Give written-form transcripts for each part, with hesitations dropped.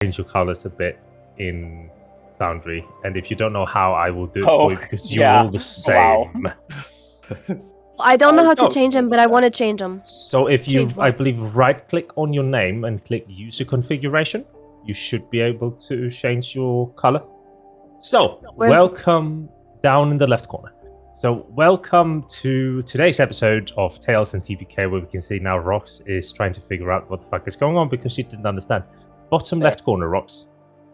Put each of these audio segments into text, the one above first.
change your colors a bit in Foundry, and if you don't know how, I will do it for you because you're all the same. Wow. I don't know how to no. change them, but I want to change them. So if you, Change what? I believe, right-click on your name and click User Configuration, you should be able to change your color. So, welcome down in the left corner. So, welcome to today's episode of Tales and TPK, where we can see now Rox is trying to figure out what the fuck is going on because she didn't understand. Bottom left corner, Rox.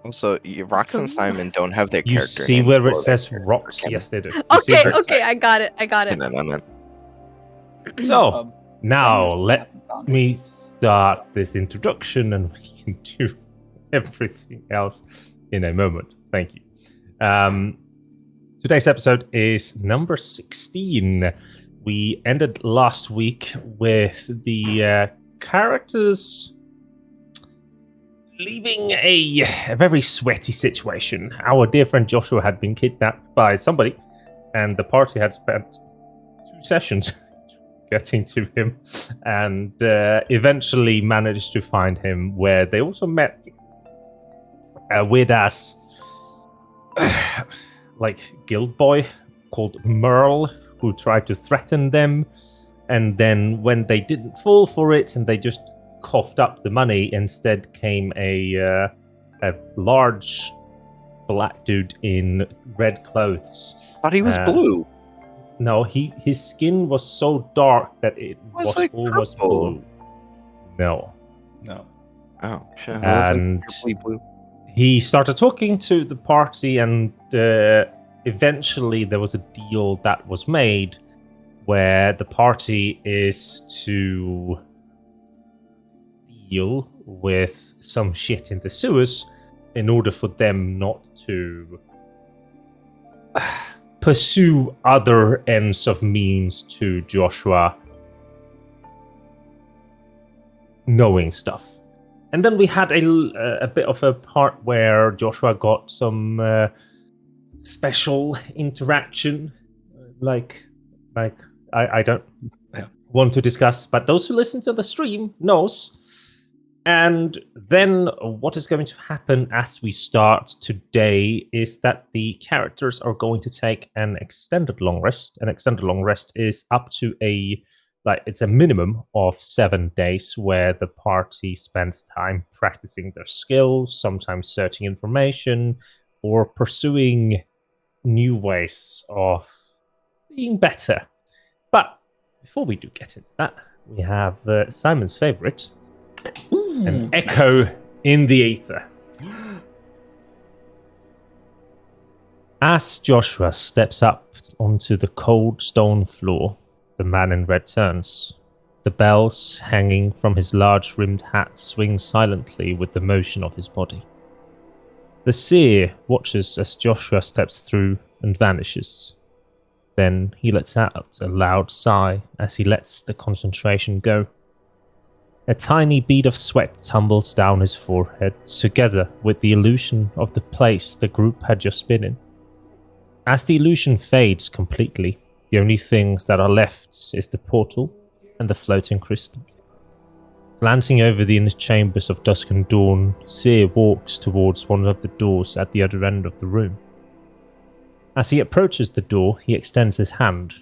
Also, Rox and Simon don't have their You character see names where it below says their Rox? character. Yes, they do. Okay, I got it. No. So, now let me start this introduction and we can do everything else in a moment. Thank you. Today's episode is number 16. We ended last week with the characters leaving a very sweaty situation. Our dear friend Joshua had been kidnapped by somebody, and the party had spent 2 sessions getting to him, and eventually managed to find him, where they also met a weird-ass like guild boy called Merle, who tried to threaten them, and then when they didn't fall for it and they just coughed up the money, instead came a large black dude in red clothes. Thought he was blue. No, his skin was so dark that it was like almost purple. blue. No. Oh, shit. And blue. he started talking to the party, and eventually there was a deal that was made where the party is to deal with some shit in the sewers in order for them not to pursue other ends of means to Joshua knowing stuff. And then we had a bit of a part where Joshua got some special interaction, like I don't want to discuss, but those who listen to the stream knows. And then what is going to happen as we start today is that the characters are going to take an extended long rest. An extended long rest is up to it's a minimum of 7 days where the party spends time practicing their skills, sometimes searching information, or pursuing new ways of being better. But before we do get into that, we have Simon's favorite, an echo in the ether. As Joshua steps up onto the cold stone floor, the man in red turns. The bells hanging from his large-rimmed hat swing silently with the motion of his body. The seer watches as Joshua steps through and vanishes. Then he lets out a loud sigh as he lets the concentration go. A tiny bead of sweat tumbles down his forehead, together with the illusion of the place the group had just been in. As the illusion fades completely, the only things that are left is the portal and the floating crystal. Glancing over the inner chambers of Dusk and Dawn, Seer walks towards one of the doors at the other end of the room. As he approaches the door, he extends his hand.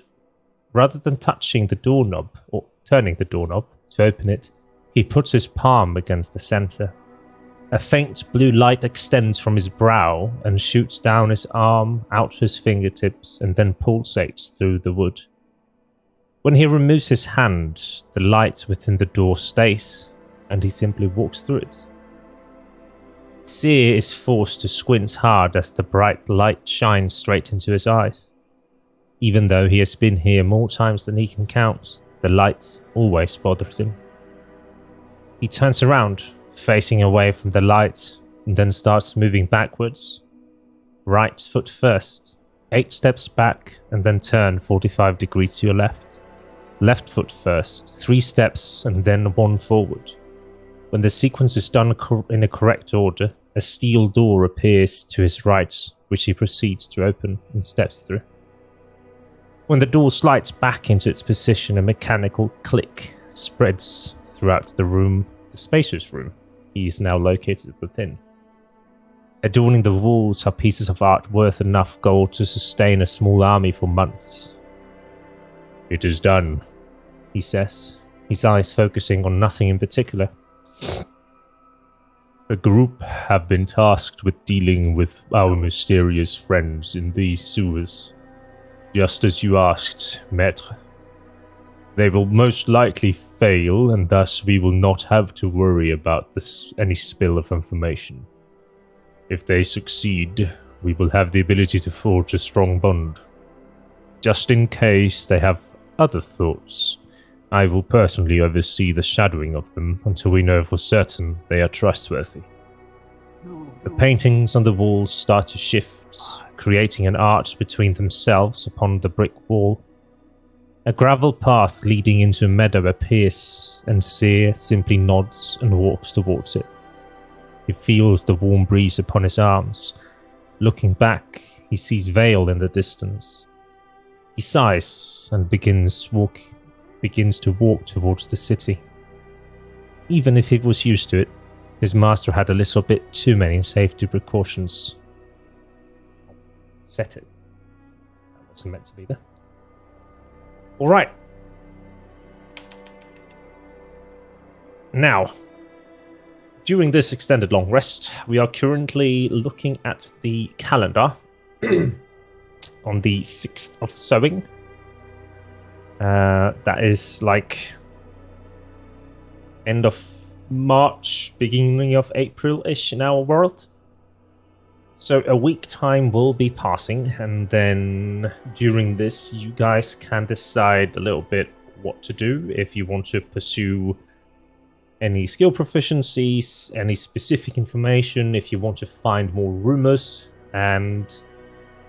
Rather than touching the doorknob or turning the doorknob to open it, he puts his palm against the center. A faint blue light extends from his brow and shoots down his arm, out to his fingertips, and then pulsates through the wood. When he removes his hand, the light within the door stays, and he simply walks through it. Seer is forced to squint hard as the bright light shines straight into his eyes. Even though he has been here more times than he can count, the light always bothers him. He turns around, facing away from the light, and then starts moving backwards. Right foot first, 8 steps back, and then turn 45 degrees to your left. Left foot first, 3 steps, and then 1 forward. When the sequence is done in a correct order, a steel door appears to his right, which he proceeds to open and steps through. When the door slides back into its position, a mechanical click spreads throughout the room, the spacious room he is now located within. Adorning the walls are pieces of art worth enough gold to sustain a small army for months. It is done, he says, his eyes focusing on nothing in particular. The group have been tasked with dealing with our mysterious friends in these sewers, just as you asked, Maître. They will most likely fail, and thus we will not have to worry about any spill of information. If they succeed, we will have the ability to forge a strong bond. Just in case they have other thoughts, I will personally oversee the shadowing of them until we know for certain they are trustworthy. The paintings on the walls start to shift, creating an arch between themselves upon the brick wall. A gravel path leading into a meadow appears, and Seer simply nods and walks towards it. He feels the warm breeze upon his arms. Looking back, he sees Vale in the distance. He sighs and begins to walk towards the city. Even if he was used to it, his master had a little bit too many safety precautions. Set it. That wasn't meant to be there. Alright. Now, during this extended long rest, we are currently looking at the calendar on the 6th of sowing. That is like end of March, beginning of April-ish in our world. So a week time will be passing, and then during this you guys can decide a little bit what to do. If you want to pursue any skill proficiencies, any specific information, if you want to find more rumors, and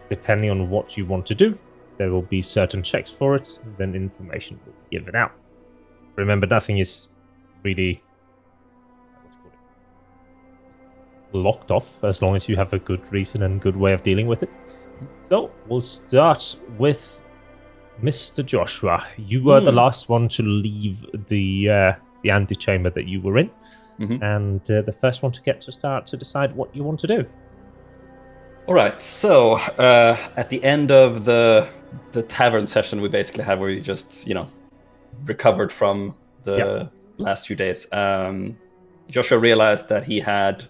depending on what you want to do, there will be certain checks for it, and then information will be given out. Remember, nothing is really locked off as long as you have a good reason and good way of dealing with it. So we'll start with Mr. Joshua. You were the last one to leave the antechamber that you were in, and the first one to get to start to decide what you want to do. All right. So at the end of the tavern session we basically had, where you just recovered from the last few days, Joshua realized that he had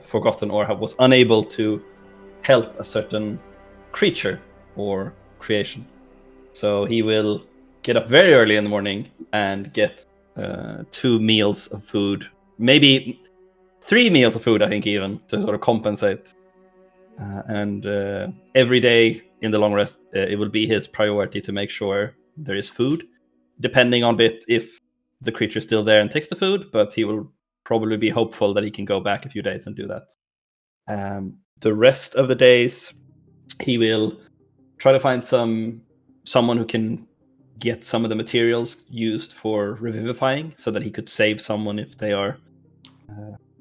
forgotten or was unable to help a certain creature or creation. So he will get up very early in the morning and get 2 meals of food, maybe 3 meals of food, I think, even, to sort of compensate. And every day in the long rest, it will be his priority to make sure there is food, depending on a bit if the creature is still there and takes the food, but he will probably be hopeful that he can go back a few days and do that. The rest of the days, he will try to find someone who can get some of the materials used for revivifying, so that he could save someone if they are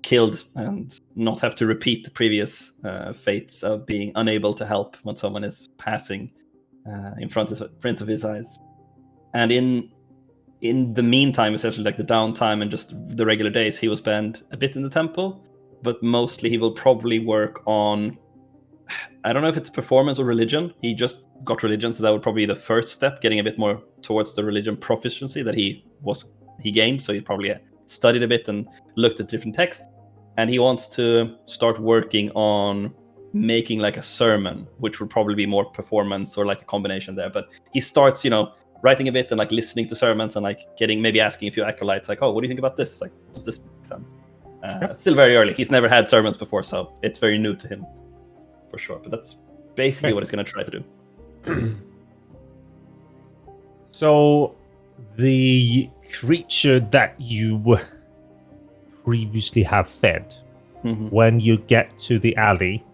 killed and not have to repeat the previous fates of being unable to help when someone is passing in front of his eyes. And in the meantime, essentially, like the downtime and just the regular days, he will spend a bit in the temple, but mostly he will probably work on, I don't know if it's performance or religion. He just got religion, so that would probably be the first step, getting a bit more towards the religion proficiency that he gained. So he probably studied a bit and looked at different texts. And he wants to start working on making like a sermon, which would probably be more performance or like a combination there. But he starts, writing a bit and like listening to sermons and like maybe asking a few acolytes, like, oh, what do you think about this? Like, does this make sense? Still very early. He's never had sermons before, so it's very new to him for sure. But that's basically what he's going to try to do. So the creature that you previously have fed, when you get to the alley,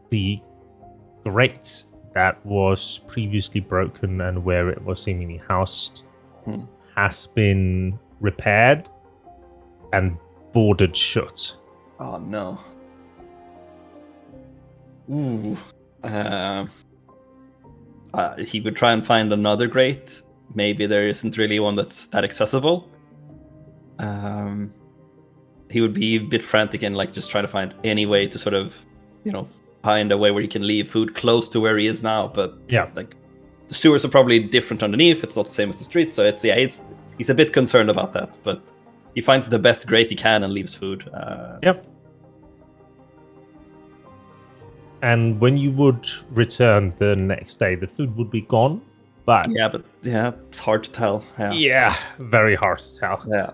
the grate that was previously broken and where it was seemingly housed has been repaired and boarded shut. Oh no. Ooh. He would try and find another grate. Maybe there isn't really one that's that accessible. he would be a bit frantic and like just trying to find any way to sort of, find a way where he can leave food close to where he is now. But like the sewers are probably different underneath. It's not the same as the street, so he's a bit concerned about that. But he finds the best grate he can and leaves food. And when you would return the next day, the food would be gone. But it's hard to tell. Yeah, very hard to tell. Yeah.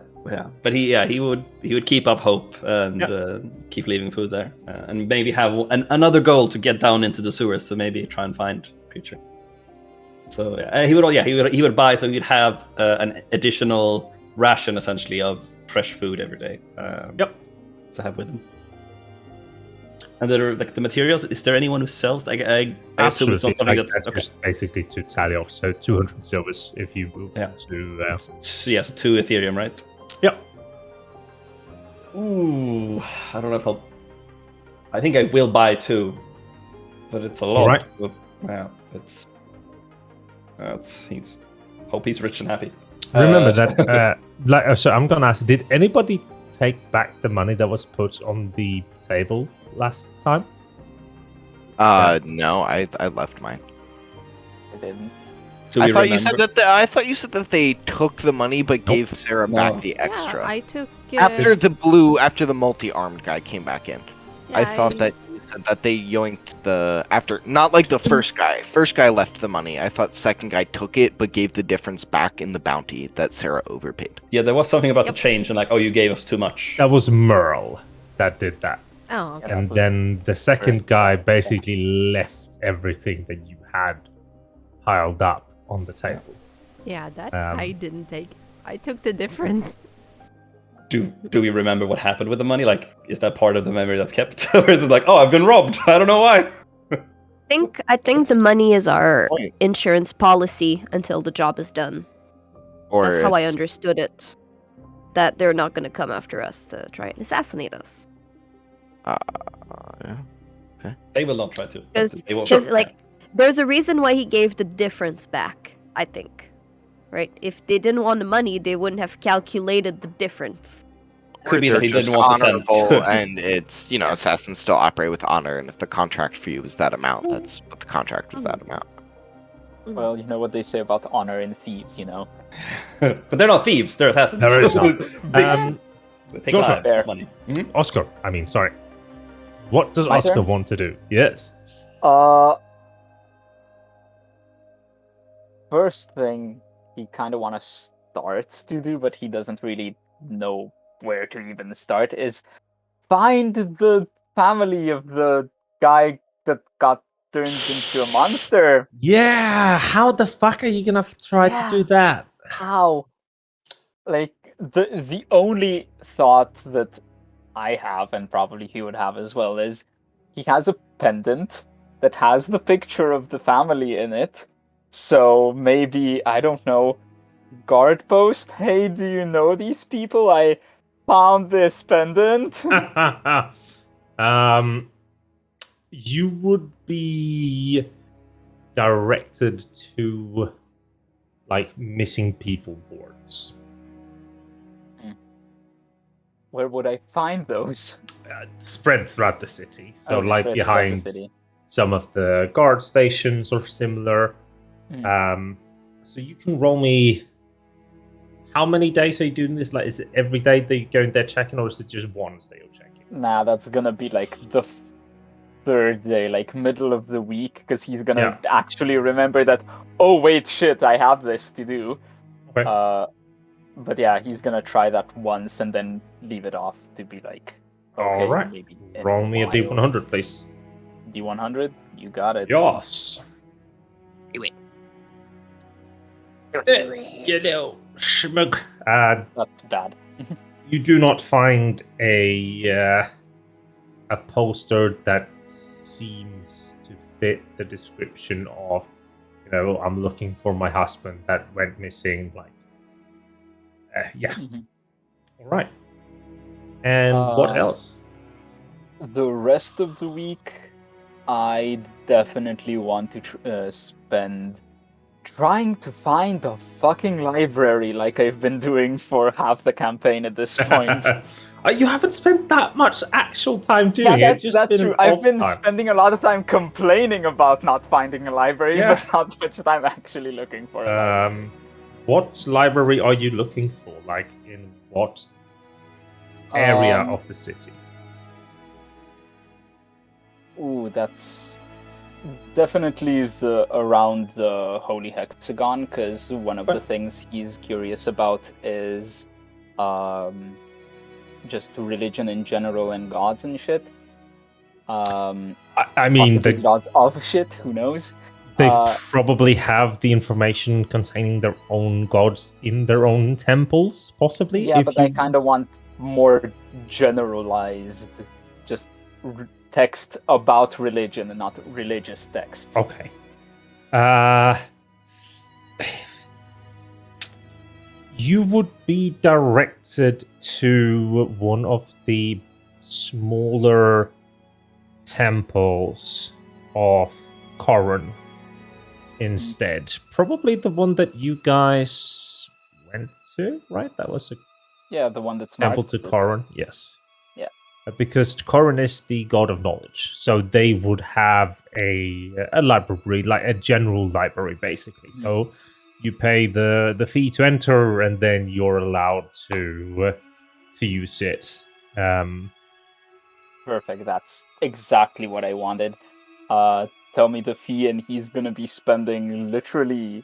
But he would keep up hope and keep leaving food there, and maybe have another goal to get down into the sewers. So maybe try and find creature. So he would buy. So he'd have an additional ration essentially of fresh food every day. To have with him. And the materials. Is there anyone who sells? I assume it's not something that's just basically to tally off. So 200 silvers if you move to. So 2 Ethereum, right? Yep. Ooh, I don't know if I think I will buy 2, but it's a lot. All right. Yeah, hope he's rich and happy. Remember that. So I'm gonna ask: did anybody take back the money that was put on the table last time? No, I left mine. I didn't. I thought you said that they took the money but gave Sarah back the extra. Yeah, I took after the multi-armed guy came back in. Yeah, I thought that you said that they yoinked not like the first guy. First guy left the money. I thought second guy took it but gave the difference back in the bounty that Sarah overpaid. Yeah, there was something about the change and you gave us too much. That was Merle that did that. Oh, okay. And then the second guy basically left everything that you had piled up on the table. Yeah, that I didn't take. I took the difference. Do we remember what happened with the money? Like, is that part of the memory that's kept? Or is it like, I've been robbed? I don't know why. I think the money is our insurance policy until the job is done. That's how I understood it. That they're not going to come after us to try and assassinate us. Yeah. Okay. They will not try to. Because there's a reason why he gave the difference back, I think. Right? If they didn't want the money, they wouldn't have calculated the difference. Could be that he didn't want the sense. And it's, assassins still operate with honor, and if the contract for you is that amount, that's what the contract was that amount. Well, you know what they say about honor in thieves, But they're not thieves, they're assassins. There is not. They take lives, not money. Mm-hmm. Oscar, sorry. What does Oscar want to do? Yes. First thing he kind of want to start to do, but he doesn't really know where to even start, is find the family of the guy that got turned into a monster. Yeah, how the fuck are you gonna try to do that? How? Like, the only thought that I have, and probably he would have as well, is he has a pendant that has the picture of the family in it. So maybe, I don't know, guard post, hey, do you know these people? I found this pendant. You would be directed to missing people boards. Where would I find those? Spread throughout the city. So behind the some of the guard stations or similar. So you can roll me. How many days are you doing this? Is it every day that you go in there checking, or is it just once that you're checking? Nah, that's gonna be the third day, middle of the week, because he's gonna actually remember that, oh wait, shit, I have this to do. Okay. But yeah, he's gonna try that once and then leave it off to be okay, all right. Maybe roll me a D100, please. D100? You got it. Yes. Do it. Schmuck. That's bad. You do not find a poster that seems to fit the description of, I'm looking for my husband that went missing. All right. And what else? The rest of the week, I definitely want to spend trying to find the fucking library like I've been doing for half the campaign at this point. You haven't spent that much actual time doing it. It's just that's been true. an I've off been time. spending a lot of time complaining about not finding a library, Yeah. but not much time actually looking for a library. What library are you looking for? Like, in what area of the city? Ooh, that's definitely around the Holy Hexagon, because one of the things he's curious about is just religion in general and gods and shit. I mean, possibly gods of shit, who knows? They probably have the information containing their own gods in their own temples, possibly. Yeah, but I kind of want more generalized, just text about religion and not religious texts. Okay. You would be directed to one of the smaller temples of Corin instead. Probably the one that you guys went to, right? That was the one that's temple to Corin, yes. Yeah. Because Corin is the god of knowledge, so they would have a library, like a general library, basically. Mm-hmm. So you pay the fee to enter, and then you're allowed to use it. Perfect. That's exactly what I wanted. Tell me the fee, and he's gonna be spending literally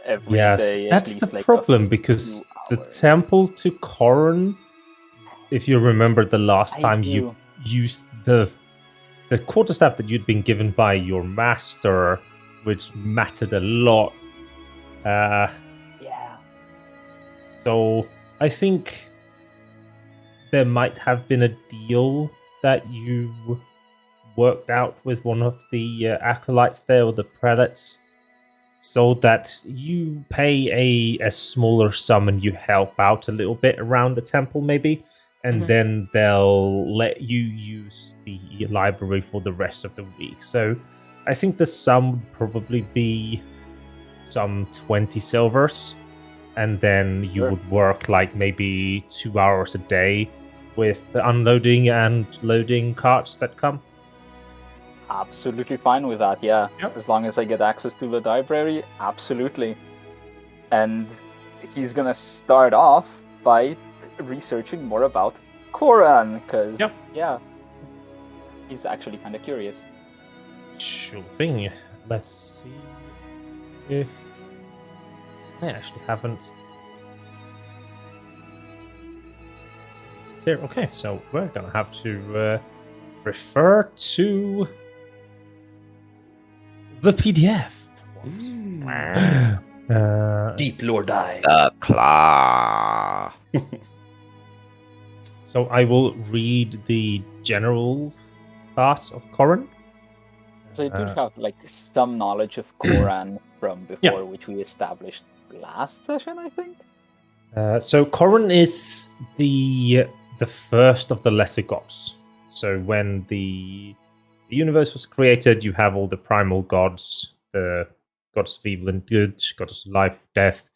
every day. That's the problem, because the temple to Corin, if you remember the last time you used the quarterstaff that you'd been given by your master, which mattered a lot. So I think there might have been a deal that you worked out with one of the acolytes there, or the prelates, so that you pay a smaller sum and you help out a little bit around the temple, maybe, and then they'll let you use the library for the rest of the week. So I think the sum would probably be some 20 silvers, and then you would work like maybe 2 hours a day with unloading and loading carts that come. Absolutely fine with that, yeah. Yep. As long as I get access to the library, absolutely. And he's gonna start off by researching more about Koran, because, he's actually kind of curious. Sure thing. Let's see if I actually haven't. Here. Okay, so we're gonna have to refer to the PDF. Deep Lord Die. The claw. So I will read the general part of Corin. So I do have like some knowledge of Koran from before, which we established last session, I think. So Corin is the first of the lesser gods. So when the universe was created, you have all the primal gods, the gods of evil and good, gods of life, death,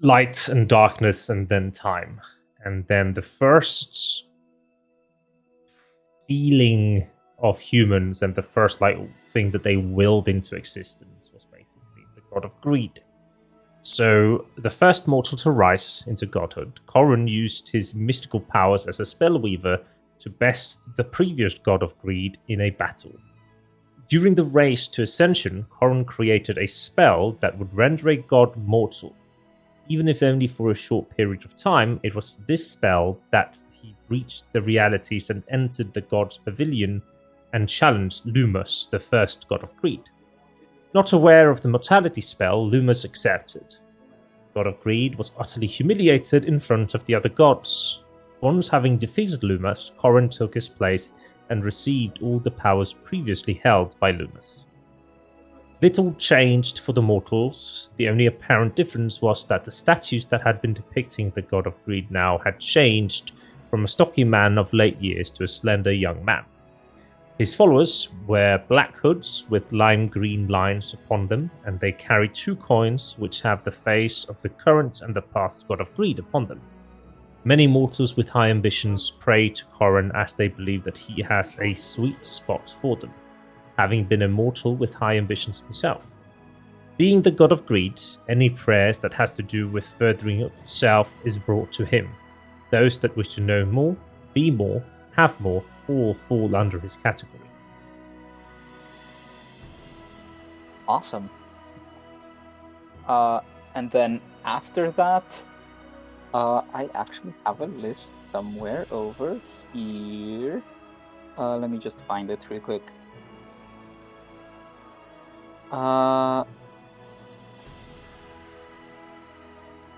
light and darkness, and then time. And then the first feeling of humans and the first thing that they willed into existence was basically the god of greed. So the first mortal to rise into godhood, Corin used his mystical powers as a spellweaver to best the previous god of greed in a battle. During the race to ascension, Corin created a spell that would render a god mortal. Even if only for a short period of time, it was this spell that he breached the realities and entered the god's pavilion and challenged Lumos, the first god of greed. Not aware of the mortality spell, Lumos accepted. The god of greed was utterly humiliated in front of the other gods. Once having defeated Lumos, Corin took his place and received all the powers previously held by Lumos. Little changed for the mortals. The only apparent difference was that the statues that had been depicting the god of greed now had changed from a stocky man of late years to a slender young man. His followers wear black hoods with lime green lines upon them, and they carry 2 coins which have the face of the current and the past god of greed upon them. Many mortals with high ambitions pray to Corrin as they believe that he has a sweet spot for them, having been a mortal with high ambitions himself. Being the god of greed, any prayers that has to do with furthering of self is brought to him. Those that wish to know more, be more, have more, all fall under his category. Awesome. And then after that, I actually have a list somewhere over here. Let me just find it real quick.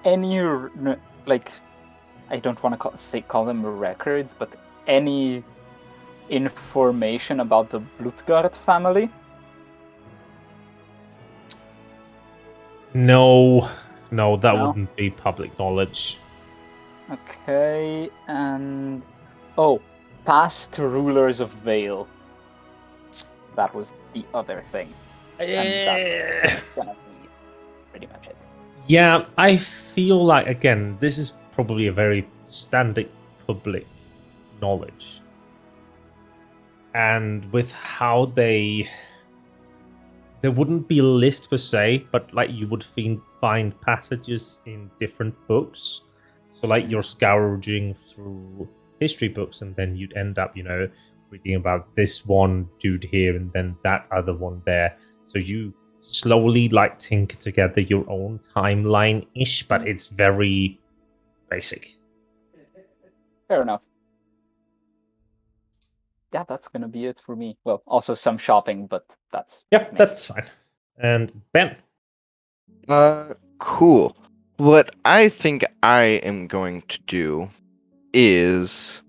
Any like, I don't want to call them records, but any information about the Blutgard family? No, that wouldn't be public knowledge. Okay, and past rulers of Vale. That was the other thing. And that's gonna be pretty much it. Yeah, I feel like, again, this is probably a very standard public knowledge. And with how there wouldn't be a list per se, but like you would find passages in different books. So like you're scouring through history books, and then you'd end up, reading about this one dude here and then that other one there. So you slowly like tinker together your own timeline-ish, but it's very basic. Fair enough. Yeah, that's gonna be it for me. Well, also some shopping, but that's... Yep, that's fine. And Ben? Cool. What I think I am going to do is...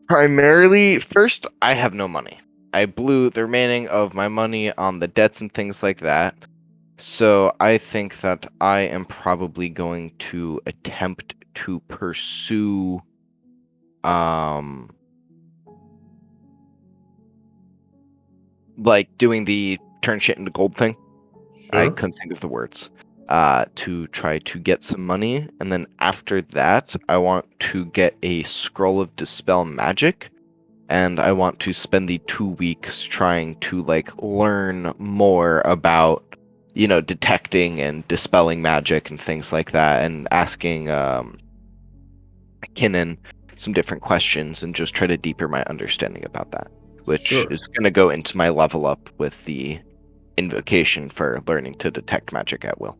primarily, first, I have no money. I blew the remaining of my money on the debts and things like that. So I think that I am probably going to attempt to pursue like doing the turn shit into gold thing. Sure. I couldn't think of the words. To try to get some money, and then after that I want to get a scroll of dispel magic, and I want to spend the 2 weeks trying to learn more about detecting and dispelling magic and things like that, and asking Kinnan some different questions and just try to deepen my understanding about that, which is going to go into my level up with the invocation for learning to detect magic at will.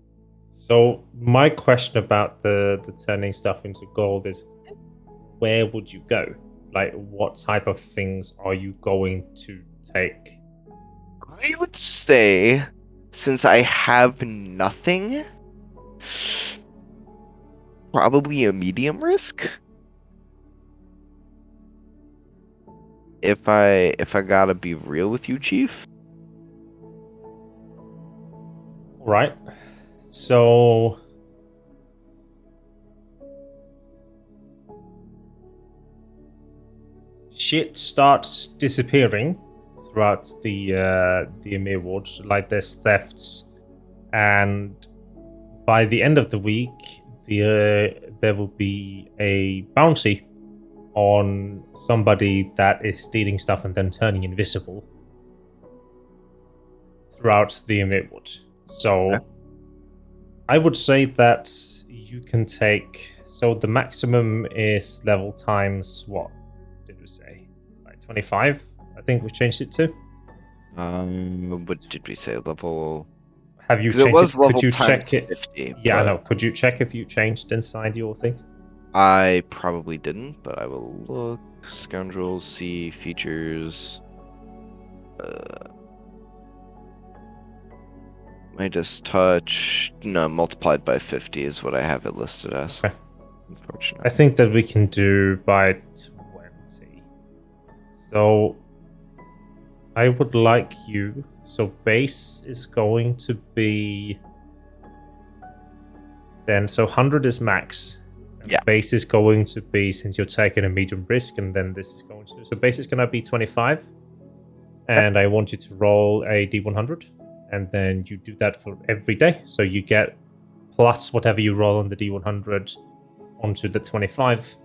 So my question about the turning stuff into gold is, where would you go? Like, what type of things are you going to take? I would say, since I have nothing, probably a medium risk. If I gotta be real with you, Chief. Right. So shit starts disappearing throughout the Emir Ward. Like, there's thefts, and by the end of the week, there will be a bounty on somebody that is stealing stuff and then turning invisible throughout the Emir Ward. So I would say that you can take... So the maximum is level times, what did we say? Like 25, I think we changed it to. What did we say? Level... Have you changed it? Was level could you times check it? 50, Yeah, I know. Could you check if you changed inside your thing? I probably didn't, but I will look. Scoundrels, see features. Midas touch. No, multiplied by 50 is what I have it listed as. Okay. Unfortunately. I think that we can do by 20. So I would like you... So base is going to be... Then, so 100 is max. Yeah. Base is going to be, since you're taking a medium risk, and then this is going to... So base is going to be 25. And I want you to roll a D100. And then you do that for every day. So you get plus whatever you roll on the D100 onto the 25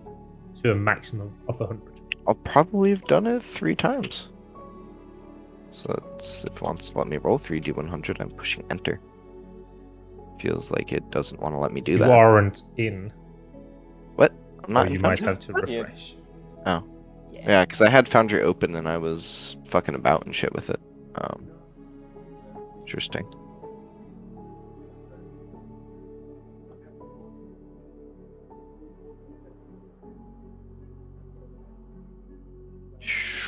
to a maximum of 100. I'll probably have done it 3 times. So if it wants to let me roll 3D100, I'm pushing enter. Feels like it doesn't want to let me do that. You aren't in. What? I'm not Or in you might Foundry? have to refresh. Oh. Yeah, because I had Foundry open and I was fucking about and shit with it. Interesting.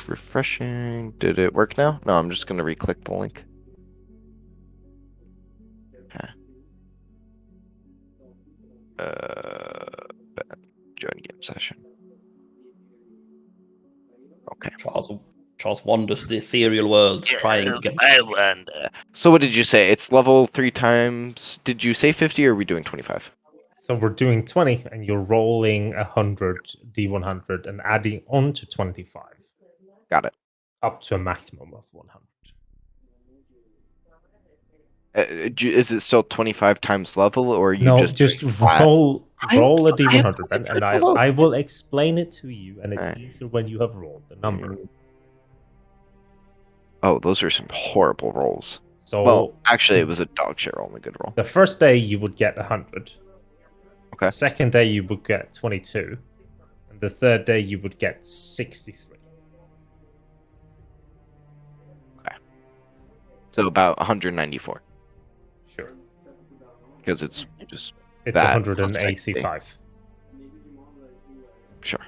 Refreshing. Did it work now? No, I'm just going to re-click the link. Okay. Join game session. Okay. Charles wanders the ethereal world trying to get... I wonder. So what did you say? It's level 3 times... Did you say 50 or are we doing 25? So we're doing 20, and you're rolling 100 D100 and adding on to 25. Got it. Up to a maximum of 100. Is it still 25 times level, or are you No, just roll a I have D100, and 25 I level. will explain it to you, and it's Alright. easier when you have rolled the number. Oh, those are some horrible rolls. So, Well, actually, it was a dog shit roll and a good roll. the first day you would get 100. Okay. The second day you would get 22. And the third day you would get 63. Okay. So about 194. Sure. Because it's just It's that plus 185. Sure.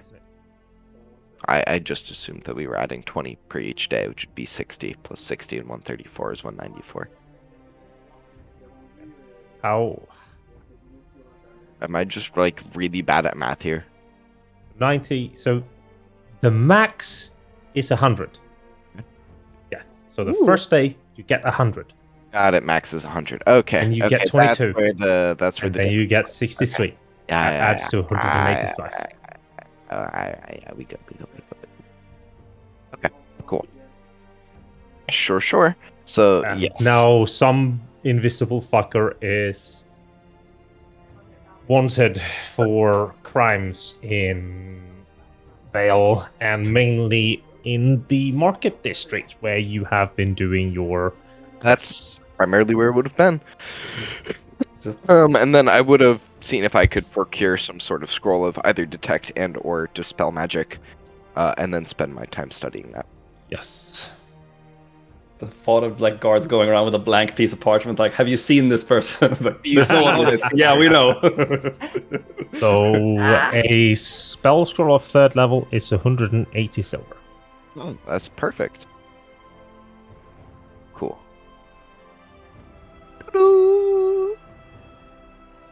I just assumed that we were adding 20 per each day, which would be 60 plus 60 and 134 is 194. How? Am I just like really bad at math here? 90. So the max is 100. Yeah. So the first day you get 100. Got it. Max is 100. Okay. And you okay, get 22. That's where And the then you get 63. Okay. That adds to 185. We go. Okay, cool. Sure. So, yes. Now some invisible fucker is wanted for crimes in Vale, and mainly in the market district where you have been doing your... That's primarily where it would have been. And then I would have seen if I could procure some sort of scroll of either detect and or dispel magic, and then spend my time studying that. Yes. The thought of like guards going around with a blank piece of parchment, like, have you seen this person? Like, there's no one on it. Yeah, we know. So a spell scroll of 3rd level is 180 silver. Oh, that's perfect. Cool.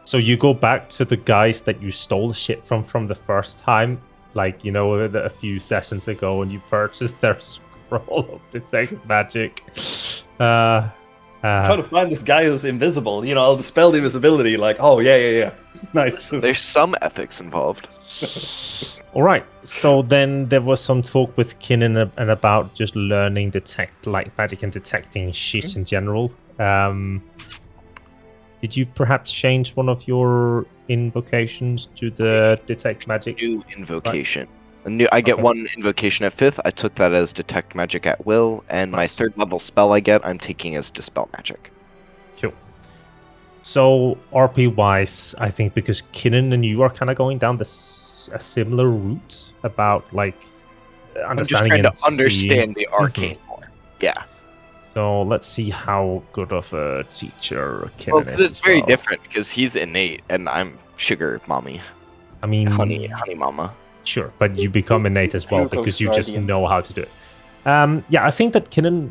So you go back to the guys that you stole shit from the first time, like, you know, a few sessions ago, and you purchased their scroll of detect magic. Trying to find this guy who's invisible. You know, I'll dispel the invisibility. Like, oh yeah. Nice. There's some ethics involved. All right. So then there was some talk with Kinnan and about just learning detect light magic and detecting shit in general. Did you perhaps change one of your invocations to the detect magic? New invocation. I get one invocation at 5th. I took that as detect magic at will, and my 3rd level spell I'm taking as dispel magic. Cool. So RP wise, I think because Kinnan and you are kind of going down a similar route about like understanding. I'm just trying to understand the arcane more. Yeah. So let's see how good of a teacher Kinnan is. It's very different because he's innate and I'm sugar mommy. I mean, honey mama. Sure, but you become innate as well because you just know how to do it. Yeah, I think that Kinnan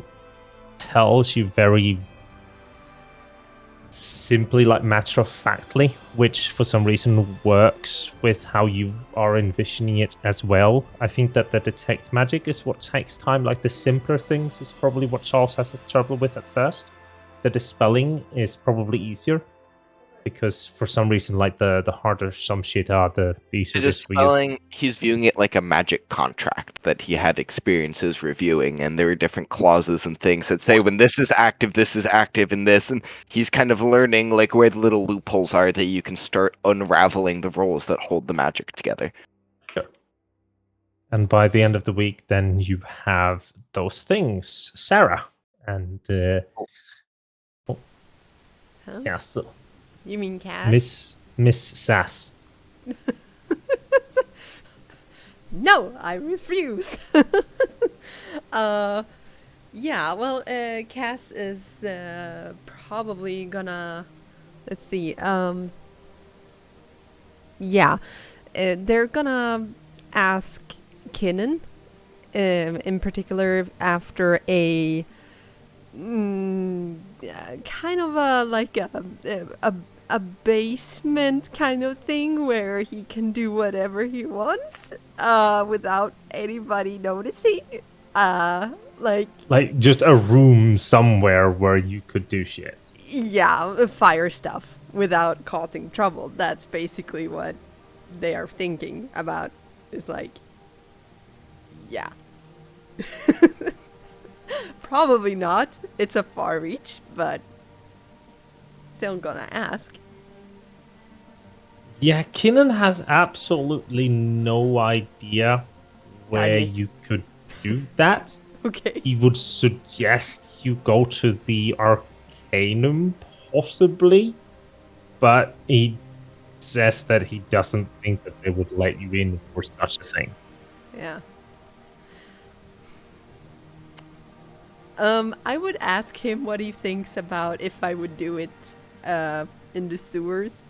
tells you very simply, like matter of factly, which for some reason works with how you are envisioning it as well. I think that the detect magic is what takes time. Like the simpler things is probably what Charles has trouble with at first. The dispelling is probably easier. because for some reason, like the harder some shit are, the easier it is for you. He's viewing it like a magic contract that he had experiences reviewing, and there are different clauses and things that say when this is active, and this, and he's kind of learning like where the little loopholes are that you can start unraveling the roles that hold the magic together. Sure. And by the end of the week, then you have those things, Sarah and Castle. You mean Cass? Miss Sass. No, I refuse. Yeah, well, Cass is probably gonna. Let's see. Yeah, they're gonna ask Kinnan, in particular, after a kind of a basement kind of thing where he can do whatever he wants without anybody noticing. Like just a room somewhere where you could do shit. Yeah, fire stuff without causing trouble. That's basically what they are thinking about. Is like, yeah. Probably not. It's a far reach, but still gonna ask. Yeah, Kinnan has absolutely no idea where you could do that. Okay. He would suggest you go to the Arcanum, possibly, but he says that he doesn't think that they would let you in for such a thing. Yeah. I would ask him what he thinks about if I would do it in the sewers.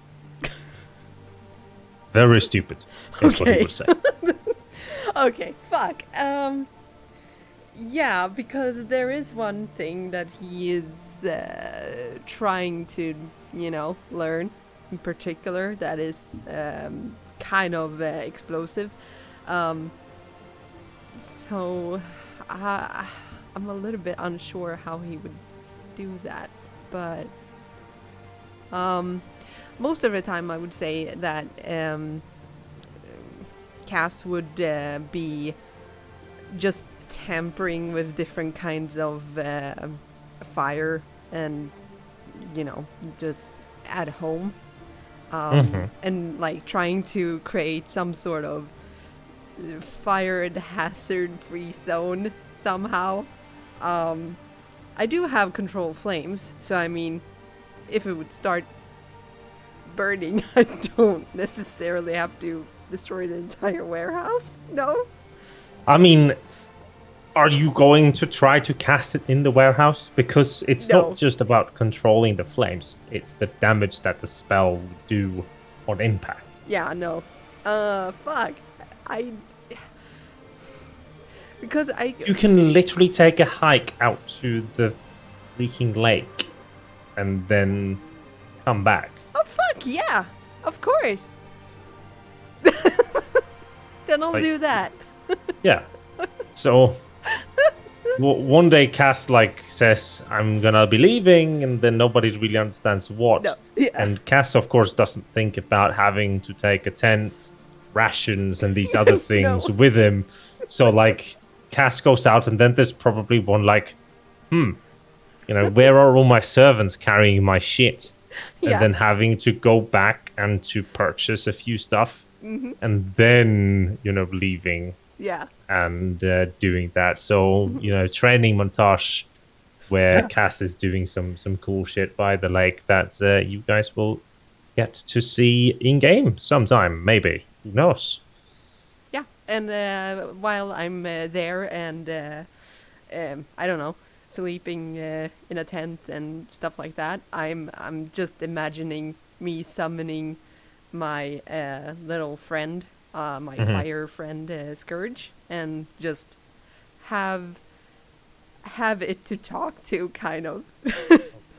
Very stupid, is what he would say. Okay, fuck. Yeah, because there is one thing that he is trying to, learn in particular that is kind of explosive. So I'm a little bit unsure how he would do that, but most of the time I would say that Cass would be just tampering with different kinds of fire and, just at home. And like trying to create some sort of fire and hazard-free zone somehow. I do have control flames, so I mean, if it would start burning, I don't necessarily have to destroy the entire warehouse. No? I mean, are you going to try to cast it in the warehouse? Because it's not just about controlling the flames, it's the damage that the spell would do on impact. Yeah, no. Fuck. Because you can literally take a hike out to the freaking lake and then come back. Oh, fuck, yeah. Of course. Then I'll do that. Yeah. So one day Cass says, I'm gonna be leaving, and then nobody really understands what. No. Yeah. And Cass, of course, doesn't think about having to take a tent, rations, and these other things with him. So Cass goes out, and then there's probably one where are all my servants carrying my shit? Yeah. And then having to go back and to purchase a few stuff, and then, leaving. Yeah. And doing that. So, training montage where Cass is doing some cool shit by the lake that you guys will get to see in-game sometime, maybe. Who knows? Yeah, and while I'm there and, I don't know, sleeping in a tent and stuff like that, I'm just imagining me summoning my little friend, my fire friend Scourge, and just have it to talk to, kind of.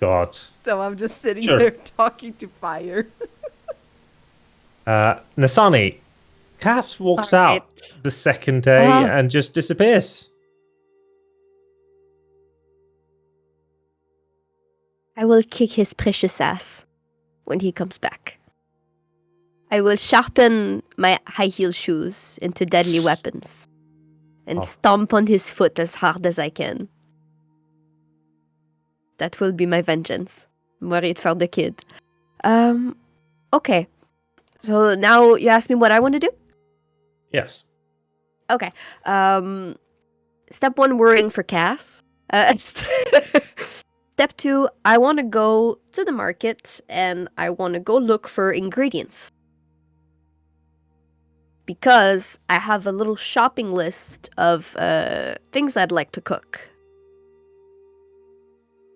God. So I'm just sitting there talking to fire. Nasani, Cass walks out the second day and just disappears. I will kick his precious ass. when he comes back. I will sharpen my high heel shoes into deadly weapons and stomp on his foot as hard as I can. That will be my vengeance. I'm worried for the kid. Okay. So now you ask me what I want to do? Yes. Okay. Step 1, worrying for Cass. Step 2, I want to go to the market and I want to go look for ingredients. Because I have a little shopping list of things I'd like to cook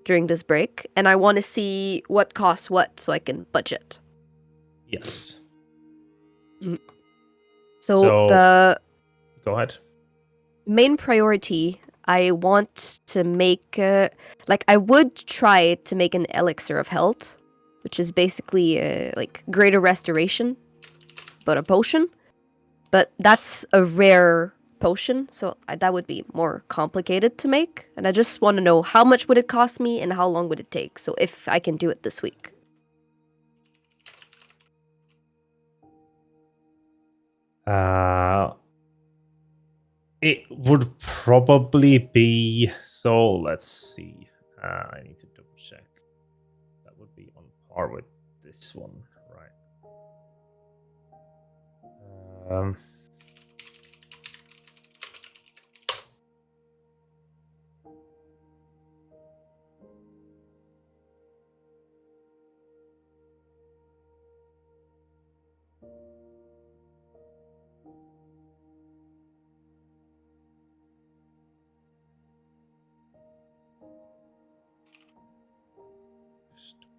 during this break, and I want to see what costs what so I can budget. Yes. So the go ahead. main priority, I want to make I would try to make an elixir of health, which is basically like greater restoration, but a potion. But that's a rare potion, so that would be more complicated to make. And I just want to know how much would it cost me and how long would it take. So if I can do it this week. It would probably be, so let's see. I need to double check. That would be on par with this one, right?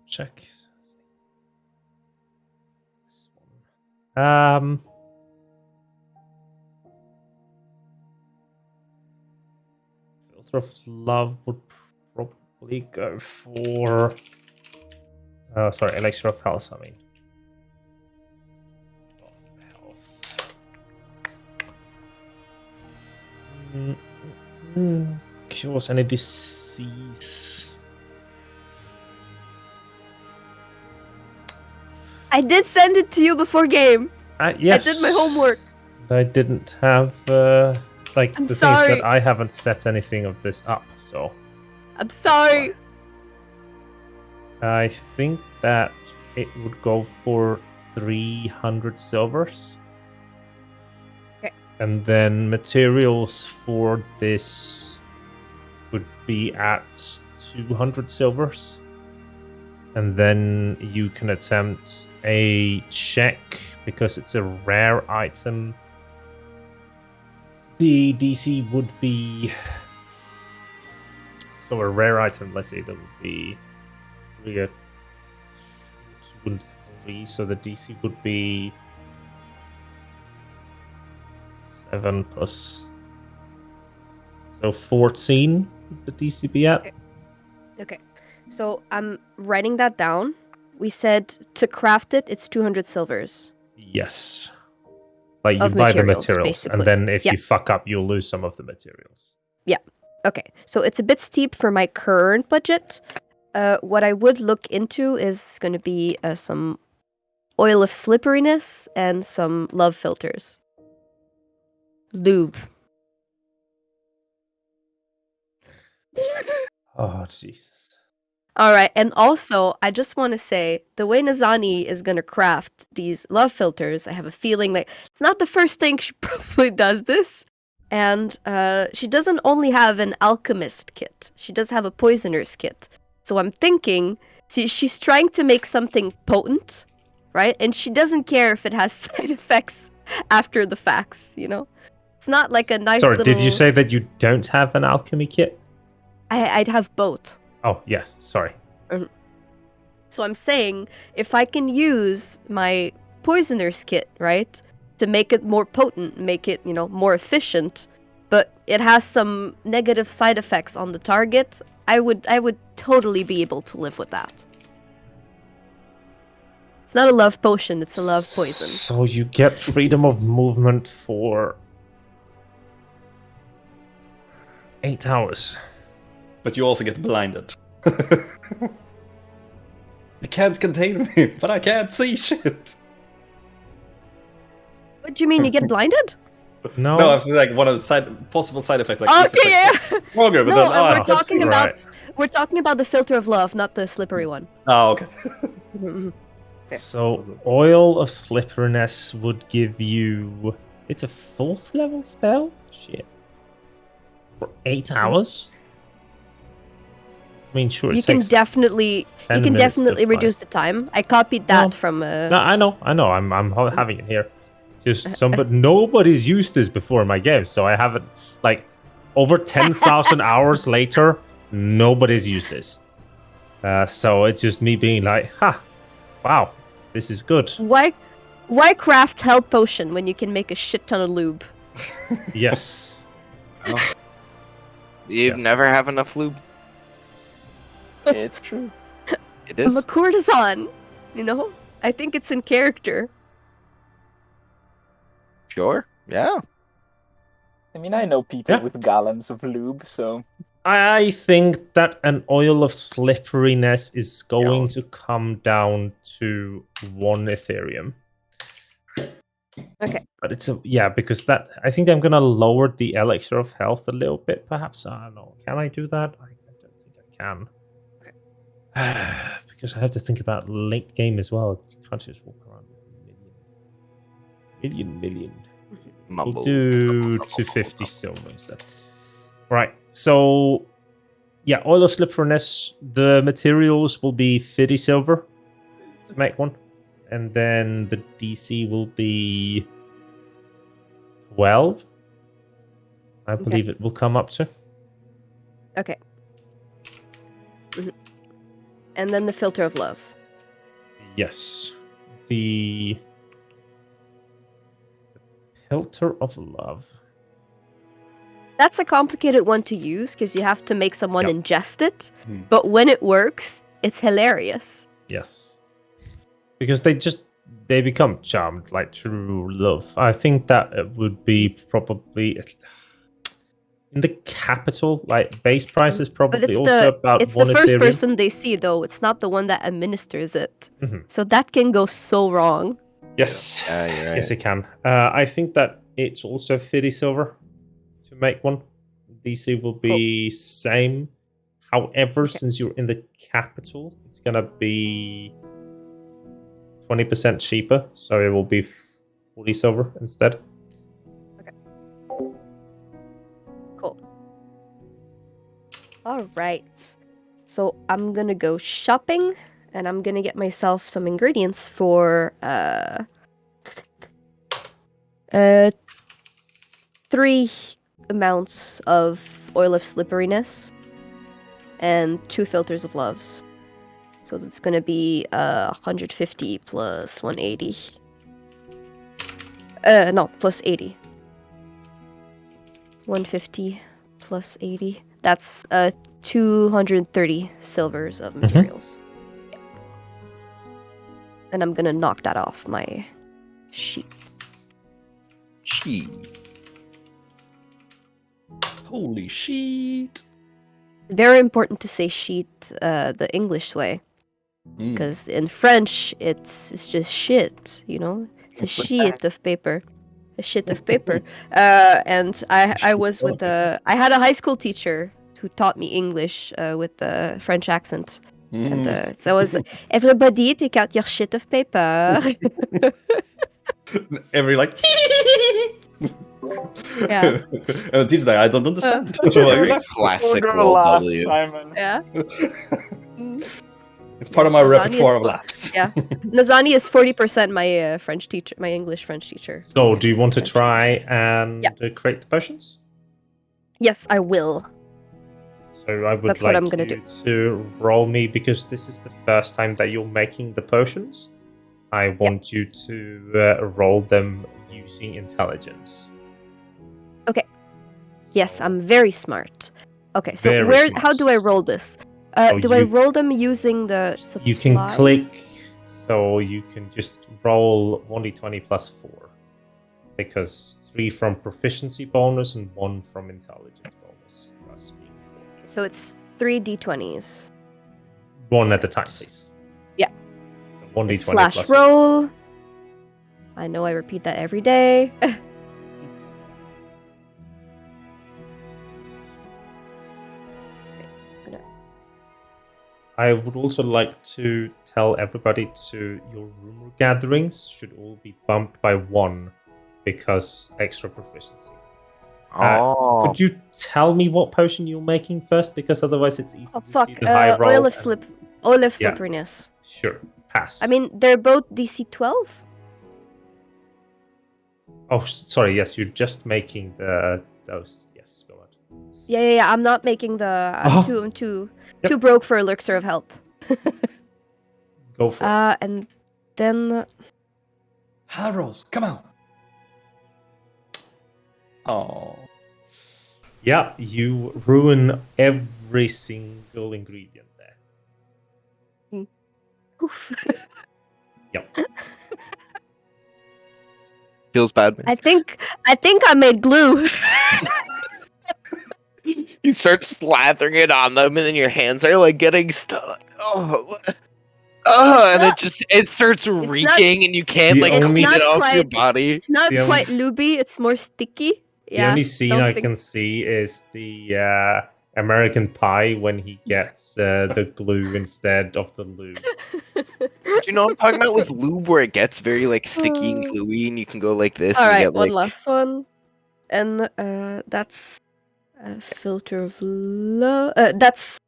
Check. This one. Filter of Love would probably go for. Sorry, Elixir of Health. I mean, health. Cures any disease. I did send it to you before game. Yes. I did my homework. I didn't have the I'm thing is sorry. that I haven't set anything of this up, so I'm sorry. I think that it would go for 300 silvers. Okay. And then materials for this would be at 200 silvers. And then you can attempt a check because it's a rare item. The DC would be, so a rare item, let's say that would be 2 and 3, so the DC would be 7 plus, so 14 would the DC be at. Okay. So I'm writing that down. We said to craft it, it's 200 silvers. Yes. Like you Of buy the materials, materials, basically. and then if Yeah. you fuck up, you'll lose some of the materials. Yeah. Okay. So it's a bit steep for my current budget. What I would look into is going to be some oil of slipperiness and some love filters. Lube. Oh, Jesus. All right. And also, I just want to say the way Nazani is going to craft these love filters, I have a feeling like it's not the first thing she probably does this. And she doesn't only have an alchemist kit, she does have a poisoner's kit. So I'm thinking she's trying to make something potent, right? And she doesn't care if it has side effects after the facts, you know? It's not like a nice Sorry, little... did you say that you don't have an alchemy kit? I'd have both. Oh, yes, sorry. So I'm saying if I can use my poisoner's kit, right, to make it more potent, make it, you know, more efficient, but it has some negative side effects on the target, I would totally be able to live with that. It's not a love potion, it's a love poison. So you get freedom of movement for 8 hours. But you also get blinded. It can't contain me, but I can't see shit. What do you mean? You get blinded? No. No, I was like one of the possible side effects. Like, if Okay, it's, yeah. like, stronger, but No, then we're I can't talking see. about Right. we're talking about the filter of love, not the slippery one. Oh, okay. Mhm. So oil of slipperiness would give you. It's a 4th level spell. Shit. For 8 hours. I mean, sure. You It can takes definitely 10 minutes to apply. reduce the time. I copied that No. from No, I know. I'm having it here. Just but nobody's used this before in my game, so I haven't like over 10,000 hours later. Nobody's used this, so it's just me being like, "Ha, wow, this is good." Why craft health potion when you can make a shit ton of lube? Yes, You Yes. never have enough lube. It's true. It I'm is. a courtesan, you know? I think it's in character. Sure. Yeah. I mean, I know people Yeah. with gallons of lube, so I think that an oil of slipperiness is going to come down to 1 Ethereum. Okay. But it's because that I think I'm gonna lower the elixir of health a little bit, perhaps. I don't know. Can I do that? I don't think I can. Because I have to think about late game as well. You can't just walk around with a million. Mumble. We'll do 250 silver instead. Right. So yeah, oil of slipperiness. The materials will be 50 silver to make one, and then the DC will be 12. I believe it will come up to. Okay. Mhm. And then the filter of love. Yes. The filter of love. That's a complicated one to use because you have to make someone Yep. ingest it. Hmm. But when it works, it's hilarious. Yes. Because they become charmed like true love. I think that it would be probably in the capital, like base price is But probably it's also about it's the 1 first Ethereum. person they see though. It's not the one that administers it. Mhm. So that can go so wrong. Yes. Yeah, you're right. Yes, it can. I think that it's also 50 silver to make one. DC will be same. However, since you're in the capital, it's gonna be 20% cheaper, so it will be 40 silver instead. Cool. All right. So I'm gonna go shopping, and I'm gonna get myself some ingredients for 3 amounts of oil of slipperiness and 2 filters of loves. So that's gonna be 150 plus 180. No, plus 80. 150 plus 80. That's 230 silvers of materials. Yeah. And I'm gonna knock that off my sheet. Gee. Holy shit. Very important to say sheet the English way, Mm. because in French it's just shit, you know. It's a sheet of paper, a shit of paper. And I was with I had a high school teacher who taught me English with a French accent, and so it was everybody take out your shit of paper. Every like. Yeah. And the teacher's like, I don't understand. Such So a like, Very relax. classic girl roll laugh, W. Simon. Yeah. It's part of my Lasagna repertoire is of fu- laughs. Yeah. Nazani is 40% my French teacher, my English French teacher. So, do you want to French try and Yeah. create the potions? Yes, I will. So, I would That's what like I'm gonna you to roll me, because this is the first time that you're making the potions. I want you to roll them using intelligence. Okay. Yes, So- I'm very smart. Okay, so Very how do I smart. roll this? Oh, Do I you- roll them using the supply? You can click, so you can just roll 1d20 plus 4. Because 3 from proficiency bonus and 1 from intelligence bonus. Plus being 4. So it's 3 d20s. 1 at a time, please. Yeah. 1d20 slash plus roll. I know I repeat that every day. I would also like to tell everybody to your rumor gatherings should all be bumped by 1 because extra proficiency. Could you tell me what potion you're making first? Because otherwise it's easy Oh to fuck! see the high roll. Oil of slipperiness. Sure, pass. I mean, they're both DC 12. Oh, sorry. Yes, you're just making those. Yes, go on. Yeah. I'm not making the. I'm too broke for Elixir of Health. Go for it. And then. High rolls, come on. Oh. Yeah, you ruin every single ingredient there. Oof. Yep. Feels bad, man. I think I made glue. You start slathering it on them, and then your hands are like getting stuck. Oh, and it starts reeking, and you can't The like only clean it off your quite- body. It's not The quite lubey. It's more sticky. Yeah. The only scene don't I think- can see is the American Pie when he gets the glue instead of the lube. Do you know what I'm talking about with lube, where it gets very like sticky and gluey, and you can go like this. All and right, you get, one like, last one, and that's a filter of love. That's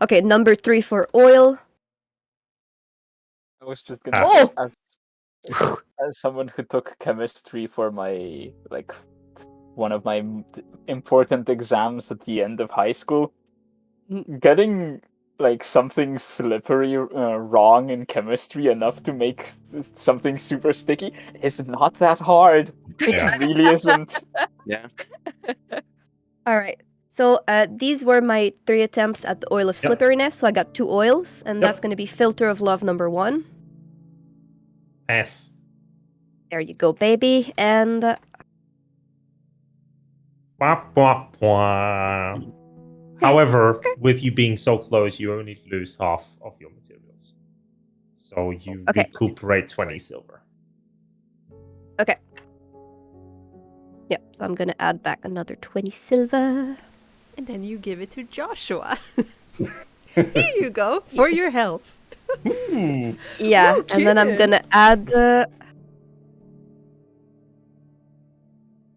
okay. Number 3 for oil. I was just gonna Pass. say, as someone who took chemistry for my one of my important exams at the end of high school, getting like something slippery wrong in chemistry enough to make something super sticky is not that hard. Yeah. It really isn't. Yeah. All right. So these were my 3 attempts at the oil of Yep. slipperiness. So I got 2 oils, and Yep. that's going to be filter of love number 1. Pass. There you go, baby. And Wah, wah, wah. However, with you being so close, you only lose half of your materials. So you Okay. recuperate 20 silver. yep. So I'm going to add back another 20 silver. And then you give it to Joshua. Here you go for your health. Yeah, No and then I'm kidding. going to add.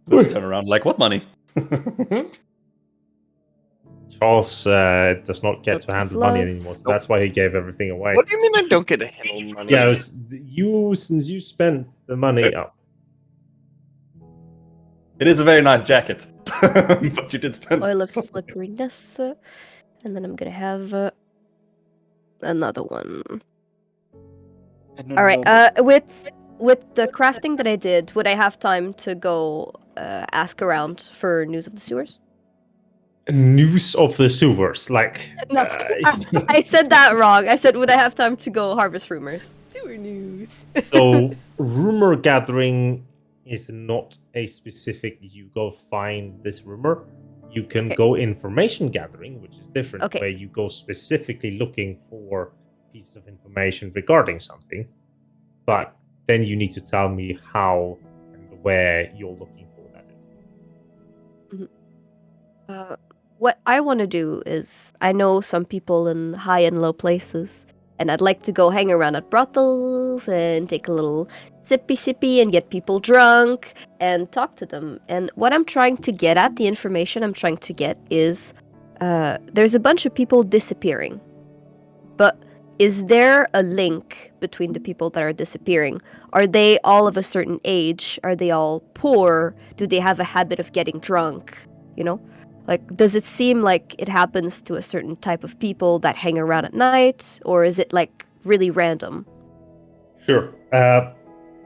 Let's turn around like, what money? Charles does not get to Filter of handle money love. anymore, so that's why he gave everything away. What do you mean I don't get to handle money? Yeah, since you spent the money up. It is a very nice jacket, but you did spend Oil of slipperiness. And then I'm going to have another one. All right. With the crafting that I did, would I have time to go ask around for news of the sewers? News of the sewers, like No, I said that wrong. I said, would I have time to go harvest rumors? Sewer news. so rumor gathering is not a specific you go find this rumor. You can Okay. go information gathering, which is different, Okay. where you go specifically looking for pieces of information regarding something. But then you need to tell me how and where you're looking for that information. What I want to do is, I know some people in high and low places, and I'd like to go hang around at brothels and take a little sippy and get people drunk and talk to them. And what I'm trying to get at, the information I'm trying to get is, there's a bunch of people disappearing. But is there a link between the people that are disappearing? Are they all of a certain age? Are they all poor? Do they have a habit of getting drunk? You know? Like, does it seem like it happens to a certain type of people that hang around at night? Or is it, like, really random? Sure.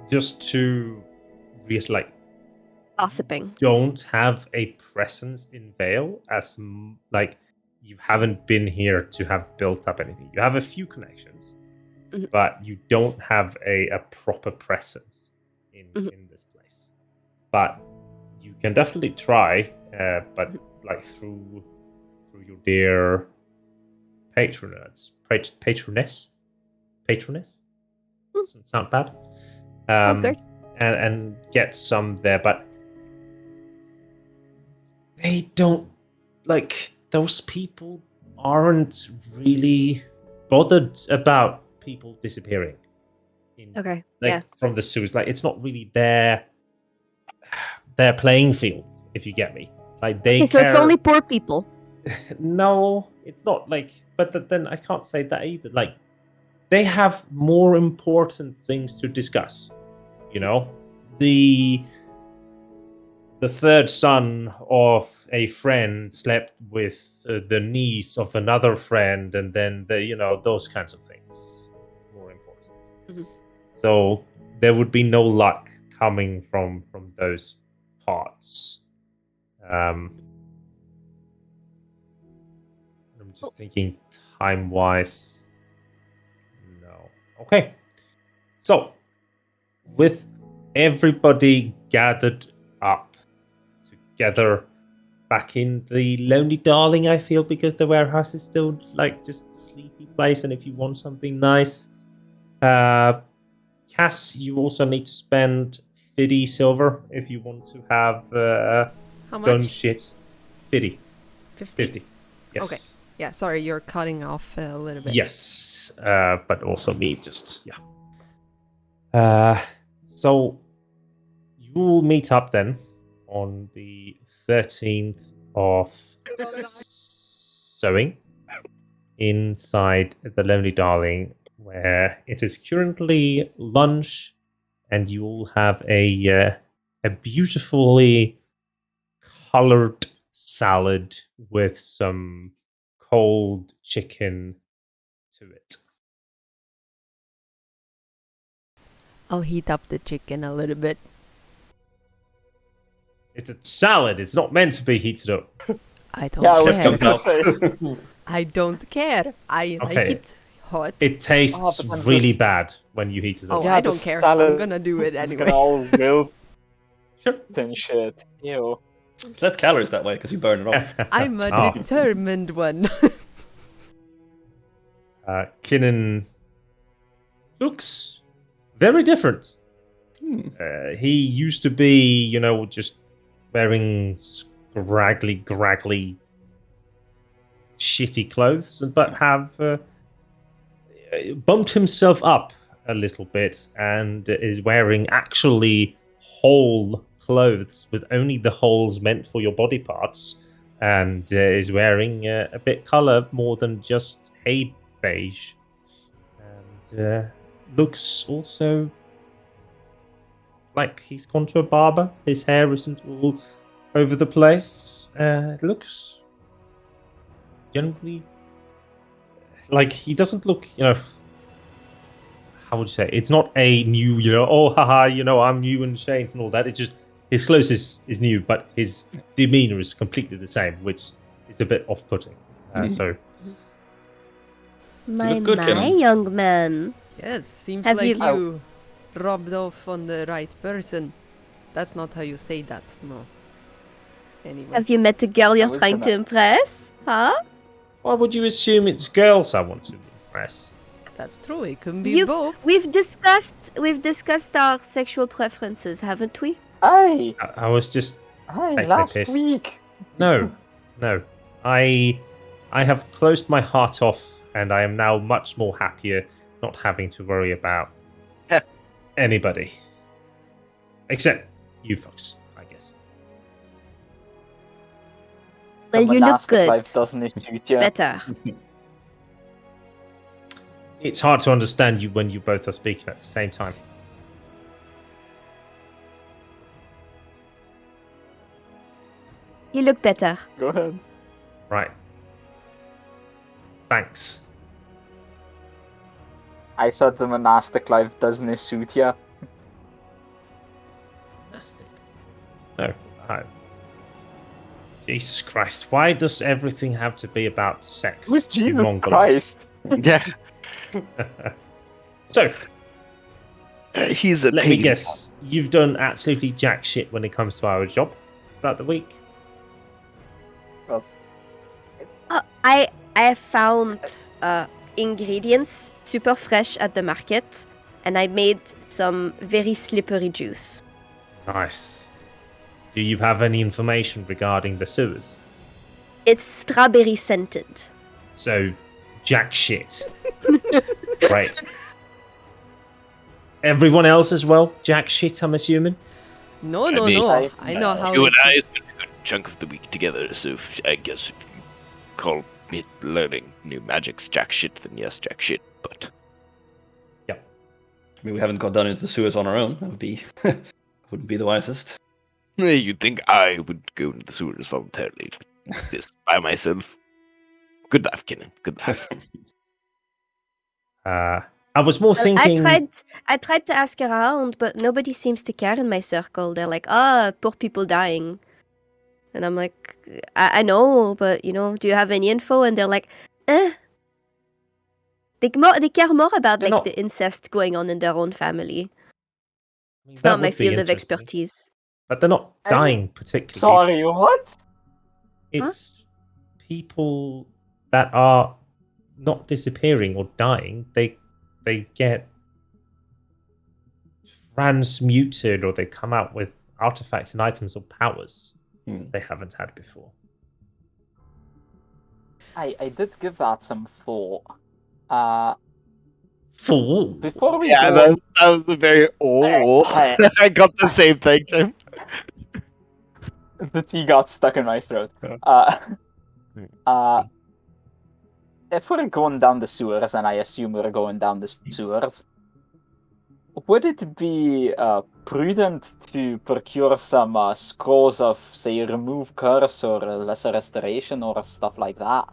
Just to reiterate, Gossiping. don't have a presence in Vale as like you haven't been here to have built up anything. You have a few connections, Mhm. but you don't have a proper presence in this place. But you can definitely try, but like through your dear patroness. Doesn't sound bad. Sounds good. And get some there, but they don't like those people aren't really bothered about people disappearing. Okay. From the sewers, like it's not really their playing field, if you get me. Like they Okay, so it's only poor people. No, it's not like. But then I can't say that either. Like they have more important things to discuss. You know, the third son of a friend slept with the niece of another friend, and then those kinds of things more important. Mhm. So there would be no luck coming from those parts. I'm just thinking time wise. No. Okay. So with everybody gathered up together back in the Lonely Darling, I feel, because the warehouse is still like just a sleepy place, and if you want something nice, Cass, you also need to spend 50 silver if you want to have How gun much? shit. 50. 50. 50. Yes. Okay. Yeah, sorry, you're cutting off a little bit. Yes, but also me, just yeah. So you'll meet up then on the 13th of sewing inside the Lonely Darling, where it is currently lunch, and you all have a beautifully colored salad with some cold chicken to it. I'll heat up the chicken a little bit. It's a salad. It's not meant to be heated up. I don't Yeah, I was care. just gonna say. I don't care. I like Okay. it hot. It tastes but then really just- bad when you heat it up. Oh, Yeah, I the don't care. I'm salad gonna do it It's anyway. gonna all wilt Sure. and shit. Ew. It's less calories that way because you burn it off. I'm a Oh. determined one. Kinnan looks very different. He used to be, just wearing scraggly, shitty clothes, but have bumped himself up a little bit and is wearing actually whole clothes with only the holes meant for your body parts, and is wearing a bit color more than just hay beige, and looks also like he's gone to a barber. His hair isn't all over the place. It looks generally like he doesn't look, how would you say? It's not a new, oh, haha, I'm new and changed and all that. It's just his clothes is new, but his demeanor is completely the same, which is a bit off-putting. So, My, look good, Kinnan. young man. Yes, seems Have like you- you rubbed off on the right person. That's not how you say that. No. Anyway. Have you met a girl you're was trying to gonna- impress? Huh? why would you assume it's girls I want to impress? That's true. It can be You've- both. We've discussed our sexual preferences, haven't we? I was just Hey, Take last the piss. week. no. I have closed my heart off, and I am now much more happier not having to worry about anybody. Except you folks, I guess. Well, The you look monastic good. life doesn't suit you. Better. It's hard to understand you when you both are speaking at the same time. You look better. Go ahead. Right. Thanks. I said the monastic life doesn't suit you. Fantastic. No. Jesus Christ. Why does everything have to be about sex? Who's you Jesus Mongols? Christ? Yeah, So, he's a let me pagan. guess. You've done absolutely jack shit when it comes to our job throughout the week. I have found ingredients super fresh at the market, and I made some very slippery juice. Nice. Do you have any information regarding the sewers? It's strawberry scented. So, jack shit. Right. Everyone else as well? Jack shit, I'm assuming? No. I know how. You and I it is. spent a good chunk of the week together, so I guess if you call me learning new magics jack shit, then yes, jack shit. But I mean, we haven't got down into the sewers on our own. That would be wouldn't be the wisest. you'd think I would go into the sewers voluntarily, just by myself. Good laugh, Kinnan. Good laugh. I was more thinking... I tried to ask around, but nobody seems to care in my circle. They're like, poor people dying. And I'm like, I know, but, do you have any info? And they're like, They care more about, the incest going on in their own family. It's not my field of expertise. But they're not dying particularly. Sorry, what? It's people that are not disappearing or dying. They get transmuted, or they come out with artifacts and items or powers they haven't had before. I did give that some thought. Fool. Before we Yeah, go... that was a very I got the same thing, Tim. The tea got stuck in my throat. If we're going down the sewers, and I assume we're going down the sewers, would it be prudent to procure some scrolls of, say, remove curse or lesser restoration or stuff like that?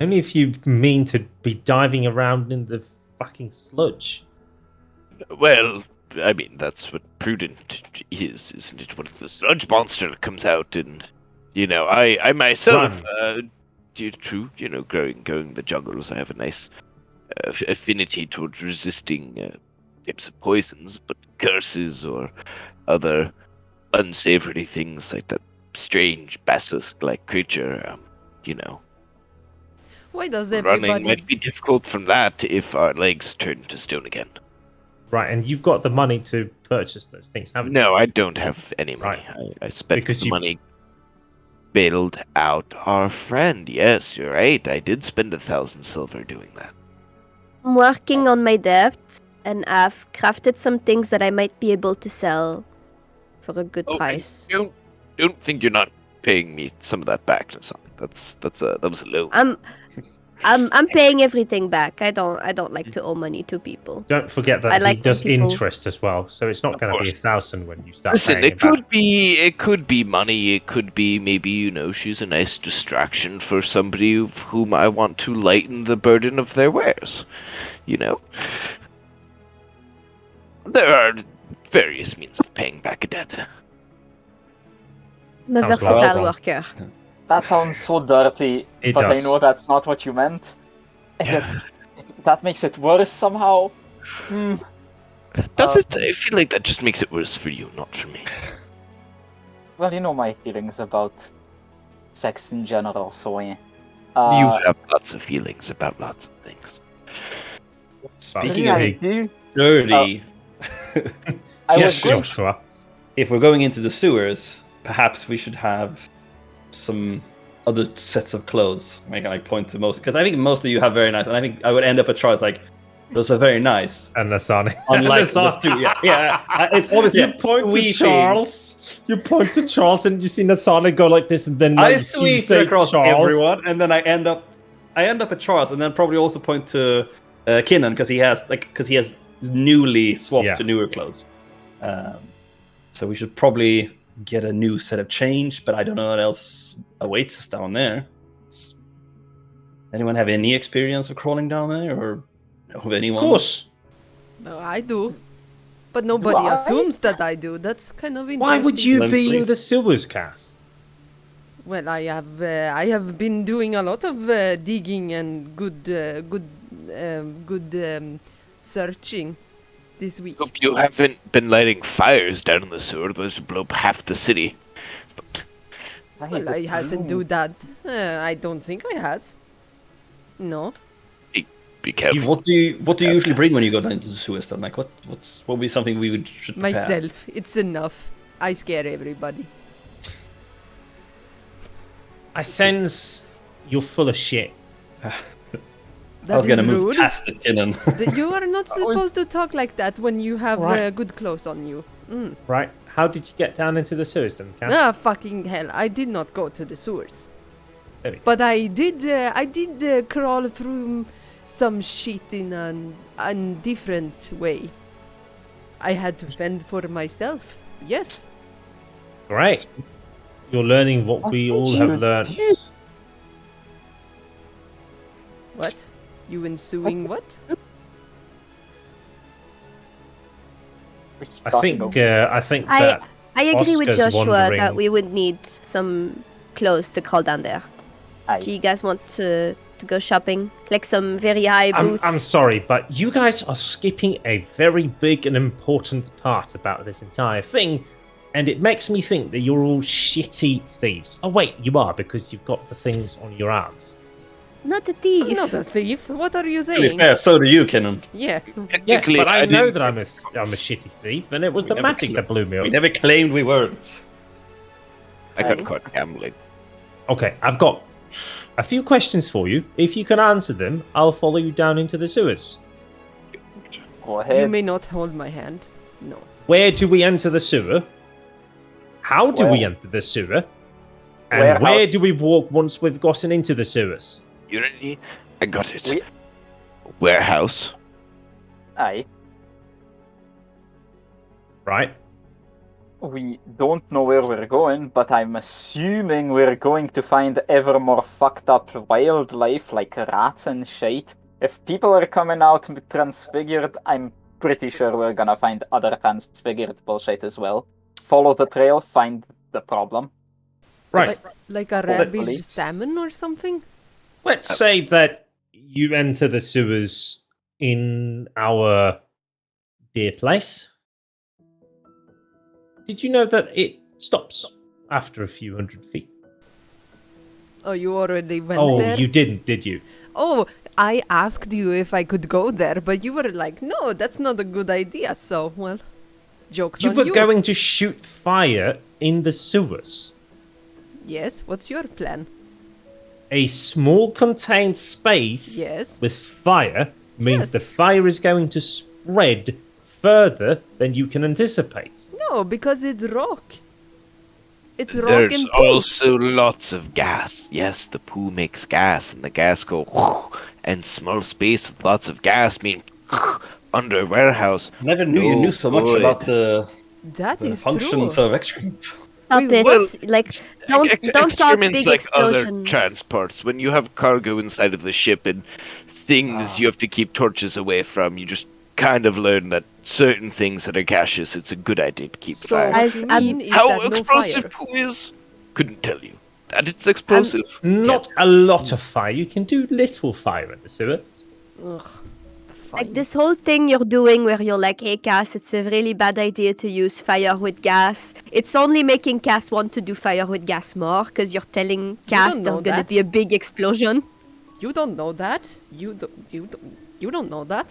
Only if you mean to be diving around in the fucking sludge. Well, I mean, that's what prudent is, isn't it? What if the sludge monster comes out and, I myself, true, growing the jungles, I have a nice affinity towards resisting types of poisons, but curses or other unsavory things like that strange basilisk-like creature, Why does running everybody... might be difficult from that if our legs turn to stone again. Right, and you've got the money to purchase those things, haven't you? No, I don't have any money. Right. I spent Because the you- money bailed out our friend. Yes, you're right. I did spend 1,000 silver doing that. I'm working on my debt, and I've crafted some things that I might be able to sell for a good price. I don't think you're not paying me some of that back or something. That was a loan. I'm paying everything back. I don't like to owe money to people. Don't forget that I he like does people- interest as well, so it's not Of going to be course. 1,000 when you start Listen, paying it it back. could be money. It could be maybe she's a nice distraction for somebody of whom I want to lighten the burden of their wares. There are various means of paying back a debt. I'm a Sounds versatile well. worker. That sounds so dirty, It but does. I know that's not what you meant. And that makes it worse somehow. Does it? I feel like that just makes it worse for you, not for me. Well, you know my feelings about sex in general, so You have lots of feelings about lots of things. Speaking yeah, of I do. dirty, I Yes, was going Joshua. if we're going into the sewers, perhaps we should have some other sets of clothes. I can point to most, because I think most of you have very nice, and I think I would end up at Charles like, those are very nice. And Lasani. Unlike the two, yeah. It's obviously You point to Charles. You point to Charles, and you see Nasana go like this, and then I like, you sweep say across Charles. everyone, and then I end up at Charles, and then probably also point to Kinnan because he has newly swapped to newer clothes. So we should probably get a new set of change, but I don't know what else awaits us down there. Anyone have any experience of crawling down there, or know of anyone? Of course. No, I do. But nobody assumes that I do. That's kind of interesting. Why would you be in please. the sewers, Cass? Well, I have been doing a lot of digging and good searching this week. Hope you haven't been lighting fires down in the sewer. Those would blow up half the city. But Well, I hasn't do that. I don't think I has. No. Be careful. What do you usually bring when you go down into the sewers? Then, like what would be something we should prepare? Myself. It's enough. I scare everybody. I sense you're full of shit. I was gonna move rude. past it, Kinnan. You are not supposed to talk like that when you have Right. good clothes on you. Right? How did you get down into the sewers then, Cass? Ah, fucking hell! I did not go to the sewers, There we go. but I did. I did crawl through some shit in a different way. I had to fend for myself. Yes. Great. You're learning what we all have learned. What? You ensuing what? I think that I agree with Oscar's Joshua wondering- that we would need some clothes to crawl down there. Do you guys want to go shopping? Like some very high boots? I'm sorry, but you guys are skipping a very big and important part about this entire thing, and it makes me think that you're all shitty thieves. Oh wait, you are, because you've got the things on your arms. Not a thief. I'm not a thief. What are you To be saying? fair, so do you, Kinnan. Yeah. Yes, but I know didn't- that I'm a shitty thief, and it was the never magic that blew me We up. never claimed we weren't. I got caught gambling. Okay, I've got a few questions for you. If you can answer them, I'll follow you down into the sewers. Go You ahead. may not hold my hand. No. Where do we enter the sewer? How do we Where? enter the sewer? And Where- where do we walk once we've gotten into the sewers? Unity, I got it. We- Warehouse. Aye. Right? We don't know where we're going, but I'm assuming we're going to find ever more fucked up wildlife like rats and shit. If people are coming out transfigured, I'm pretty sure we're gonna find other transfigured bullshit as well. Follow the trail, find the problem. Right. Like a Well, rabid let's- salmon or something? Let's say that you enter the sewers in our dear place. Did you know that it stops after a few hundred feet? Oh, you already went Oh, there? you didn't, did you? Oh, I asked you if I could go there, but you were like, no, that's not a good idea. So, well, joke's You on were you. going to shoot fire in the sewers. Yes, what's your plan? A small contained space Yes. with fire means Yes. the fire is going to spread further than you can anticipate. No, because it's rock. It's rock There's and poo. also lots of gas. Yes, the poo makes gas, and the gas go and small space with lots of gas mean under warehouse. Never knew you No knew so much good. about the That is functions true. of excrement. Stop it. well, Like, don't start Experiments big like other explosions. transports. When you have cargo inside of the ship and things you have to keep torches away from, you just kind of learn that certain things that are gaseous, it's a good idea to keep So fire. what As you I'm- mean is How that no explosive fire. poo is? Couldn't tell you. That it's explosive. Not a lot of fire. You can do little fire in the sewer. Ugh. Like Fine. this whole thing you're doing where you're like, hey Cass, it's a really bad idea to use fire with gas. It's only making Cass want to do fire with gas more because you're telling Cass don't there's know gonna that. be a big explosion. You don't know that. You don't know that.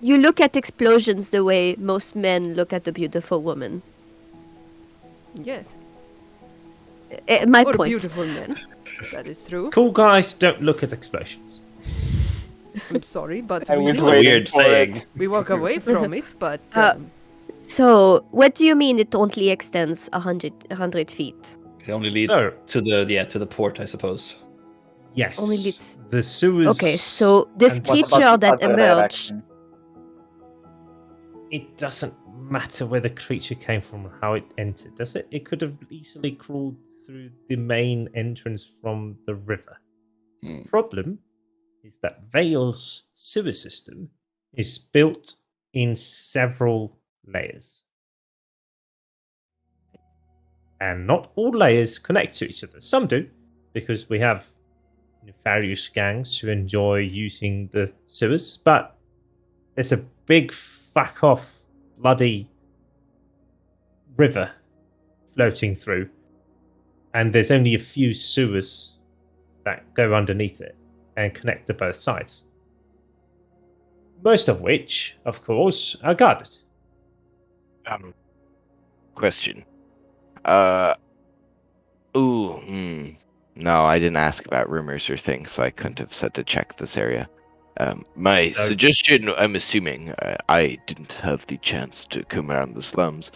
You look at explosions the way most men look at a beautiful woman. Yes. My Or point. beautiful men. That is true. Cool guys don't look at explosions. I'm sorry, but I we was do. waiting Weird for saying. it. We walk away from it, but So, what do you mean it only extends 100 feet? It only leads So- to the port, I suppose. Yes. Only leads- The sewers. Okay, so this and What creature about the that other emerged. direction? It doesn't matter where the creature came from or how it entered, does it? It could have easily crawled through the main entrance from the river. Hmm. Problem is that Vale's sewer system is built in several layers. And not all layers connect to each other. Some do, because we have nefarious gangs who enjoy using the sewers, but there's a big fuck off bloody river floating through, and there's only a few sewers that go underneath it and connect to both sides. Most of which, of course, are guarded. Question. No, I didn't ask about rumors or things, so I couldn't have said to check this area. My So- suggestion, I'm assuming I didn't have the chance to come around the slums.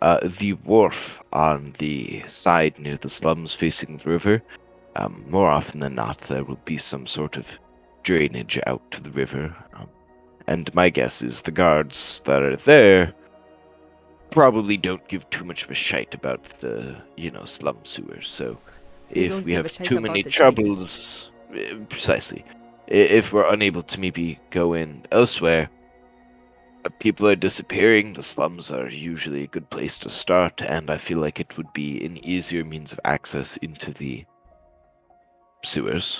The wharf on the side near the slums facing the river, more often than not, there will be some sort of drainage out to the river. And my guess is the guards that are there probably don't give too much of a shite about the, slum sewers. So They if don't we give a have shite too about many the shite. troubles, precisely, if we're unable to maybe go in elsewhere, people are disappearing, the slums are usually a good place to start, and I feel like it would be an easier means of access into the sewers.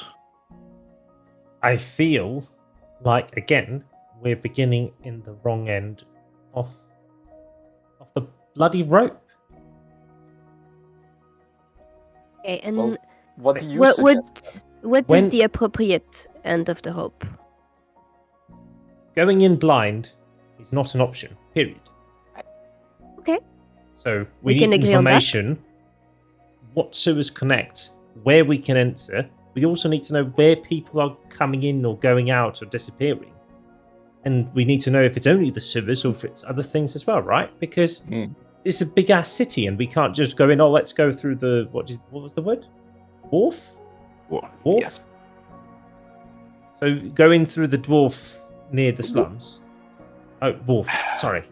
I feel like, again, we're beginning in the wrong end of the bloody rope. Okay, and Well, what do you what suggest? what When- is the appropriate end of the rope? Going in blind is not an option, period. Okay. So We we can need agree on that. information, what sewers connect, where we can enter. We also need to know where people are coming in or going out or disappearing. And we need to know if it's only the sewers or if it's other things as well, right? Because it's a big ass city and we can't just go in, oh, let's go through the, what was the word? Wharf? Wharf, Wharf? yes. So going through the dwarf near the slums. Oh, wharf, sorry.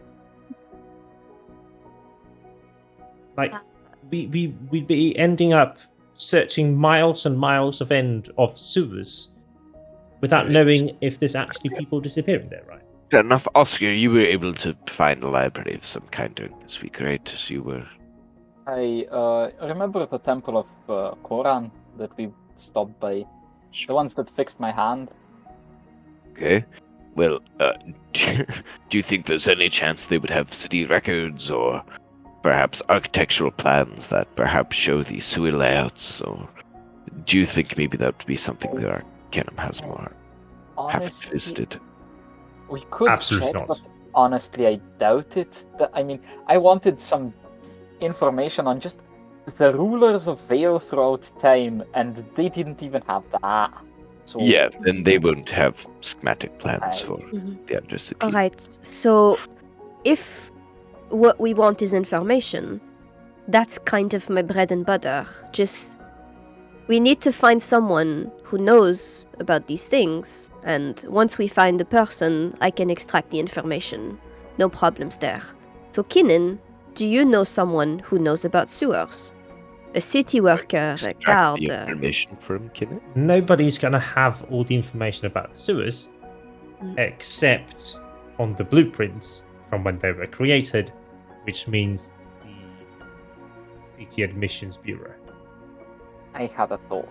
Like, we'd be ending up searching miles and miles of end of sewers without knowing if there's actually people disappearing there, right? Fair enough. Oscar, you were able to find a library of some kind during this week, right? You were... I remember the Temple of Koran that we stopped by. The ones that fixed my hand. Okay. Well, do you think there's any chance they would have city records or perhaps architectural plans that perhaps show the sewer layouts? Or do you think maybe that would be something that our Arcanum has more haven't Honestly, visited? we could Absolutely check, not. but honestly, I doubt it. I wanted some information on just the rulers of Vale throughout time, and they didn't even have that. So Yeah, then they won't have schematic plans for Mhm. the Undercity. All right. So, if what we want is information, that's kind of my bread and butter. Just we need to find someone who knows about these things, and once we find the person, I can extract the information. No problems there. So, Kinnan, do you know someone who knows about sewers? A city worker, a Extract guard. the information from Kinnet? Nobody's going to have all the information about the sewers except on the blueprints from when they were created, which means the City Admissions Bureau. I had a thought.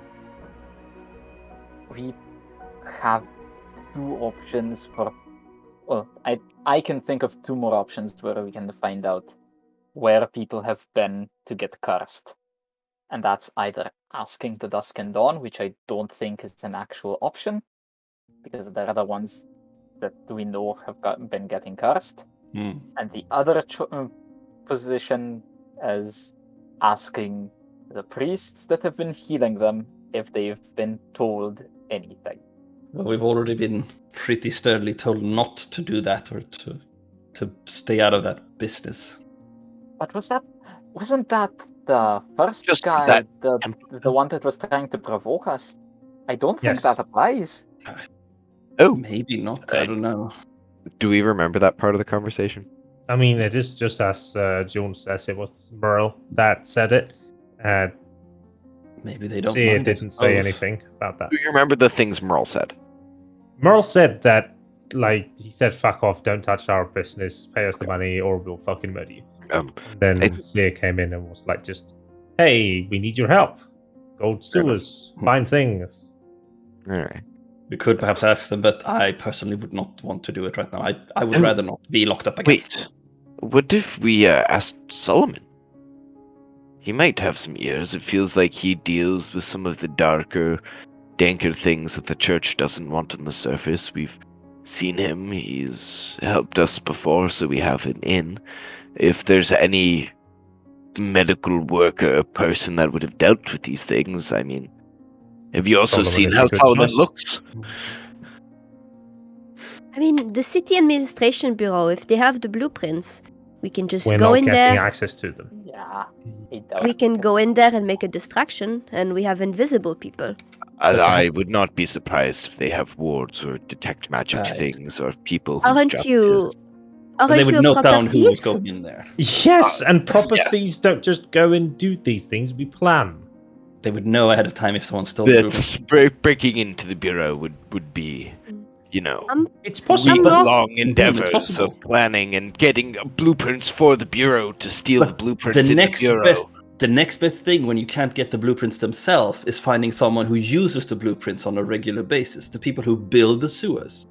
We have two options for. Well, I can think of two more options where we can find out where people have been to get cursed. And that's either asking the Dusk and Dawn, which I don't think is an actual option, because they're the ones that we know have been getting cursed. And the other position is asking the priests that have been healing them if they've been told anything. Well, we've already been pretty sternly told not to do that or to stay out of that business. But wasn't that the first Just guy, that the one that was trying to provoke us? I don't think Yes. that applies. Oh, Maybe not. I don't know. do we remember that part of the conversation? I mean, it is just as John says, it was Merle that said it. Maybe they don't Seer mind, I didn't say suppose. anything about that. Do you remember the things Merle said? Merle said that, like, he said, fuck off, don't touch our business, pay us the money, or we'll fucking murder you. And then Seer came in and was like, just, hey, we need your help. Gold sewers, fine things. All right. We could perhaps ask them, but I personally would not want to do it right now. I would rather not be locked up again. Wait, what if we asked Solomon? He might have some ears. It feels like he deals with some of the darker, danker things that the church doesn't want on the surface. We've seen him. He's helped us before, so we have him in. If there's any medical worker person that would have dealt with these things, I mean, have you also Solomon seen is a how good Solomon choice. looks? I mean, the city administration bureau, if they have the blueprints, we can just We're go not in getting there. access to them. Yeah. We can go in there and make a distraction, and we have invisible people. I would not be surprised if they have wards or detect magic things or people whose Aren't job you? But they Aren't would you a note proper down who was thief? going in there. Yes, and proper yes. thieves don't just go and do these things. We plan. They would know ahead of time if someone stole the blueprint. Breaking into the bureau would be, It's possible. long endeavors possible. of planning and getting blueprints for the bureau to steal the blueprints in the bureau. The next best thing when you can't get the blueprints themselves is finding someone who uses the blueprints on a regular basis. The people who build the sewers.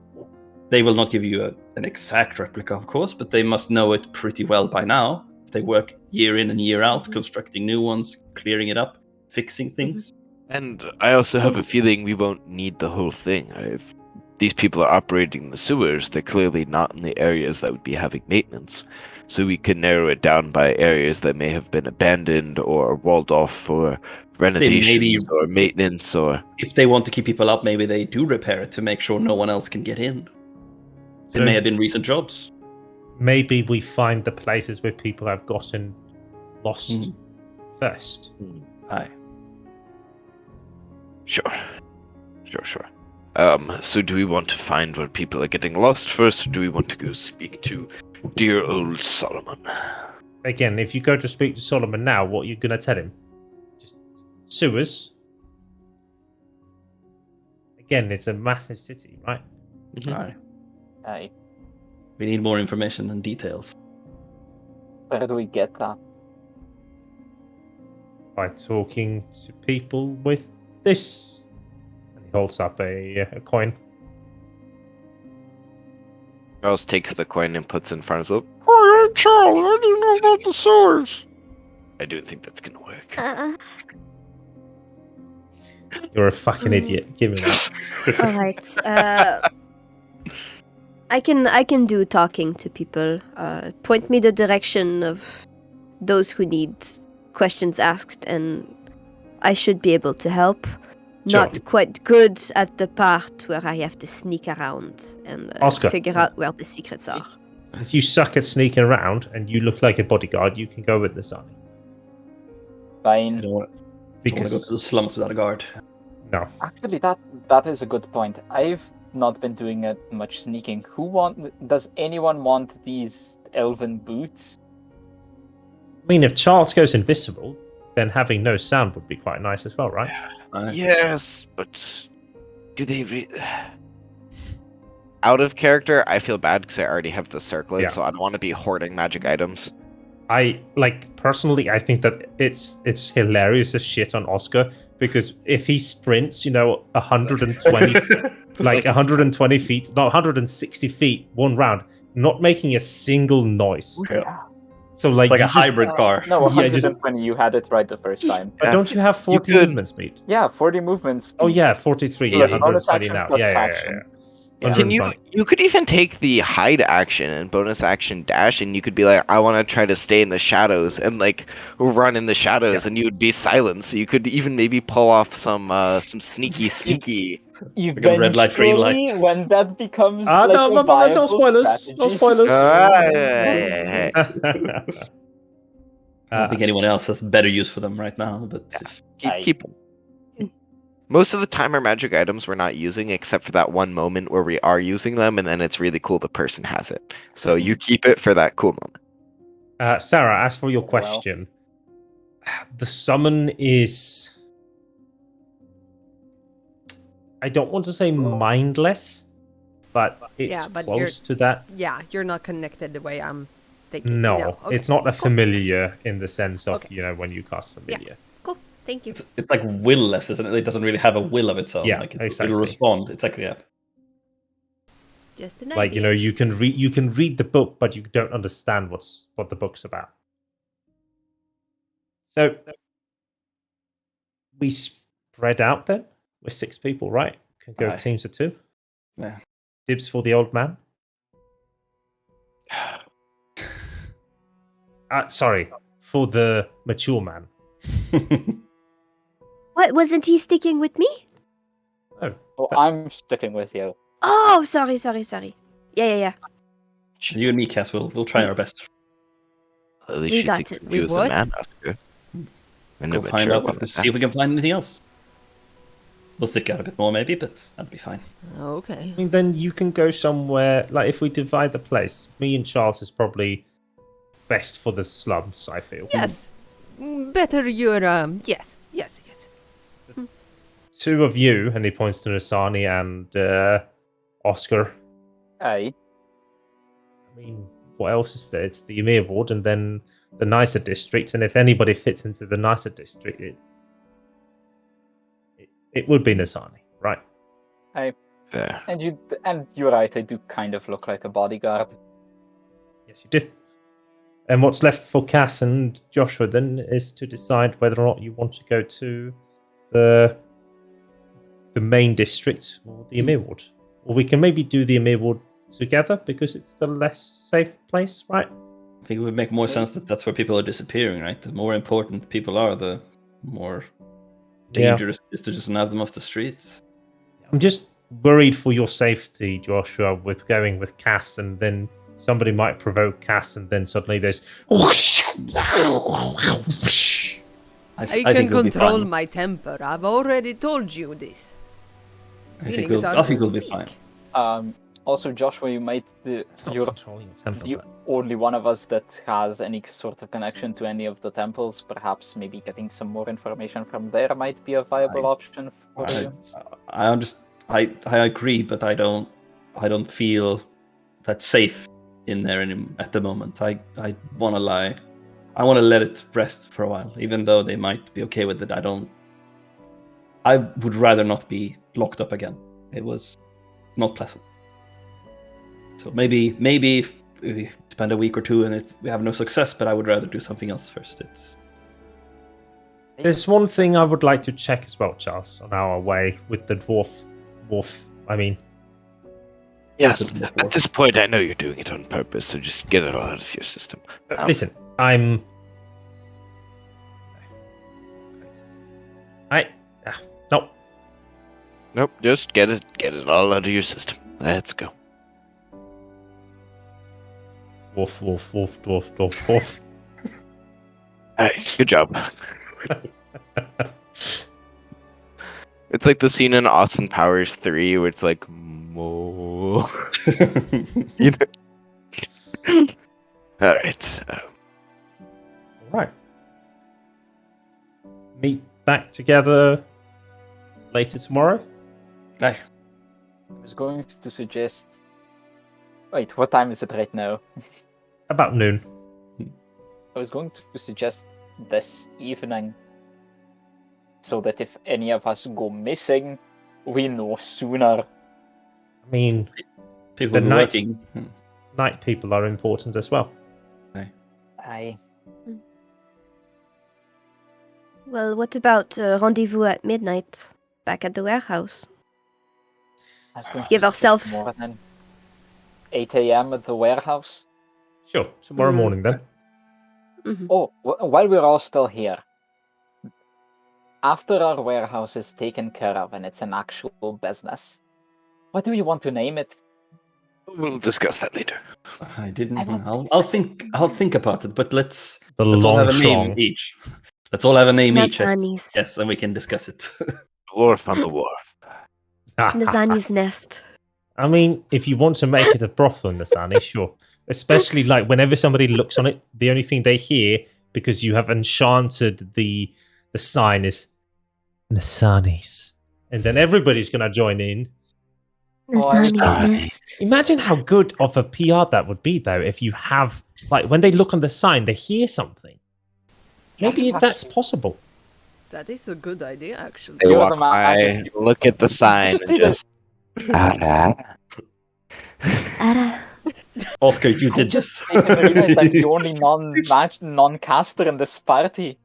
They will not give you an exact replica, of course, but they must know it pretty well by now. They work year in and year out, constructing new ones, clearing it up, fixing things. And I also have a feeling we won't need the whole thing. If these people are operating the sewers, they're clearly not in the areas that would be having maintenance. So we can narrow it down by areas that may have been abandoned or walled off for renovations or maintenance. Or if they want to keep people up, maybe they do repair it to make sure no one else can get in. It may have been recent jobs. Maybe we find the places where people have gotten lost first. Aye. Sure. So do we want to find where people are getting lost first, or do we want to go speak to dear old Solomon? Again, if you go to speak to Solomon now, what are you going to tell him? Just sewers? Again, it's a massive city, right? Aye. We need more information and details. Where do we get that? By talking to people with this. And he holds up a coin. Charles takes the coin and puts it in front of him. Oh, yeah, Charles, how do you know about the sewers? I don't think that's gonna work. You're a fucking idiot. Give me that. All right. I can do talking to people. Point me the direction of those who need questions asked, and I should be able to help. Sure. Not quite good at the part where I have to sneak around and Oscar. figure out where the secrets are. Since you suck at sneaking around and you look like a bodyguard, you can go with this army. Fine. I don't want to go to the slums without a guard. No. Actually, that is a good point. I've not been doing much sneaking. Does anyone want these elven boots? I mean, if Charles goes invisible, then having no sound would be quite nice as well, right? Yes, but do they out of character? I feel bad because I already have the circlet, so I don't want to be hoarding magic items. Personally, I think that it's hilarious as shit on Oscar, because if he sprints, 120 like 120 feet, not 160 feet, one round, not making a single noise. Yeah. So like, it's like a hybrid car. No, 120, you had it right the first time. But don't you have 40 movement speed? Yeah, 40 movement speed. Oh yeah, 43. Yeah, 120 now. Yeah. Can you could even take the hide action and bonus action dash, and you could be like, I want to try to stay in the shadows and like run in the shadows, and you would be silent. So you could even maybe pull off some sneaky. Eventually, red light, green light. When that becomes no spoilers. No spoilers. I don't think anyone else has better use for them right now, but keep. Most of the time, our magic items we're not using, except for that one moment where we are using them, and then it's really cool the person has it. So you keep it for that cool moment. Sarah, as for your question, the summon is... I don't want to say mindless, but it's close to that. Yeah, you're not connected the way I'm thinking. No, okay. It's not a familiar in the sense of, when you cast familiar. Yeah. Cool, thank you. It's like will-less, isn't it? It doesn't really have a will of its own. Yeah, like exactly. It'll respond. It's like, Just an like, idea. you can read the book, but you don't understand what the book's about. So we spread out then. We're 6 people, right? Can go teams of 2. Yeah. Dibs for the old man? Sorry, for the mature man. What, wasn't he sticking with me? Oh, Oh, I'm sticking with you. Oh, sorry. Yeah. You and me, Cass, we'll try our best. At least We she got thinks it. of you as a What? man, Oscar. And Go a find mature out, one at see that. if we can find anything else. We'll stick out a bit more, maybe, but that'll be fine. Okay. I mean, then you can go somewhere. Like, if we divide the place, me and Charles is probably best for the slums, I feel. Yes. Better your yes. Two of you, and he points to Nasani and Oscar. Aye. I mean, what else is there? It's the Emir ward and then the nicer district, and if anybody fits into the nicer district, it would be Nasani, right? Fair. And you're right, I do kind of look like a bodyguard. Yes, you do. And what's left for Cass and Joshua then is to decide whether or not you want to go to the main district or the Emir ward. Or we can maybe do the Emir ward together because it's the less safe place, right? I think it would make more sense that that's where people are disappearing, right? The more important people are, the more dangerous it is to just nab them off the streets. I'm just worried for your safety, Joshua, with going with Cass, and then somebody might provoke Cass, and then suddenly there's. I think can it'll be control fine. my temper. I've already told you this. I think Feelings are we'll be weak. fine. Also, Joshua, you might That's not you're controlling your temper. the but- only one of us that has any sort of connection to any of the temples. Perhaps maybe getting some more information from there might be a viable option for you. I understand. I agree, but I don't feel that safe in there at the moment. I want to lie. I want to let it rest for a while, even though they might be okay with it. I would rather not be locked up again. It was not pleasant. So maybe if we spend a week or two and we have no success, but I would rather do something else first. There's one thing I would like to check as well, Charles, on our way with the dwarf. I mean, Yes, at this point, I know you're doing it on purpose, so just get it all out of your system. listen, no. Nope, just get it all out of your system. Let's go. Woof. Alright, good job. It's like the scene in Austin Powers 3 where it's like, more. You know? Alright. Right. Meet back together later tomorrow. Aye. I was going to suggest. Wait, what time is it right now? About noon. I was going to suggest this evening, so that if any of us go missing, we know sooner. I mean, People The who are night- working. night people are important as well. Aye. Well, what about rendezvous at midnight back at the warehouse? I was going to Give suggest ourselves- more than 8 a.m. at the warehouse. Sure, tomorrow morning then. Mhm. Oh, while we're all still here, after our warehouse is taken care of and it's an actual business, what do you want to name it? We'll discuss that later. I didn't. I want I'll think about it. But let's The all long have a name schlong. each. Let's all have a name each. Nazanis. Yes, and we can discuss it. Wharf on the wharf. Nazani's nest. I mean, if you want to make it a brothel in the Sani, sure. Especially like whenever somebody looks on it, the only thing they hear, because you have enchanted the sign, is Nasani's. And then everybody's gonna join in. Nazani's Nazani. nest. Imagine how good of a PR that would be though, if you have like when they look on the sign, they hear something. Maybe Yeah, that's actually. possible. That is a good idea, actually. They You're walk the man, by, actually. look at the sign, Just and did it. just. Ah, Ara. Oscar, you I did just this. realized I'm the only non-caster in this party.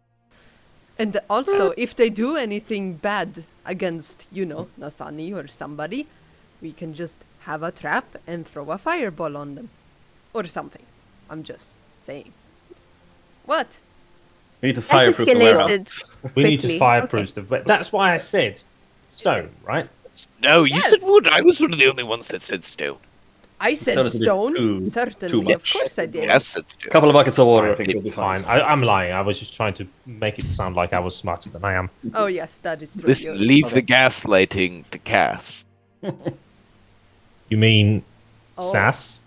And also, if they do anything bad against, Nasani or somebody, we can just have a trap and throw a fireball on them. Or something. I'm just saying. What? We need to fireproof the warehouse. Escalated We need to quickly. fireproof the. That's why I said stone, right? No, you said Yes. wood. I was one of the only ones that said stone. I said Sounded a bit stone. too Certainly, of much. course I did. Yes, said stone. A couple of buckets of water, I think Fine, we'll be fine. I'm lying. I was just trying to make it sound like I was smarter than I am. Oh yes, that is true. Listen, leave the gaslighting to Cass. You mean Oh. sass?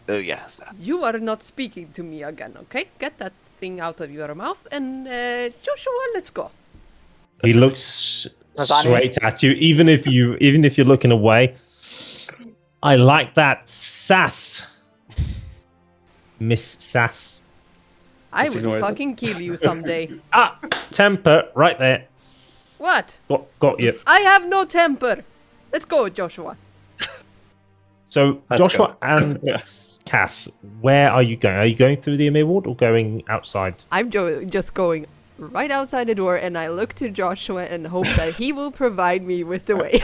Oh, yes. You are not speaking to me again, okay? Get that thing out of your mouth, and Joshua, let's go. He looks Razani? straight at you, even if you're looking away. I like that sass, Miss Sass. I Just ignore will it. fucking kill you someday. Ah, temper right there. What? Got you. I have no temper. Let's go, Joshua. So Let's Joshua go. and Yes. Cass, where are you going? Are you going through the Emir ward or going outside? I'm just going right outside the door, and I look to Joshua and hope that he will provide me with the way.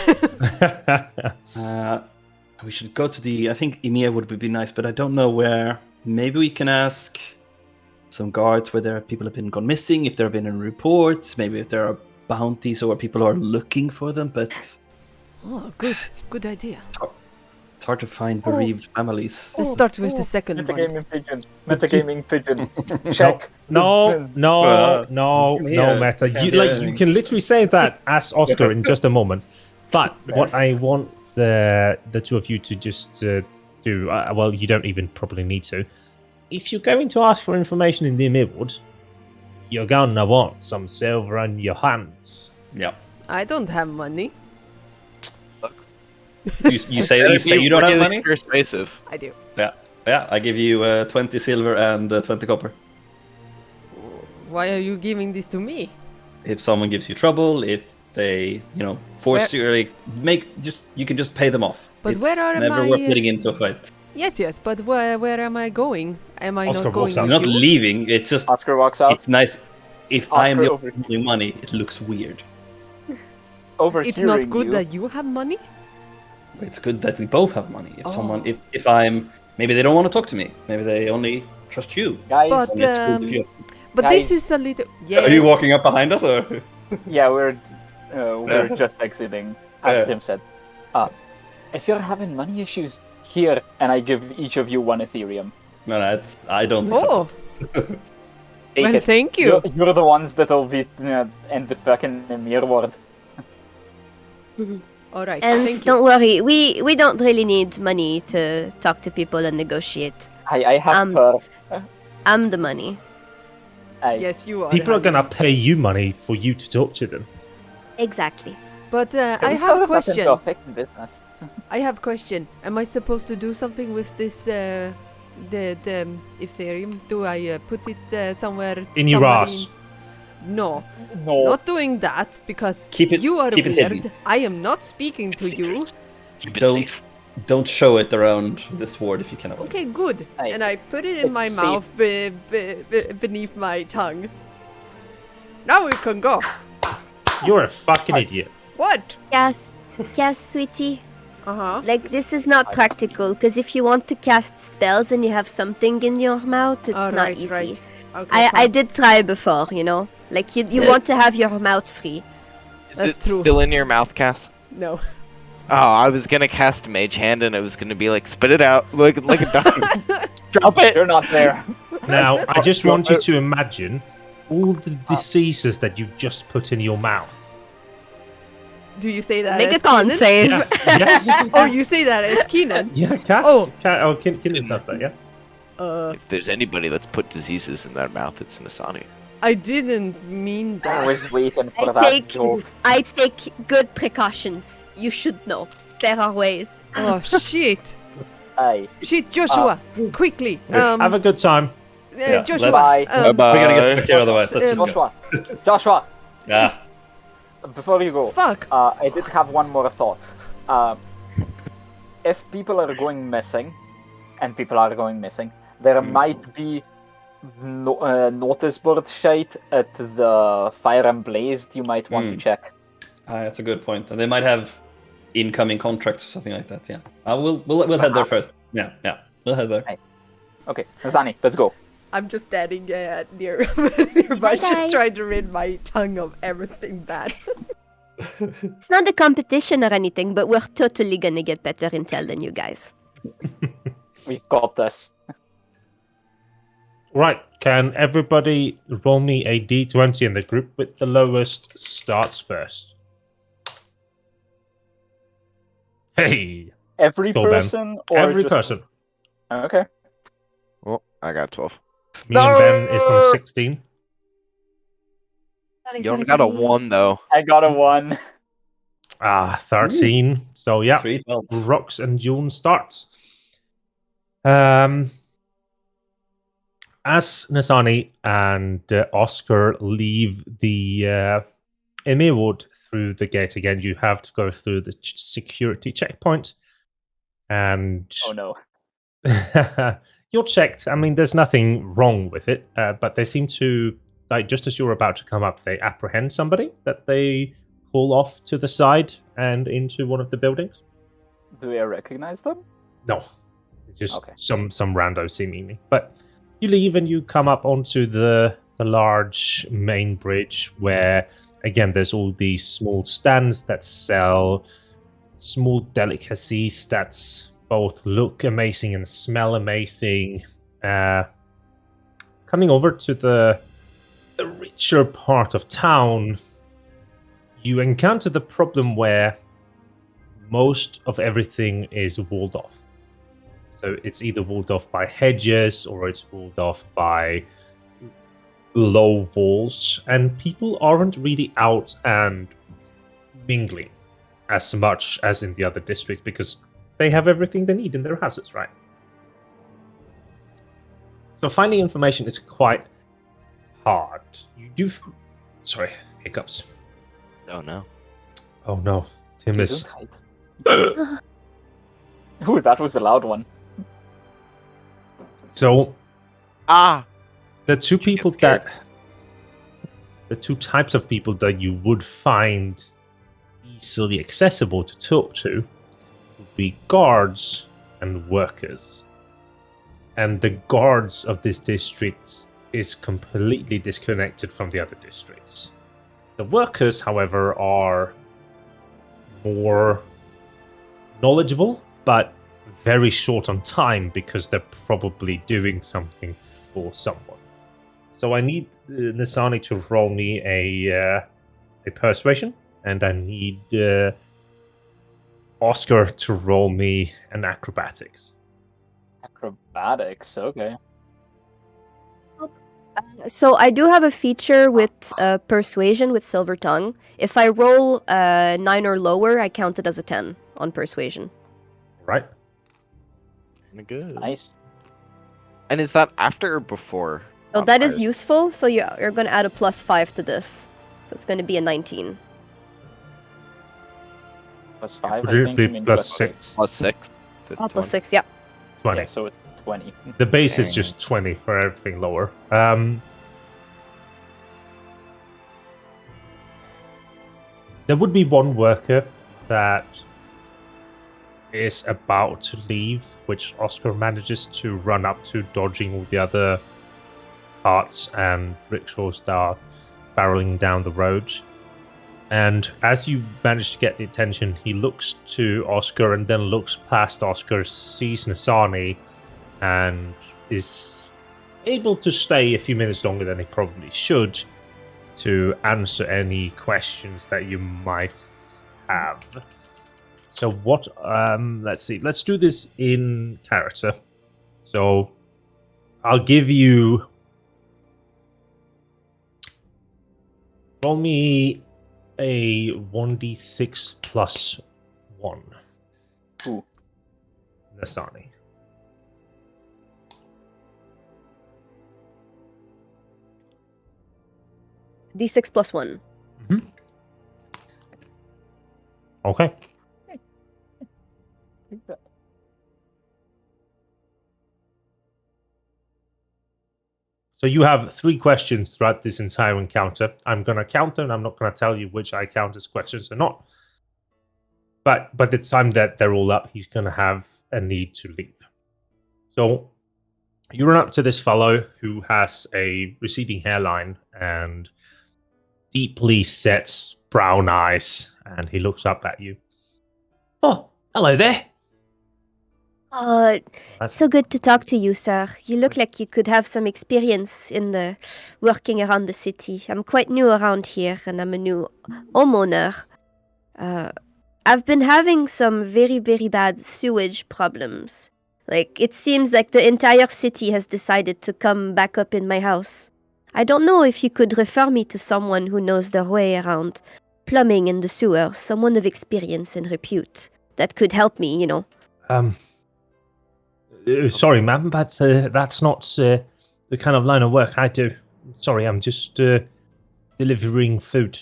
We should go to the. I think Emir would be nice, but I don't know where. Maybe we can ask some guards whether people have been gone missing, if there have been any reports, maybe if there are bounties or people are looking for them. But Oh, good idea. it's hard to find bereaved families. Let's start with the second one. Metagaming pigeon. Metagaming pigeon. Check. No, no, Yeah, Meta. can't You do like you anything. can literally say that as Oscar in just a moment. But what I want the two of you to just do, well, you don't even probably need to. If you're going to ask for information in the Emir ward, you're gonna want some silver on your hands. Yeah. I don't have money. You say you don't have money? Persuasive. I do. Yeah. I give you 20 silver and 20 copper. Why are you giving this to me? If someone gives you trouble, if they, force you, like, you can just pay them off. But It's where are never my, worth getting into a fight. Yes, but where am I going? Am I Oscar not going walks out. with You're not you? leaving. It's just Oscar walks out. it's nice. If I am Oscar the over- one holding money, it looks weird. Overhearing It's not good you. that you have money? It's good that we both have money. If I'm, maybe they don't want to talk to me. Maybe they only trust you. Guys, But, And it's good if you. But Guys. this is a little... Yes. Are you walking up behind us, or? yeah, we're just exiting. As Yeah. Tim said. If you're having money issues, here, and I give each of you 1 Ethereum. No, I don't. Oh, Accept it. Take well, it. thank you. You're the ones that'll be in the fucking Emir ward. All right, And thank you. don't worry, we don't really need money to talk to people and negotiate. I have her. I'm the money. Yes, you are. People are honey. gonna pay you money for you to talk to them. Exactly. But I have a question. Business. I have a question. Am I supposed to do something with this, the Ethereum? Do I put it somewhere? In your somebody- ass. No, No. not doing that because Keep it- you are keep it weird. hidden. I am not speaking to you. Keep it Don't safe. don't show it around this ward if you can avoid. Okay, good. Aye. And I put it in my It's mouth beneath my tongue. Now we can go. You're a fucking idiot. What? Yes, sweetie. Uh-huh. Like, this is not practical, because if you want to cast spells and you have something in your mouth, it's not Alright, easy. right. Okay, I fine. did try before, Like, you want to have your mouth free. Is That's it true. still in your mouth, Cass? No. Oh, I was gonna cast Mage Hand and I was gonna be like, spit it out, like a dog. Drop it. You're not there. Now, I just want you to imagine all the diseases that you just put in your mouth. Do you say that Make as a con Keenan? save. Yeah. Yes. Oh, you say that as Keenan? Yeah, Cass. Oh. Keenan does that, yeah. If there's anybody that's put diseases in their mouth, it's Masani. I didn't mean I that. was waiting for I that take, joke. I take good precautions. You should know. There are ways. Oh, shit. Aye. Shit, Joshua. Quickly. Have a good time. Joshua. Bye. Bye-bye. We're gonna get stuck here otherwise. Let's just go. Joshua. Joshua. Yeah. Before you go, Fuck. I did have one more thought. If people are going missing, and people are going missing, there might be notice board shite at the Fire and Blazed you might want to check. That's a good point. And they might have incoming contracts or something like that. Yeah, we'll head there first. Yeah, we'll head there. Hey. Okay, Nazani, let's go. I'm just standing nearby, just trying to rid my tongue of everything bad. It's not a competition or anything, but we're totally gonna get better intel than you guys. We got this. Right, can everybody roll me a d20 and the group with the lowest starts first? Hey! Every Skull Ben. person or Every just... person. Okay. Well, I got 12. Me and Ben is on 16. You only got a 1 though. I got a 1. 13. So yeah, 3 12s. Rox and June starts. As Nasani and Oscar leave the Emirwood through the gate again, you have to go through the security checkpoint. And Oh no. you're checked. I mean, there's nothing wrong with it, but they seem to, like, just as you're about to come up, they apprehend somebody that they pull off to the side and into one of the buildings. Do I recognize them? No, it's just Okay. some rando seemingly. But you leave and you come up onto the large main bridge where, again, there's all these small stands that sell small delicacies that both look amazing and smell amazing. Coming over to the richer part of town, you encounter the problem where most of everything is walled off. So it's either walled off by hedges or it's walled off by low walls, and people aren't really out and mingling as much as in the other districts because they have everything they need in their houses, right? So finding information is quite hard. You do... Sorry, hiccups. Oh no. Oh no, Tim is... Ooh, that was a loud one. So, the two people scared. the two types of people that you would find easily accessible to talk to would be guards and workers. And the guards of this district is completely disconnected from the other districts. The workers, however, are more knowledgeable, but very short on time because they're probably doing something for someone. So I need Nisani to roll me a persuasion, and I need Oscar to roll me an acrobatics. Acrobatics, okay. So I do have a feature with persuasion with silver tongue. If I roll 9 or lower, I count it as a 10 on persuasion. Right? Good. Nice. And is that after or before? So that is modifiers? useful. So you're going to add a +5 to this. So it's going to be a 19. +5, Would I it think be you mean +6? +6. to Oh, 20. +6, yeah. 20. Yeah, so it's 20. The base is Dang. just 20 for everything lower. There would be one worker that is about to leave, which Oscar manages to run up to, dodging all the other carts and rickshaws that are barreling down the road. And as you manage to get the attention, he looks to Oscar and then looks past Oscar, sees Nasani, and is able to stay a few minutes longer than he probably should to answer any questions that you might have. So what, let's see, let's do this in character. So I'll give you, roll me a 1d6 plus 1. Ooh. Nasani. D6 plus 1. Okay. So you have 3 questions throughout this entire encounter. I'm going to count them. I'm not going to tell you which I count as questions or not. But by the time that they're all up, he's going to have a need to leave. So you run up to this fellow who has a receding hairline and deeply set brown eyes, and he looks up at you. Oh, hello there. So good to talk to you, sir. You look like you could have some experience in the working around the city. I'm quite new around here, and I'm a new homeowner. I've been having some very, very bad sewage problems. Like, it seems like the entire city has decided to come back up in my house. I don't know if you could refer me to someone who knows their way around plumbing in the sewers, someone of experience and repute that could help me, you know. Sorry, ma'am, but that's not the kind of line of work I do. Sorry, I'm just delivering food.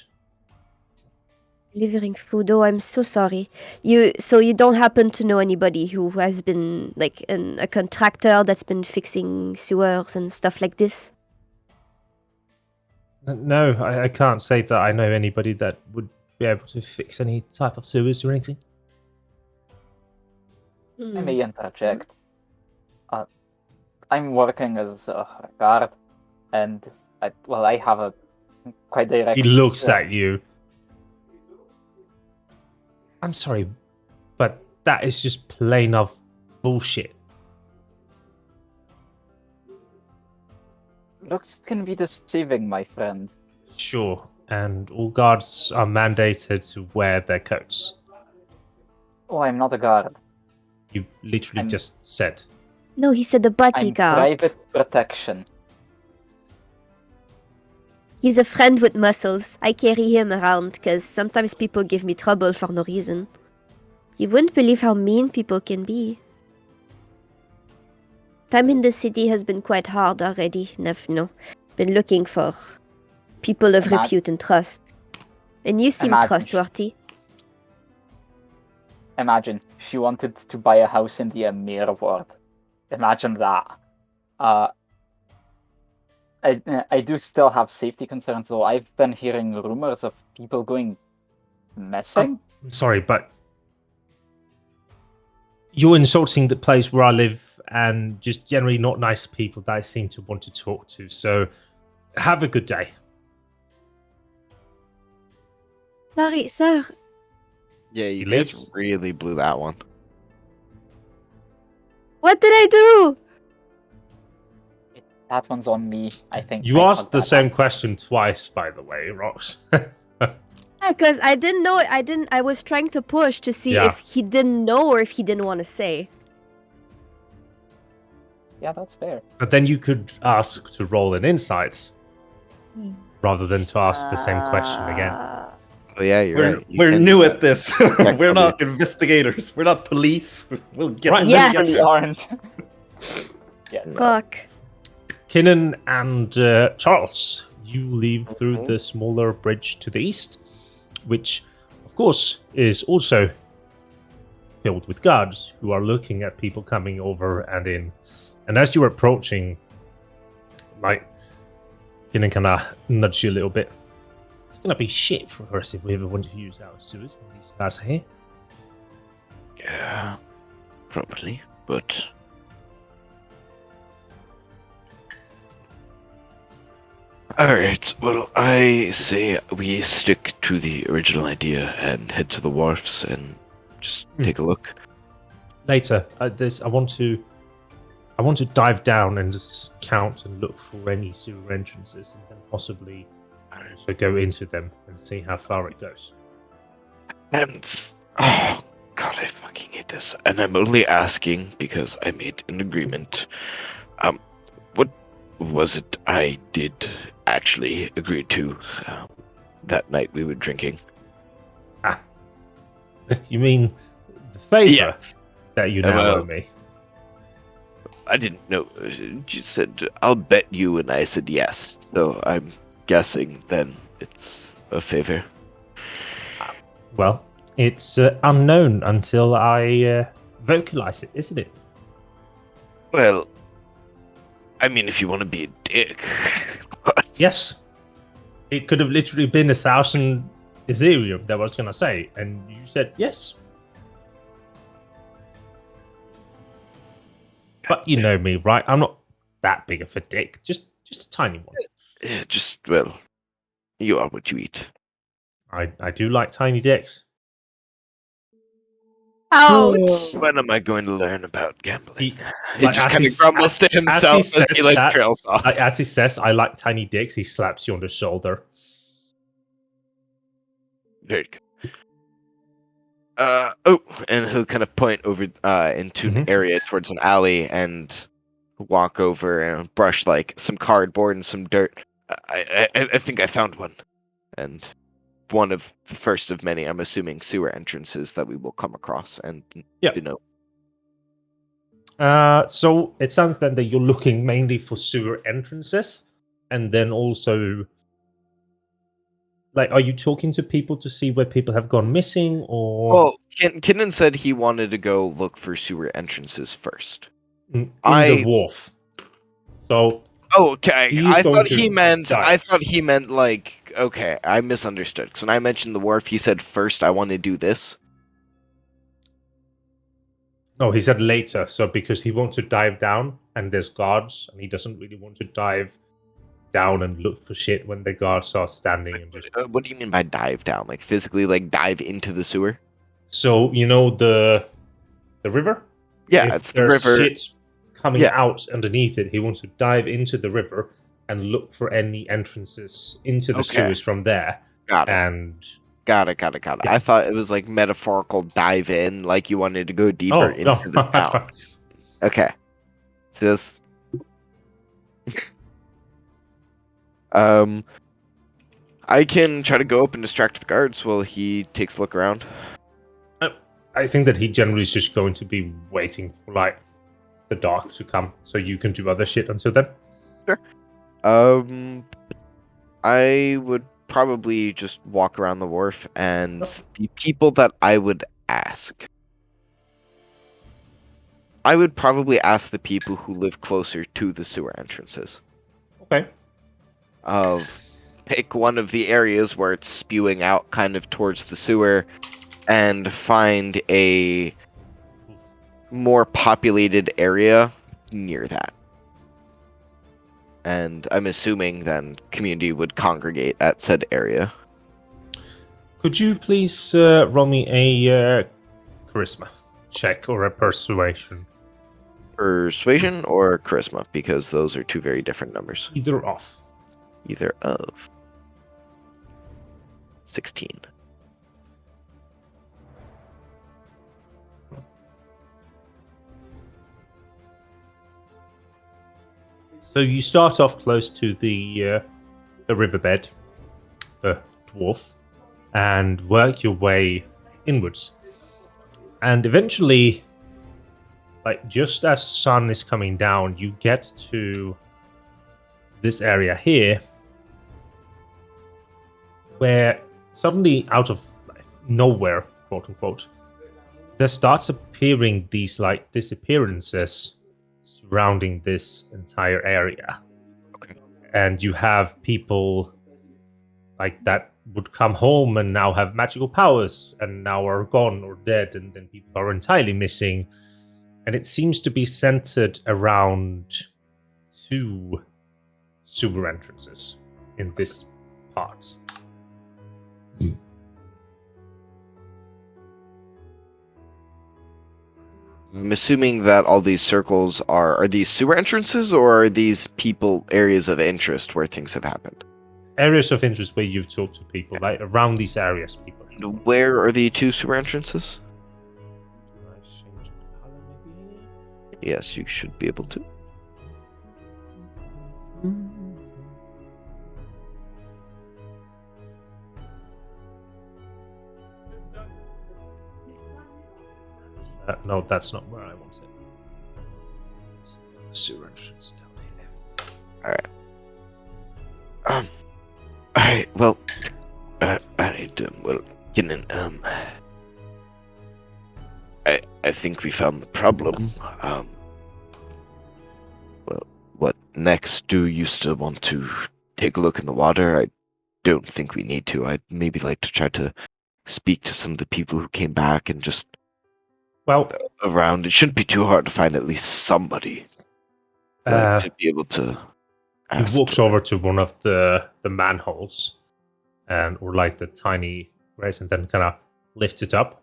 Delivering food. Oh, I'm so sorry. So you don't happen to know anybody who has been like a contractor that's been fixing sewers and stuff like this? No, I can't say that I know anybody that would be able to fix any type of sewers or anything. I may interject. I'm working as a guard, and I have a quite direct... He looks at you. I'm sorry, but that is just plain of bullshit. Looks can be deceiving, my friend. Sure, and all guards are mandated to wear their coats. Oh, I'm not a guard. You literally just said. No, he said a bodyguard. I'm private protection. He's a friend with muscles. I carry him around because sometimes people give me trouble for no reason. You wouldn't believe how mean people can be. Time in the city has been quite hard already, and I've, been looking for people of repute and trust. And you seem trustworthy. Imagine, she wanted to buy a house in the Emir world. Imagine that. I do still have safety concerns, though. I've been hearing rumors of people going missing. I'm sorry, but you're insulting the place where I live and just generally not nice people that I seem to want to talk to. So have a good day. Sorry, sir. Yeah, you guys really blew that one. What did I do? That one's on me, I think. You asked the same question twice, by the way, Rox. Because I didn't know. I was trying to push to see if he didn't know or if he didn't want to say. Yeah, that's fair. But then you could ask to roll an insight rather than to ask the same question again. Oh yeah, you're right. We're new at this. We're not investigators. We're not police. We'll get right. We aren't. Yeah. Fuck. Kinnan and Charles, you leave through the smaller bridge to the east, which, of course, is also filled with guards who are looking at people coming over and in. And as you're approaching, Kinnan kind of nudge you a little bit. It's going to be shit for us if we ever want to use our sewers when these guys are here. Yeah, probably, but... Alright, well, I say we stick to the original idea and head to the wharfs and just take a look. Later, I want to dive down and just count and look for any sewer entrances and then possibly also go into them and see how far it goes. And, oh god, I fucking hate this. And I'm only asking because I made an agreement. What was it I did actually agree to that night we were drinking? You mean the favor that you now owe me? I didn't know. You said, I'll bet you, and I said yes. So I'm guessing then it's a favor. Well, it's unknown until I vocalize it, isn't it? Well, I mean, if you want to be a dick. Yes. It could have literally been 1,000 Ethereum that I was going to say, and you said yes. But you know me, right? I'm not that big of a dick. Just a tiny one. Yeah, just, well, you are what you eat. I do like tiny dicks. Ouch! When am I going to learn about gambling? He Like, just as kind he of s- grumbles to as he himself as says he like that, trails off. like, as he says, I like tiny dicks. He slaps you on the shoulder. Very good. And he'll kind of point over into an Mhm. area towards an alley and walk over and brush like some cardboard and some dirt. I think I found one, and one of the first of many, I'm assuming, sewer entrances that we will come across and Yeah. know. So it sounds then that you're looking mainly for sewer entrances, and then also, like, are you talking to people to see where people have gone missing, or Well, Kinnan said he wanted to go look for sewer entrances first. in the wharf? So Oh, okay. He's I going thought to he meant. dive. I thought he meant like. Okay, I misunderstood. Because when I mentioned the wharf, he said first I want to do this. no, he said later. So because he wants to dive down, and there's guards, and he doesn't really want to dive down and look for shit when the guards are standing and just. What do you mean by dive down? Like physically, like dive into the sewer? So you know the river. Yeah, If it's the there's river. shit coming Yeah. out underneath it, he wants to dive into the river and look for any entrances into the Okay. sewers from there. Got it. And Got it. Yeah. I thought it was like metaphorical dive in, like you wanted to go deeper into the town. Okay. So this. I can try to go up and distract the guards while he takes a look around. I think that he generally is just going to be waiting for like the dark to come, so you can do other shit until then. Sure. I would probably just walk around the wharf, and the people that I would ask. I would probably ask the people who live closer to the sewer entrances. Okay. Pick one of the areas where it's spewing out kind of towards the sewer and find a more populated area near that. And I'm assuming then community would congregate at said area. Could you please roll me a charisma check or a persuasion? Persuasion or charisma, because those are two very different numbers. Either off. Either of. 16. So you start off close to the riverbed, the dwarf, and work your way inwards. And eventually, like just as sun is coming down, you get to this area here, where suddenly out of nowhere, quote unquote, there starts appearing these like disappearances surrounding this entire area. Okay. And you have people like that would come home and now have magical powers and now are gone or dead, and then people are entirely missing. And it seems to be centered around 2 sewer entrances in this part. I'm assuming that all these circles are these sewer entrances, or are these people areas of interest where things have happened? Areas of interest where you've talked to people, like around these areas, people. Where are the 2 sewer entrances? Can I change the color maybe? Yes, you should be able to. No, that's not where I want it. It's the sewer entrance down here. Alright, well, alright, well, I think we found the problem. Well, what next? Do you still want to take a look in the water? I don't think we need to. I'd maybe like to try to speak to some of the people who came back and just Well, around. It shouldn't be too hard to find at least somebody to be able to he ask. walks over to one of the manholes, or like the tiny race, and then kind of lifts it up,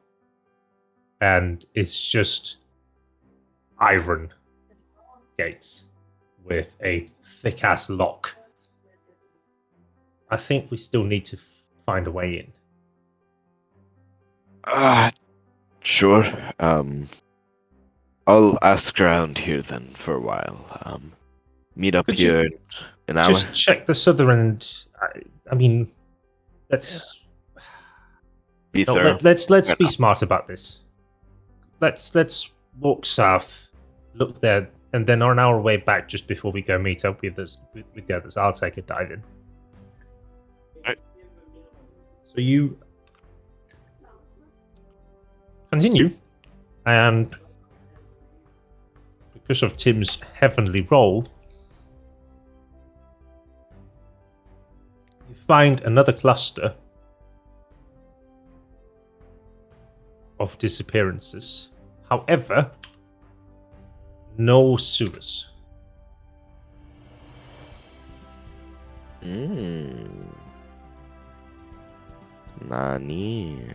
and it's just iron gates with a thick ass lock. I think we still need to find a way in. Sure. I'll ask around here then for a while. Meet up Could here you in an hour. Just check the southern. I mean, let's Be no, thorough. let's be smart about this. Let's walk south, look there, and then on our way back, just before we go meet up with the others, I'll take a dive in. Right. So you continue, and because of Tim's heavenly roll, you find another cluster of disappearances. However, no sewers. Nani?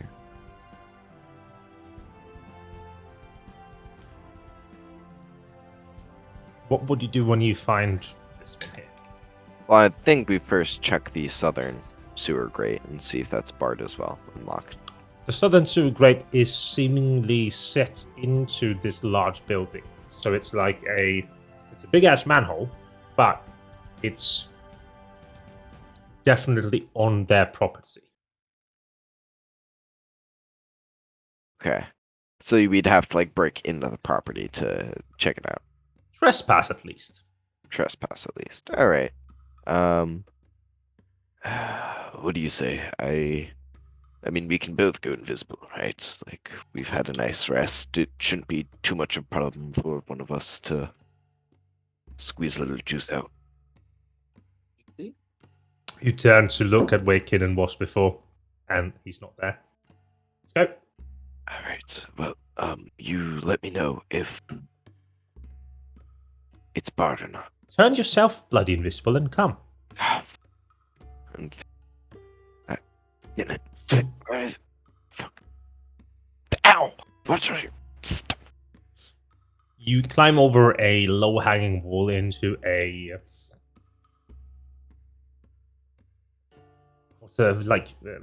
What would you do when you find this one here? Well, I think we first check the southern sewer grate and see if that's barred as well, unlocked. The southern sewer grate is seemingly set into this large building. So it's like it's a big ass manhole, but it's definitely on their property. Okay. So we'd have to like break into the property to check it out. Trespass at least. Trespass at least. All right. What do you say? I mean, we can both go invisible, right? Like, we've had a nice rest. It shouldn't be too much of a problem for one of us to squeeze a little juice out. You turn to look at where Kinnan was before, and he's not there. Let's go. All right. Well, you let me know if it's barred or not. Turn yourself bloody invisible and come. And get it. Fuck. Ow! What are you? Stop. You climb over a low-hanging wall into a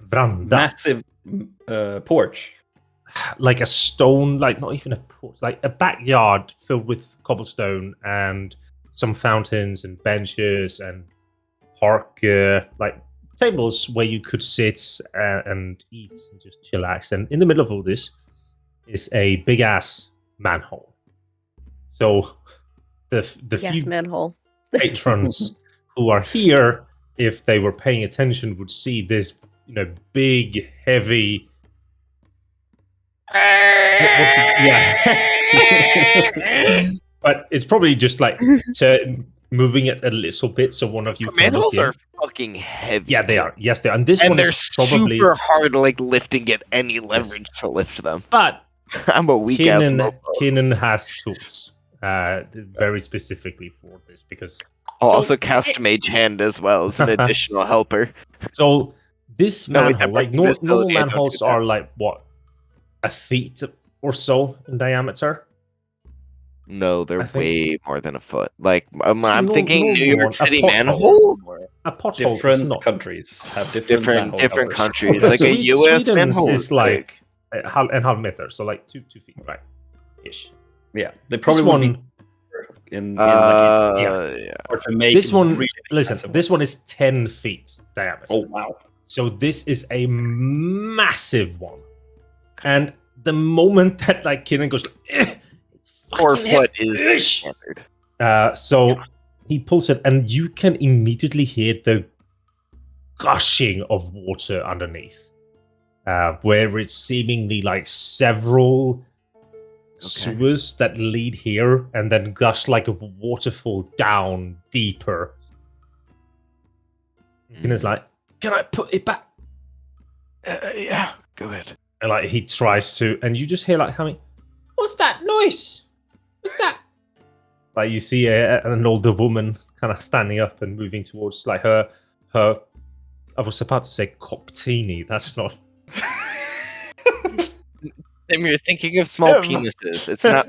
veranda, Massive porch. like a stone, like not even a porch, like a backyard filled with cobblestone and some fountains and benches and park like tables where you could sit and eat and just chillax. And in the middle of all this is a big ass manhole. So the few manhole. patrons who are here, if they were paying attention, would see this, big, heavy. But it's probably just like moving it a little bit, so one of you can look Manholes in. are fucking heavy. Yeah, they are. Yes, they are. And this And one they're is probably super hard, like lifting, get any leverage to lift them. But I'm a weak ass. Kinnan has tools, very specifically for this, because I'll also cast Mage Hand as well as an additional helper. so this No, we manhole, have like invisibility, normal I don't manholes do that. are like what, a feet or so in diameter. No, they're I think- way more than a foot. Like I'm Just thinking normal New York one, a City pothole. manhole. A pothole is Different not. countries have different manhole Different covers. countries. Like a U.S. Sweden's manhole is like a half meter, so like 2 feet, right? Ish. Yeah, they This probably would one, be in like yeah. or to make this one. really Listen, massive this one is 10 feet diameter. Oh wow! So this is a massive one, and the moment that like Kinnan goes, it's 4 fucking foot heavy. is standard. So he pulls it, and you can immediately hear the gushing of water underneath, where it's seemingly like several sewers that lead here and then gush like a waterfall down deeper. And it's like, can I put it back? Yeah, go ahead. And like he tries to, and you just hear like, "What What's that noise? What's that? Like you see an older woman kind of standing up and moving towards like her. I was about to say cockteeny. That's not. Tim, you're thinking of small penises. It's not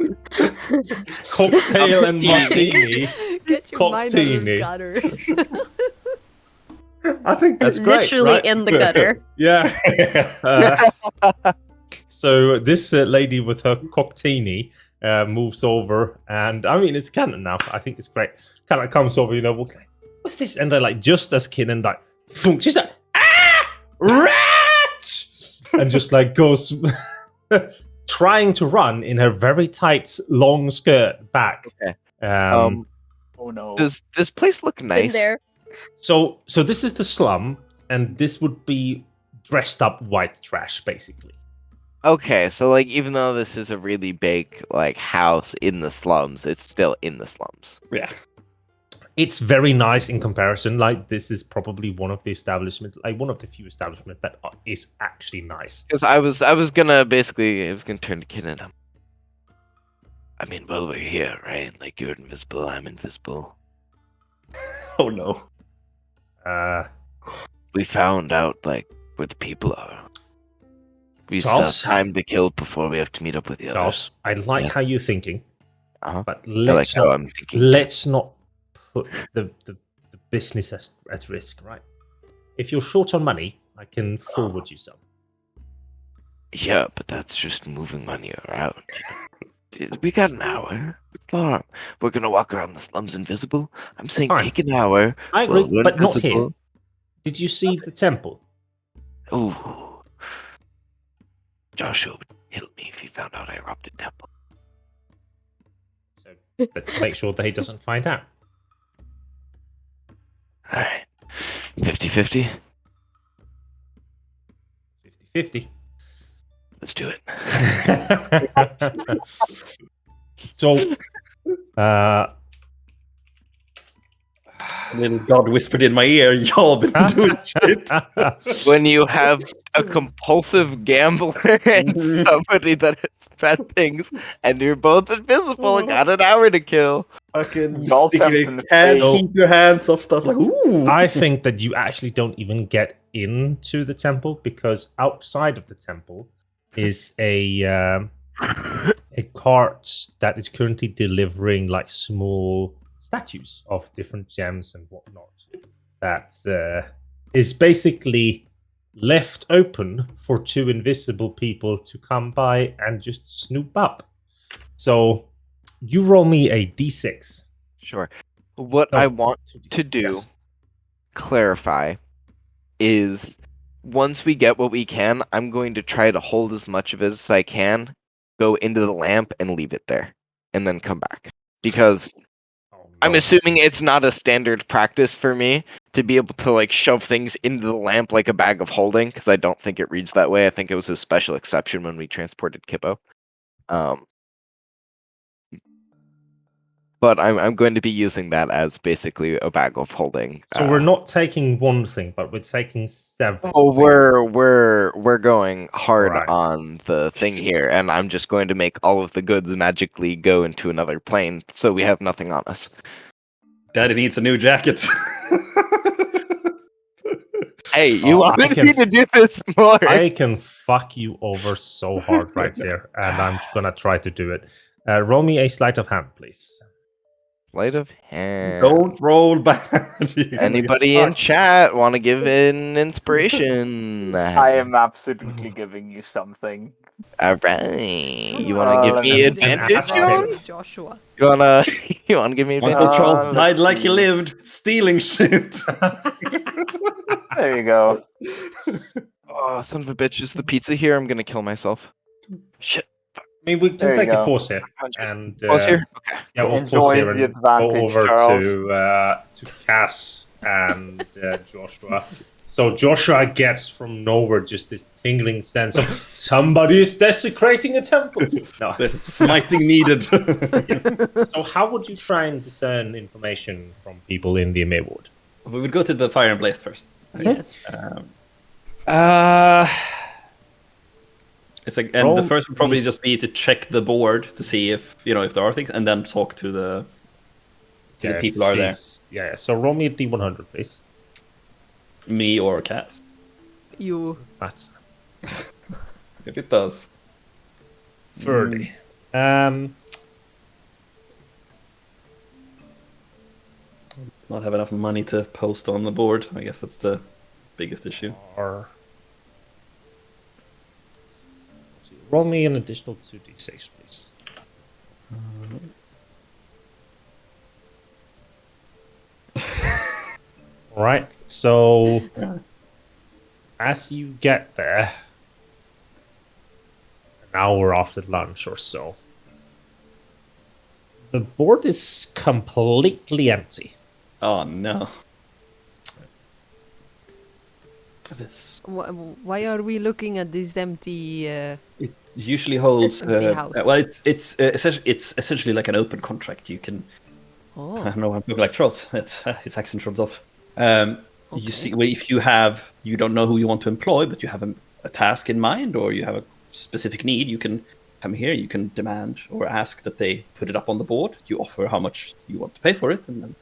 Cocktail and martini. Get your mind out of the Cockteeny. gutter. I think that's great. Literally right? in the gutter. Yeah. So this lady with her cockteeny moves over, and I mean it's canon now. I think it's great. Kind of comes over, walks like, "What's this?" And they're like, just as Kinnan like, thunk, she's like, rat, and just like goes, trying to run in her very tight long skirt back. Okay. Oh no. Does this place look Been nice? there. So this is the slum, and this would be dressed up white trash, basically. Okay, so like even though this is a really big like house in the slums, it's still in the slums. Yeah. It's very nice in comparison. Like this is probably one of the establishments, like one of the few establishments that is actually nice. Because I was gonna turn to Kid and I mean, well, we're here, right? Like you're invisible, I'm invisible. Oh no. We found out like where the people are. We still have Charles? time to kill before we have to meet up with the Charles, others. I like Yeah. how you're thinking, Uh-huh. but I like let's how not I'm thinking. let's not put the business at risk, right? If you're short on money, I can forward you some. Yeah, but that's just moving money around. We got an hour. It's long. We're gonna walk around the slums invisible. I'm saying Fine. take an hour. I agree, we're but not here. invisible. Did you see the temple? Ooh. Joshua would kill me if he found out I robbed a temple. So let's make sure that he doesn't find out. Alright. 50-50? 50-50. Let's do it. So, A little god whispered in my ear, y'all been doing shit. When you have a compulsive gambler and somebody that has bad things, and you're both invisible and got an hour to kill. Fucking Y'all sticky tempting hand, fate. keep your hands off stuff like ooh. I think that you actually don't even get into the temple because outside of the temple is a cart that is currently delivering like small statues of different gems and whatnot. That is basically left open for two invisible people to come by and just snoop up. So you roll me a d6. Sure. What No, I want 2d6. to do, Yes. clarify, is once we get what we can, I'm going to try to hold as much of it as I can, go into the lamp and leave it there, and then come back. Because Oh, I'm no. assuming it's not a standard practice for me to be able to like shove things into the lamp like a bag of holding, because I don't think it reads that way. I think it was a special exception when we transported Kippo. But I'm going to be using that as basically a bag of holding. So we're not taking one thing, but we're taking several. Oh, things. we're going hard Right. on the thing here, and I'm just going to make all of the goods magically go into another plane, so we have nothing on us. Daddy needs a new jacket. Hey, you I wanted can me to do this more. I can fuck you over so hard right here, and I'm gonna try to do it. Roll me a sleight of hand, please. Sleight of hand. Don't roll back. Anybody in chat want to give an inspiration? I am absolutely giving you something. All right. You want to give me An advantage, aspect. John? Joshua. You wanna give me Uncle advantage? Charles died let's like he see. lived, stealing shit. There you go. Oh, son of a bitch! Is the pizza here? I'm gonna kill myself. Shit. I mean, we can There you take a go. pause here, and Pause here. Okay. yeah, we'll Enjoy pause here the and go advantage, over Charles. to Cass and Joshua. So Joshua gets from nowhere just this tingling sense of somebody is desecrating a temple. No. There's smiting needed. So how would you try and discern information from people in the Emir ward? We would go to the fire and blaze first. Yes. It's like, and the first would probably just be to check the board to see if if there are things, and then talk to the people who are there. Yeah. So roll me a D100, please. Me or Cass. You. That's If it does. 30. Not have enough money to post on the board. I guess that's the biggest issue. Or roll me an additional 2d6, please. Right. So as you get there, an hour after lunch or so, the board is completely empty. Oh no. This. Why are we looking at this empty? It usually holds. Empty house. Well, it's essentially like an open contract. You can. Oh. I don't know. I'm looking like trolls. It's accent rubbed off. You see, if you don't know who you want to employ, but you have a task in mind, or you have a specific need, you can come here. You can demand or ask that they put it up on the board. You offer how much you want to pay for it, and then.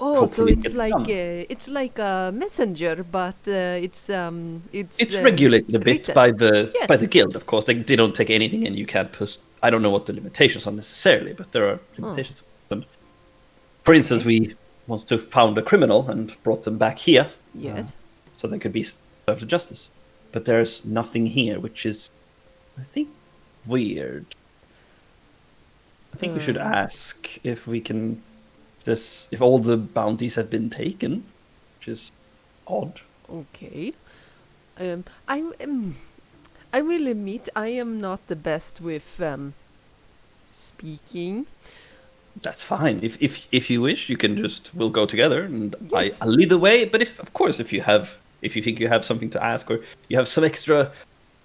Oh, so it's like a messenger, but it's regulated a bit written. by the guild, of course. They don't take anything, and you can't push. I don't know what the limitations are necessarily, but there are limitations. And for instance, we want to found a criminal and brought them back here. Yes. So they could be served to justice, but there's nothing here, which is, I think, weird. I think we should ask if we can. If all the bounties have been taken, which is odd. Okay. I will admit I am not the best with speaking. That's fine. If you wish, you can we'll go together, and Yes. I'll lead the way. But if you think you have something to ask, or you have some extra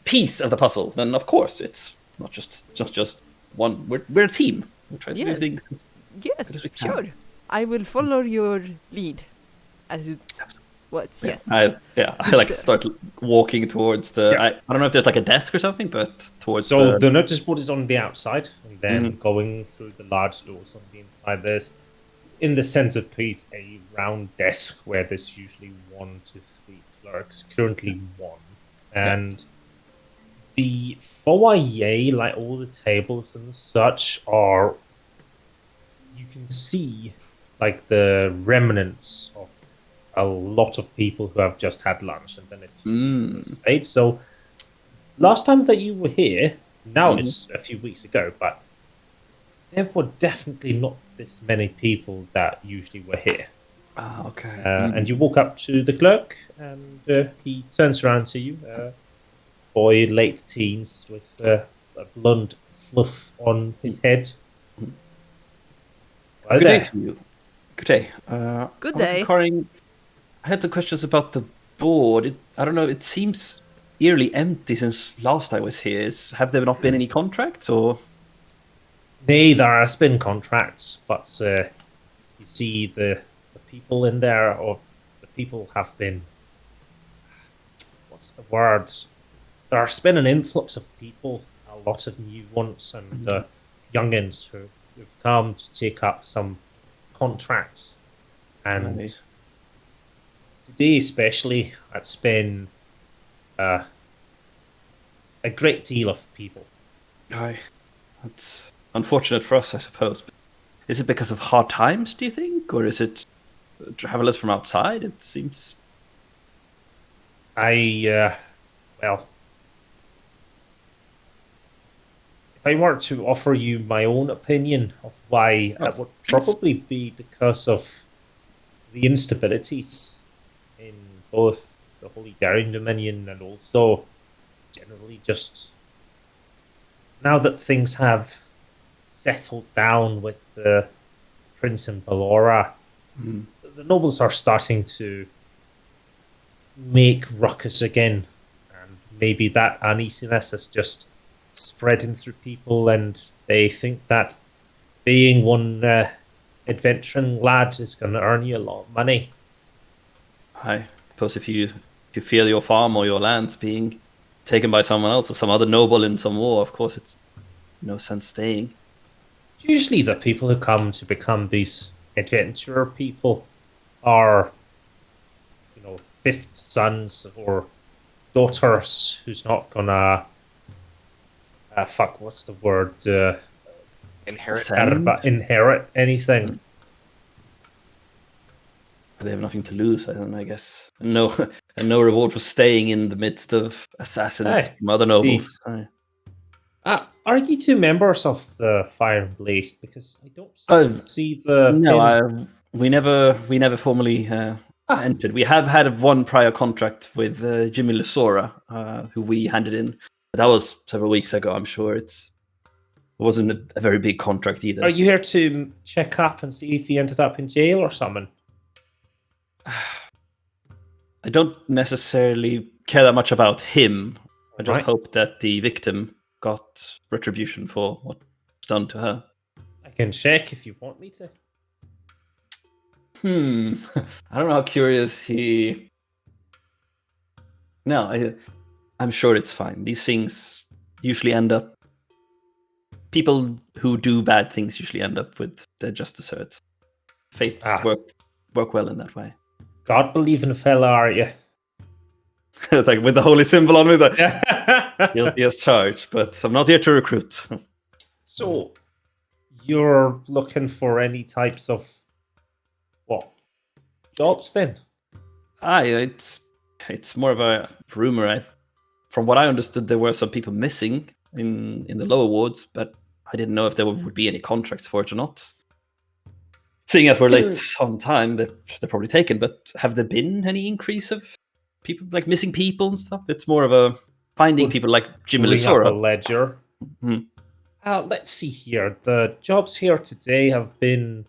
piece of the puzzle, then of course it's not just one. We're a team. We try to do things. Yes, sure. I will follow your lead, as it was. Yes. I like start walking towards the. I don't know if there's like a desk or something, but towards. So the notice board is on the outside, and then going through the large doors on the inside. There's in the centerpiece a round desk where there's usually 1 to 3 clerks. Currently 1, and the foyer, like all the tables and such, are. You can see. Like the remnants of a lot of people who have just had lunch and then a few stayed. So last time that you were here, now it's a few weeks ago, but there were definitely not this many people that usually were here. Ah, okay. And you walk up to the clerk, and he turns around to you, boy, late teens, with a blonde fluff on his head. Good day to you. Good day. Good day. I had some questions about the board. I don't know. It seems eerily empty since last I was here. Have there not been any contracts, or? Nay, there has been contracts, but you see the people in there, or the people have been. What's the word? There's been an influx of people, a lot of new ones, and youngins who've come to take up some contracts, and today especially it's been a great deal of people. Aye, that's unfortunate for us, I suppose. But is it because of hard times, do you think, or is it travelers from outside? It seems. Well, if I were to offer you my own opinion of why, it would probably be because of the instabilities in both the Holy Darien Dominion and also generally just now that things have settled down with the Prince and Ballora, the nobles are starting to make ruckus again, and maybe that uneasiness has just spreading through people, and they think that being one adventuring lad is going to earn you a lot of money. I suppose if you feel your farm or your lands being taken by someone else or some other noble in some war, of course it's no sense staying. Usually the people who come to become these adventurer people are, fifth sons or daughters who's not gonna what's the word? Inherit. Inherit anything. They have nothing to lose, I guess. And no reward for staying in the midst of assassins from other nobles. Are you two members of the Fire and Blaze? Because I don't see the pin. We never formally entered. We have had one prior contract with Jimmy Lesora, who we handed in. That was several weeks ago. I'm sure it wasn't a very big contract either. Are you here to check up and see if he ended up in jail or something? I don't necessarily care that much about him. I just hope that the victim got retribution for what's done to her. I can check if you want me to. I don't know how curious he... No, I'm sure it's fine. These things usually end up... People who do bad things usually end up with their just desserts. Fates work well in that way. God-believing fella, are you? Like with the holy symbol on me, guilty as charged, but I'm not here to recruit. So, you're looking for any types of jobs then? It's more of a rumor. From what I understood, there were some people missing in the lower wards, but I didn't know if there would be any contracts for it or not. Seeing as we're late on time, they're probably taken. But have there been any increase of people, like missing people and stuff? It's more of a finding people like Jimmy Lesora. Bring up a ledger. Let's see here. The jobs here today have been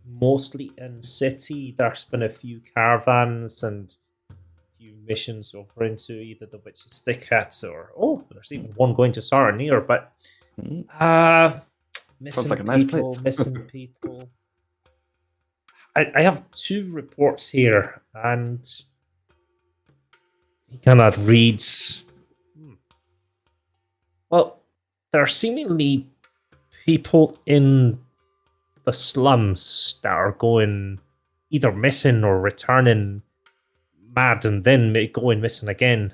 mostly in city. There's been a few caravans and a few missions over into either the Witch's Thicket or there's even one going to Saranir. But missing like a nice people, place. missing people. I have 2 reports here, and he kind of reads. Well, there are seemingly people in the slums that are going either missing or returning mad and then going missing again.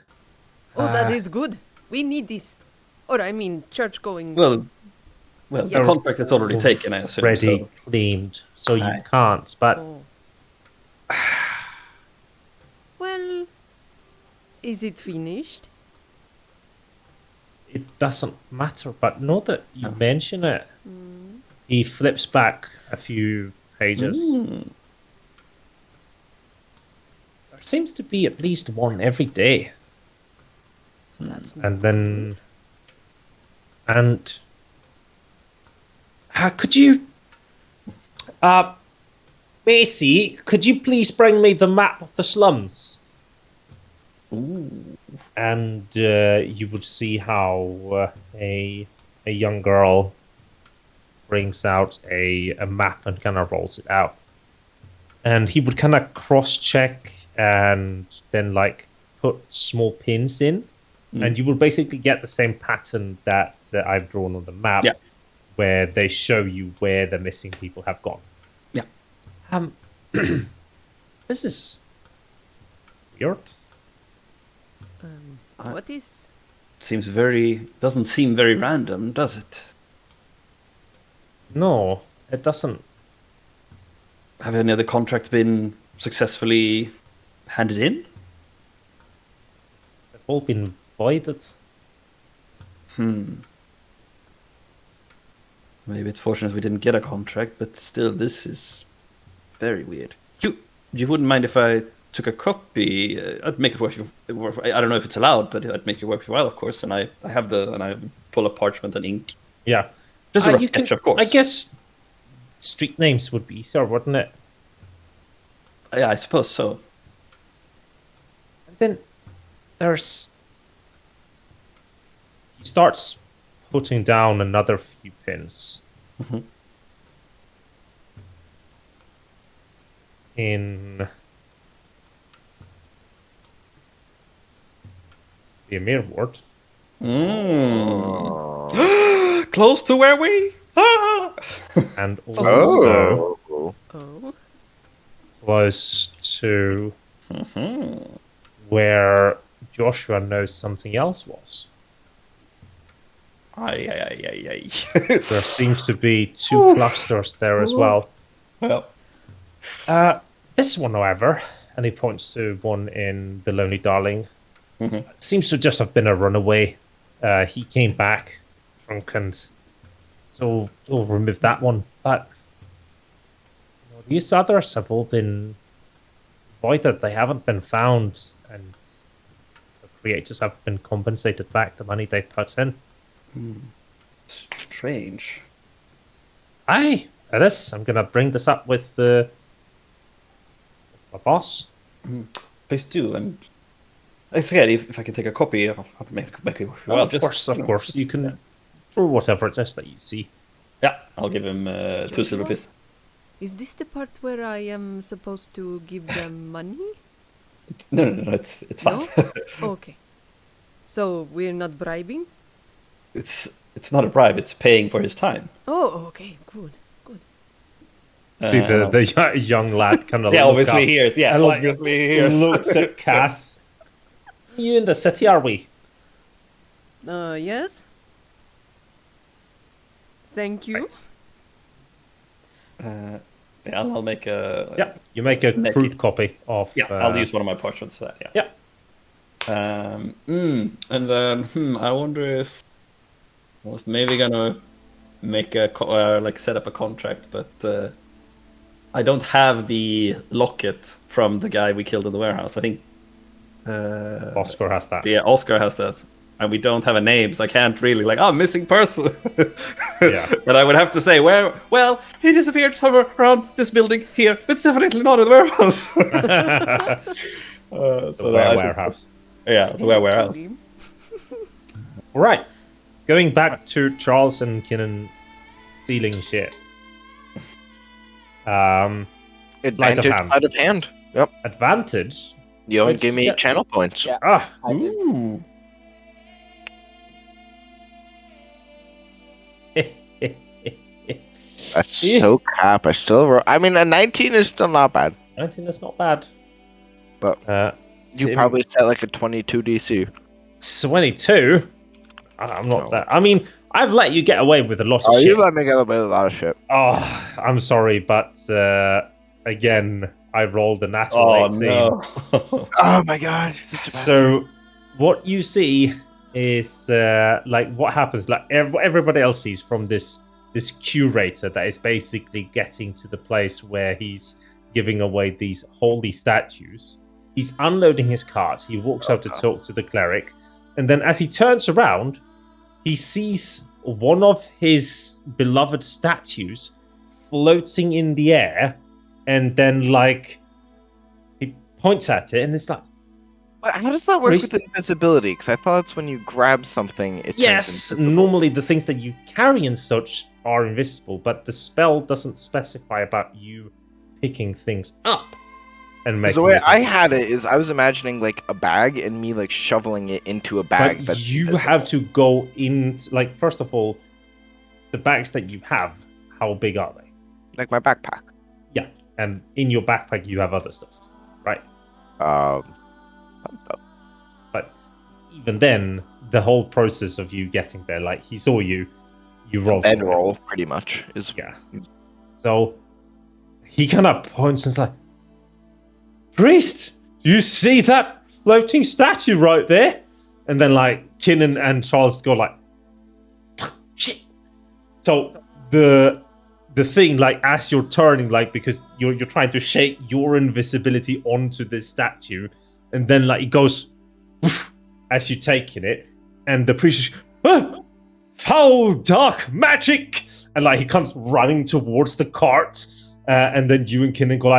Oh, that is good. We need this. Or, I mean, church going. Well, the contract is already taken, I assume. Already claimed, so you can't, but... Well, is it finished? It doesn't matter, but now that you mention it, he flips back a few pages. There seems to be at least one every day. Could you... Macy, could you please bring me the map of the slums? Ooh. And you would see how a young girl brings out a map and kind of rolls it out. And he would kind of cross-check and then put small pins in. And you will basically get the same pattern that I've drawn on the map, where they show you where the missing people have gone. Yeah. This is weird. What is? Doesn't seem very random, does it? No, it doesn't. Have any other contracts been successfully handed in? They've all been voided. Maybe it's fortunate we didn't get a contract, but still, this is very weird. You wouldn't mind if I took a copy? I'd make it worth. I don't know if it's allowed, but I'd make it worth your while, of course. And I pull up parchment and ink. Yeah, just a rough sketch, of course. I guess street names would be easier, wouldn't it? Yeah, I suppose so. And then there's... He starts putting down another few pins. In the Emir ward. Close to where we are. And also Oh. close to where Joshua knows something else was. Ay. There seems to be 2 clusters there as well. Well, This one, however, and he points to one in the Lonely Darling, seems to just have been a runaway. He came back drunk, and so we'll remove that one. But these others have all been voided. They haven't been found, and the creators have been compensated back the money they put in. Strange. Aye, it is. I'm going to bring this up with my boss. Please do, and again, if I can take a copy, I'll make it worth your while. Of course. You can draw whatever it is that you see. Yeah, I'll give him 2 silver pieces. Is this the part where I am supposed to give them money? No, it's fine. No? Okay. So we're not bribing? It's not a bribe. It's paying for his time. Oh, okay, good. See the young lad kind of obviously hears. Yeah, and obviously hears. Looks at Cass. You in the city, are we? Yes. Thank you. Right. I'll make a. You make a crude copy of. Yeah, I'll use one of my parchments for that. Yeah. And then I wonder if I was maybe gonna make a set up a contract, but I don't have the locket from the guy we killed in the warehouse. I think Oscar has that. Yeah, Oscar has that, and we don't have a name, so I can't really missing person. Yeah. But I would have to say where. Well, he disappeared somewhere around this building here. It's definitely not in the warehouse. The warehouse. Yeah, the warehouse. All right. Going back to Charles and Kinnan stealing shit. Advantage out of hand. Yep. Advantage? You only give me channel points. Yeah. Ooh. That's so cap. I mean, a 19 is still not bad. 19 is not bad. But you probably set like a 22 DC. 22? I'm not that. I mean, I've let you get away with a lot of shit. You let me get away with a lot of shit. Oh, I'm sorry, but again, I rolled a natural 18. No. Oh my god. So, what you see is what happens. Like everybody else sees from this curator that is basically getting to the place where he's giving away these holy statues. He's unloading his cart. He walks up to talk to the cleric, and then as he turns around, he sees one of his beloved statues floating in the air, and then he points at it, and it's like, how does that work with invisibility? Because I thought it's when you grab something, it yes, normally the things that you carry and such are invisible, but the spell doesn't specify about you picking things up and making. The way I had it is I was imagining like a bag and me like shoveling it into a bag. But you have to go in. First of all, the bags that you have, how big are they? Like my backpack. Yeah, and in your backpack you have other stuff, right? But even then, the whole process of you getting there, he saw you rolled. Bed roll, pretty much is. Yeah. So he kind of points and is like, "Priest, you see that floating statue right there?" And then Kinnan and Charles go shit. So the thing, as you're turning, because you're trying to shake your invisibility onto this statue, and then it goes as you taking it, and the priest is, foul dark magic, and he comes running towards the cart, and then you and Kinnan go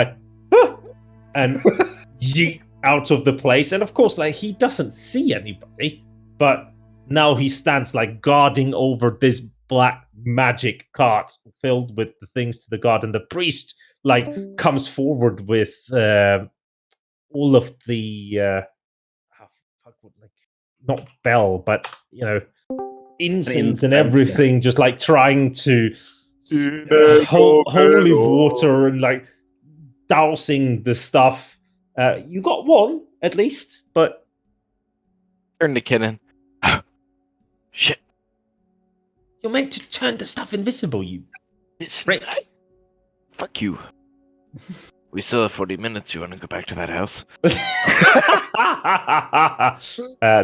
and yeet out of the place, and of course he doesn't see anybody, but now he stands guarding over this black magic cart filled with the things to the god, and the priest comes forward with all of the not bell, but incense and incense, everything, just like trying to holy water and like dousing the stuff. You got one at least, but Turn to Kinnan. Shit. you're meant to turn the stuff invisible. You Listen, Rick. fuck you. We still have 40 minutes. You want to go back to that house?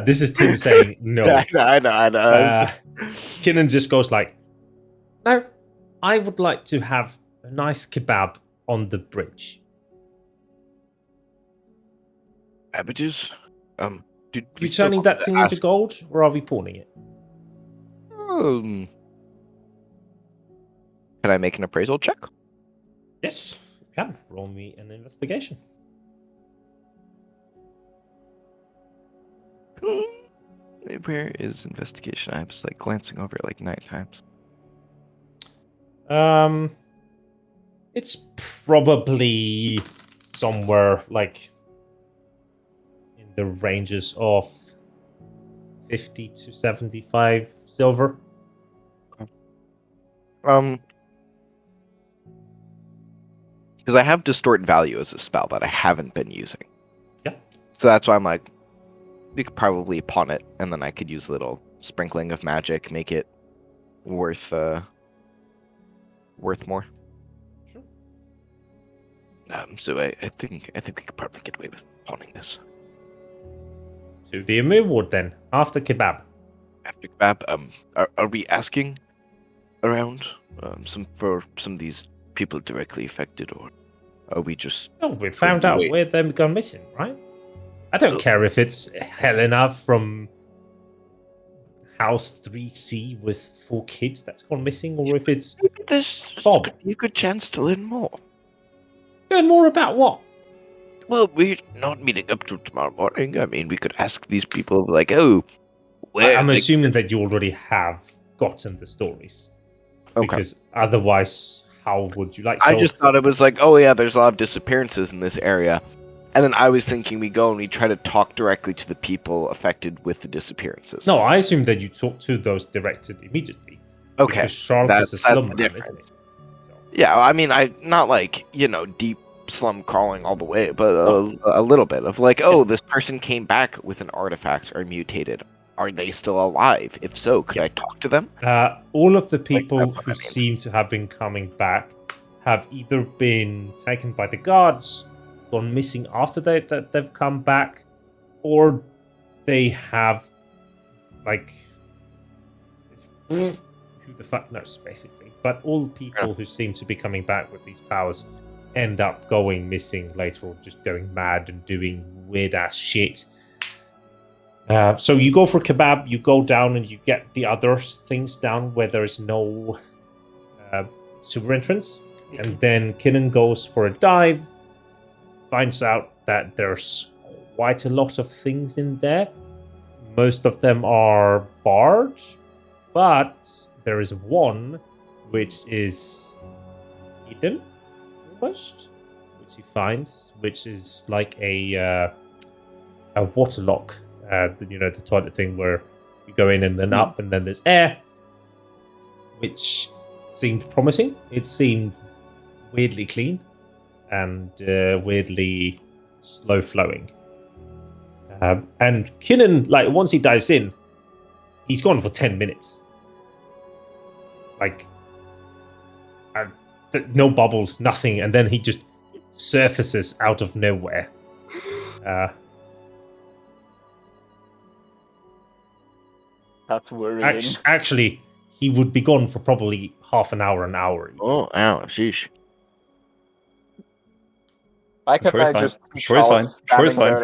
This is Tim saying no. I know. Kinnan just goes like, no, I would like to have a nice kebab on the bridge. Cabbages? Did You turning that thing into gold, or are we pawning it? Can I make an appraisal check? Yes, you can. Roll me an investigation. Where is investigation? I was like glancing over it like 9 times. It's probably somewhere like in the ranges of 50 to 75 silver. Because I have distort value as a spell that I haven't been using. Yeah. So that's why I'm like, we could probably pawn it, and then I could use a little sprinkling of magic, make it worth more. Sure. So I think we could probably get away with pawning this. To the Underworld then, after kebab. After kebab, are we asking around some of these people directly affected, or are we just? No, we found out where they've gone missing, right? I don't care if it's Helena from House 3C with 4 kids that's gone missing, or if it's This Bob. could be a good chance to learn more. Learn more about what? Well, we're not meeting up till tomorrow morning. I mean, we could ask these people, like, oh, where? I'm assuming that you already have gotten the stories. Okay. Because otherwise, how would you like? I just thought it was like, oh yeah, there's a lot of disappearances in this area. And then I was thinking we go and we try to talk directly to the people affected with the disappearances. No, I assume that you talk to those directed immediately. Okay. Because Charles is a slum man, isn't he? So. Yeah, I mean, I not like, deep slum crawling all the way, but a little bit of like, oh, this person came back with an artifact or mutated. Are they still alive? If so, could I talk to them? All of the people that's what who I mean. seem to have been coming back have either been taken by the guards, gone missing after they've come back, or they have, like, who the fuck knows, basically. But all people who seem to be coming back with these powers end up going missing later, or just going mad and doing weird-ass shit. So you go for kebab, you go down and you get the other things down where there is no sewer entrance. And then Kinnan goes for a dive, finds out that there's quite a lot of things in there. Most of them are barred, but there is one which is hidden, almost, which he finds, which is like a water lock. The toilet thing where you go in and then up, and then there's air, which seemed promising. It seemed weirdly clean and weirdly slow flowing. And Kinnan, like, once he dives in, he's gone for 10 minutes. Like, no bubbles, nothing, and then he just surfaces out of nowhere. That's worrying. Actually, he would be gone for probably half an hour, Oh, ow, sheesh. I could Sure, just Sure, it's fine. Sure, it's fine.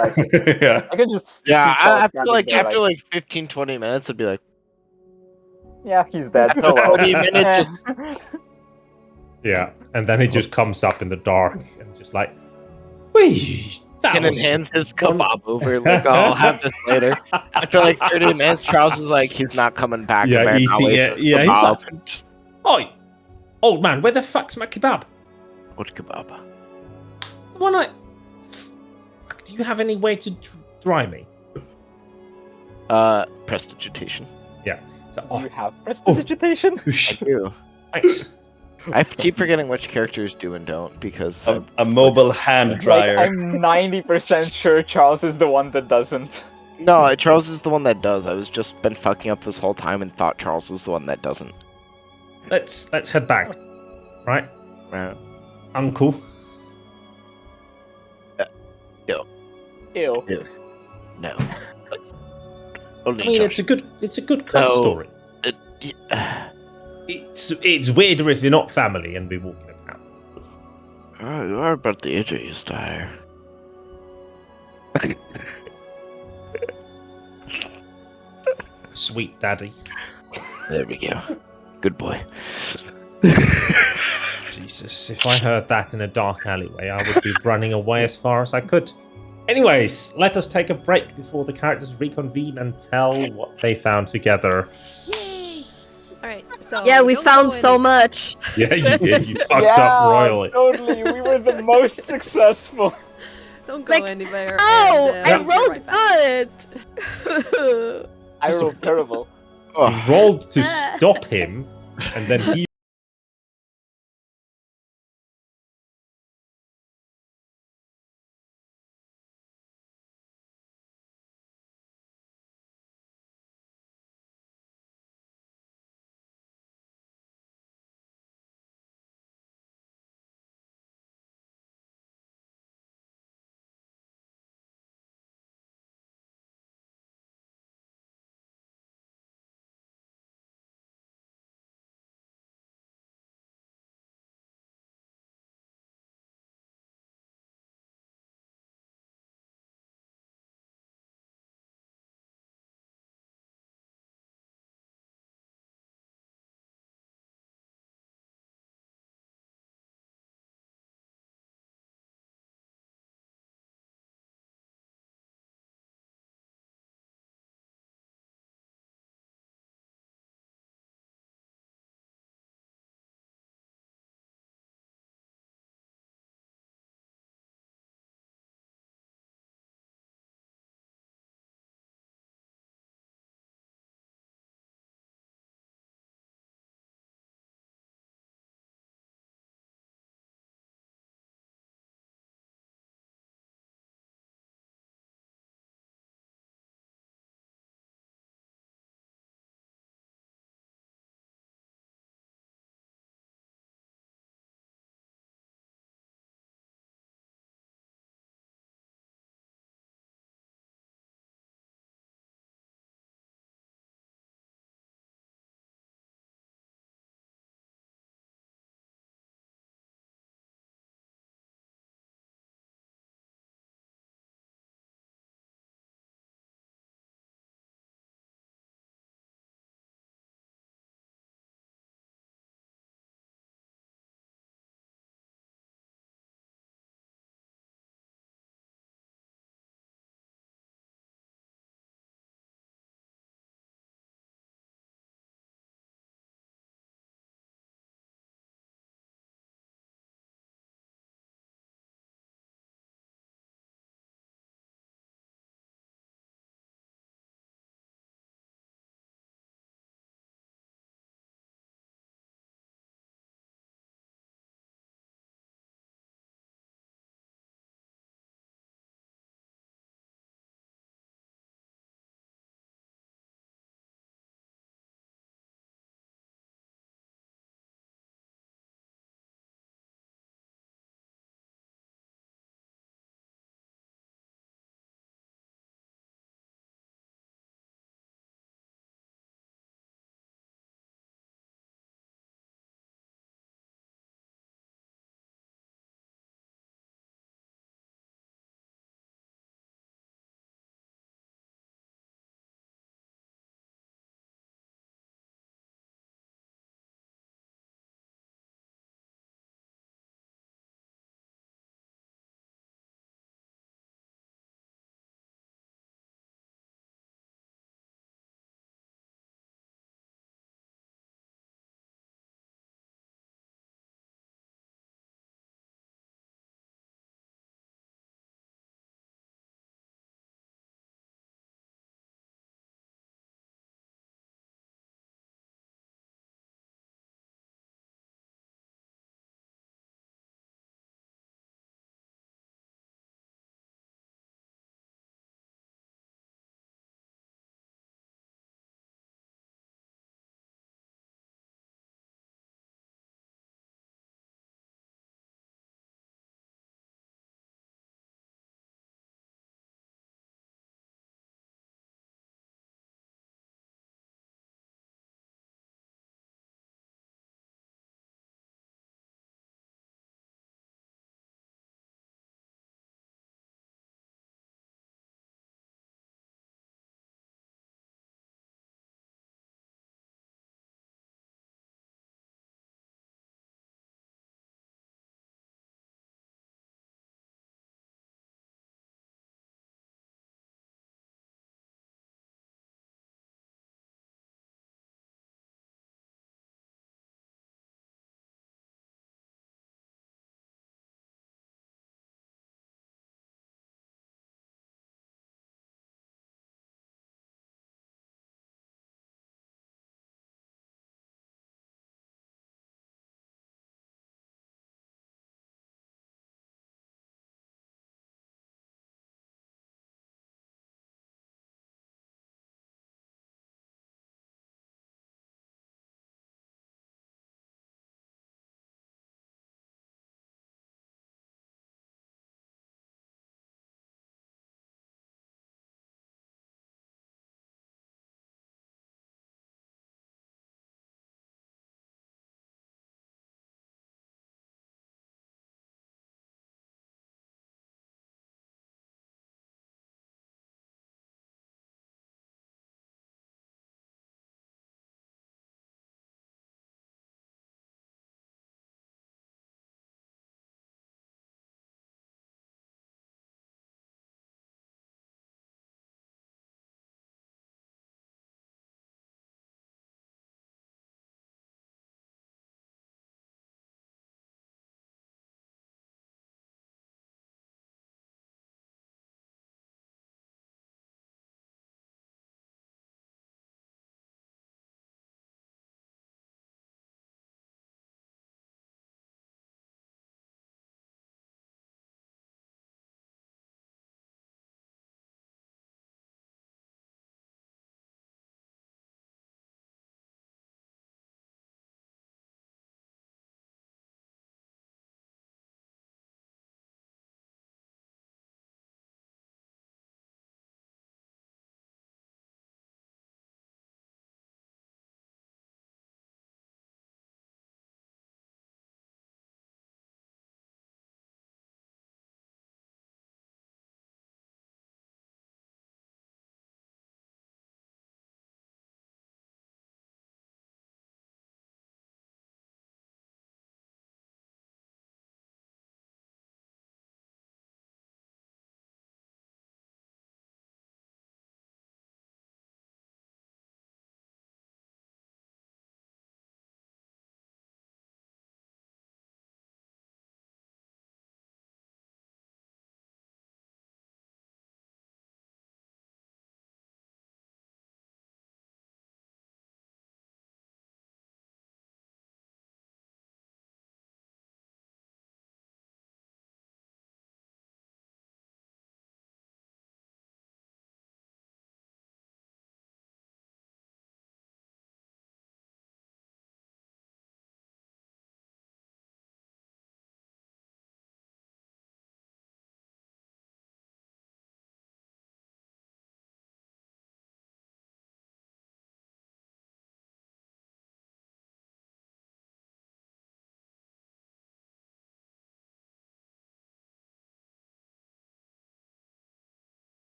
Yeah. I could just Yeah, see Charles after standing there, 15, 20 minutes, I'd be like, yeah, he's dead. After Oh, well. 30 minutes, Yeah, and then he just comes up in the dark and just like, wait, that Kinnan was hands his kebab over, like, oh, I'll have this later. After like 30 minutes, Charles is like, he's not coming back. Yeah, I better not eating waste it. this Yeah, he's kebab. like, oi, old man, where the fuck's my kebab? What kebab? The one I... Fuck, do you have any way to dry me? Prestidigitation. Yeah. So, You have prestidigitation? I do. Thanks. I keep forgetting which characters do and don't because A mobile hand dryer. Like, I'm 90% sure Charles is the one that doesn't. No, Charles is the one that does. I was just been fucking up this whole time and thought Charles was the one that doesn't. Let's head back. Right? Right. Uncle. Ew. No. I mean, it's a good cop story. It's weirder if you're not family and be walking about. You are about the age I used to hire. Sweet daddy. There we go. Good boy. Jesus, if I heard that in a dark alleyway, I would be running away as far as I could. Anyways, let us take a break before the characters reconvene and tell what they found together. Yay! Alright, so Yeah, we don't found go so any- much. Yeah, you did. You fucked up royally. Totally. We were the most successful. Don't go Like, anywhere. Oh, and, I we'll be rolled right back. good. I rolled terrible. You rolled to stop him, and then he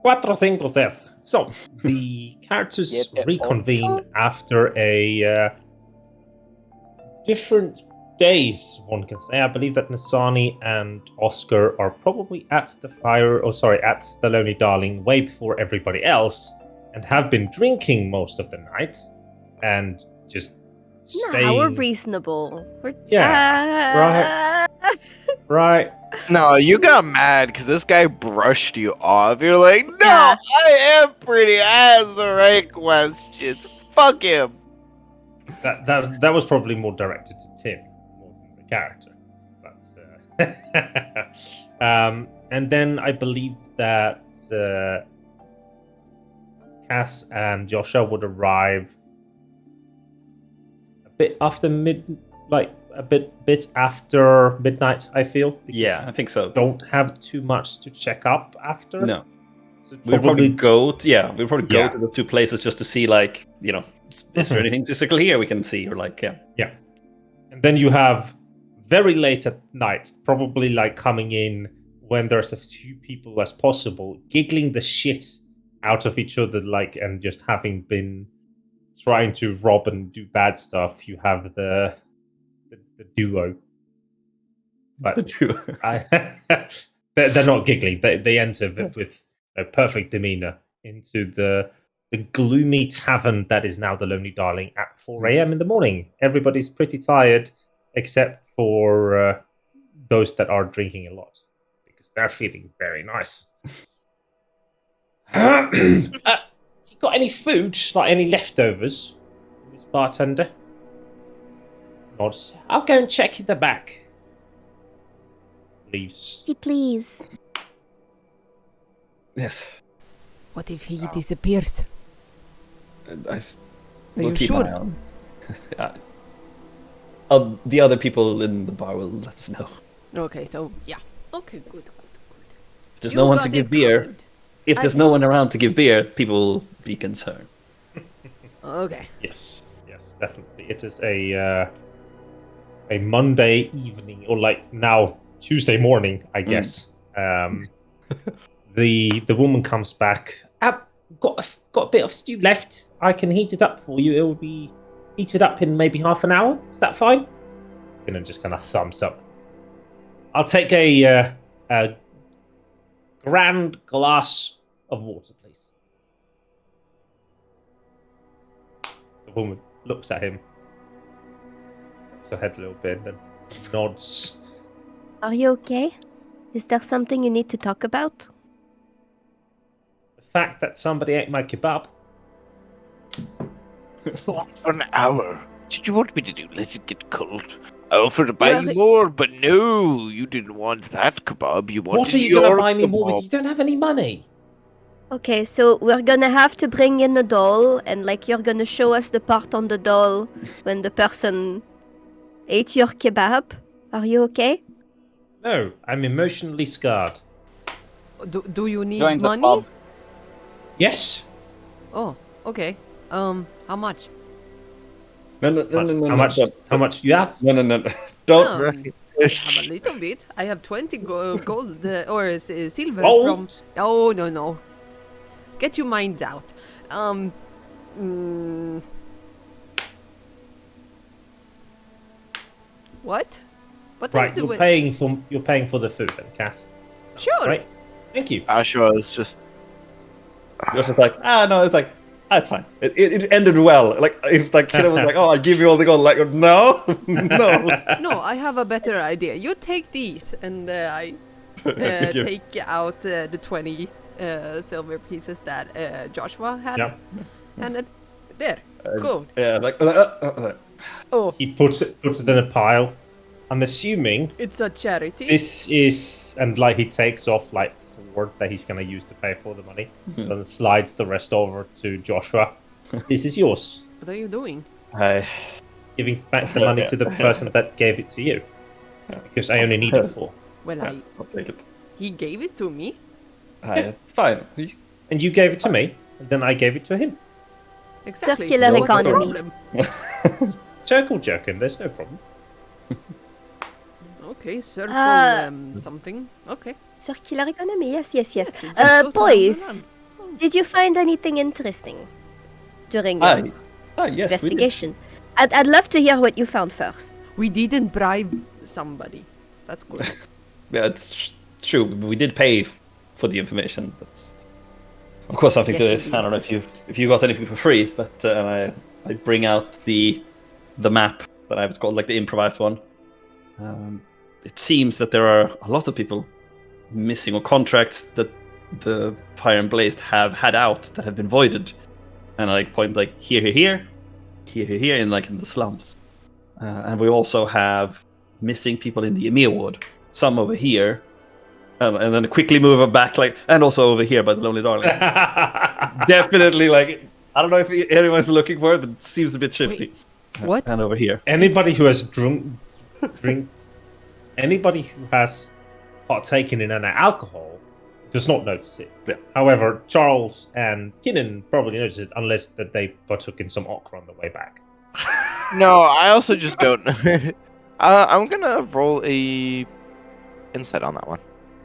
Cuatro cinco ses. So, the characters Siete, reconvene ocho. after a different days, one can say. I believe that Nasani and Oscar are probably at the at the Lonely Darling way before everybody else, and have been drinking most of the night, and just staying. Nah, we're reasonable. We're Right. No, you got mad because this guy brushed you off. You're like, no, Yeah. I am pretty. I asked the right questions. Fuck him. That was probably more directed to Tim more than the character. But and then I believe that Cass and Joshua would arrive a bit after a bit after midnight, I feel. Because Yeah, I think so. don't have too much to check up after. No. So We'll probably go to Yeah. the two places just to see, like, you know, is there anything physical here we can see, or like, Yeah. And then you have very late at night, probably like coming in when there's as few people as possible, giggling the shit out of each other, like, and just having been trying to rob and do bad stuff. You have the duo. But the two. they're not giggling. They enter with a perfect demeanor into the gloomy tavern that is now the Lonely Darling at 4 a.m. in the morning. Everybody's pretty tired, except for those that are drinking a lot, because they're feeling very nice. You got any food, like any leftovers, Miss Bartender? Nods. I'll go and check in the back. Leaves. Please. Yes. What if he disappears? Are you sure? The other people in the bar will let us know. Okay, so yeah. Okay, good. If there's no one to give beer, covered. if there's no one around to give beer, people will be concerned. Okay. Yes, definitely. It is a Monday evening, or like now Tuesday morning, I guess. The woman comes back. Got a bit of stew left. I can heat it up for you. It will be heated up in maybe half an hour. Is that fine? And then just kind of thumbs up. I'll take a grand glass of water, please. The woman looks at him, looks her head a little bit, then nods. Are you okay? Is there something you need to talk about? The fact that somebody ate my kebab. For an hour. Did you want me to do? Let it get cold. I offered to buy you more, but no, you didn't want that kebab. You wanted What are you your going to buy me kebab. more with? You don't have any money. Okay, so we're gonna have to bring in the doll, and like you're gonna show us the part on the doll when the person ate your kebab. Are you okay? No, I'm emotionally scarred. Do you need Join the money? club. Yes. Oh, okay. How much? No. How much do you have? No. Don't. I have a little bit. I have 20 gold or silver Gold? from. Oh no. Get your mind out. What? What Right, is you're paying for the food then, Cass. Sure. Right. Thank you. Ashwa is just. Just like, no, it's like, it's fine. It ended well. Like, if like Kiddo was like, I give you all the gold, like, no. No, I have a better idea. You take these, and I take out the 20 silver pieces that Joshua had. Yep. And then, there, cool. Yeah, like, Oh, He puts it in a pile. I'm assuming it's a charity. this is, and like he takes off like 4 that he's gonna use to pay for the money, and then slides the rest over to Joshua. This is yours. What are you doing? Giving back the money to the person that gave it to you, because I only needed 4. Well, I'll take it. he gave it to me. It's fine. And you gave it to me, and then I gave it to him. Exactly. Circular What's the economy. problem? Circle jerking, there's no problem. Okay, circle something. Okay. Circular economy, yes. Just goes down the Boys, line. did you find anything interesting during your Yes, we did. investigation? I'd love to hear what you found first. We didn't bribe somebody. That's good. Yeah, it's true. We did pay for the information. That's, of course, something Yes, to. you I don't know if you got anything for free, but I bring out the map that I've called like the improvised one. It seems that there are a lot of people missing, or contracts that the Fire and Blazed have had out that have been voided, and I like point like here, in like in the slums, and we also have missing people in the Emir ward, some over here, and then quickly move it back like, and also over here by the Lonely Darling. Definitely, like I don't know if anyone's looking for it, but it seems a bit shifty. What? And over here, Anybody who has anybody who has partaken in an alcohol does not notice it. Yeah. However, Charles and Kinnan probably notice it unless that they partook in some ochre on the way back. No, I also just don't know. I'm gonna roll a insight on that one.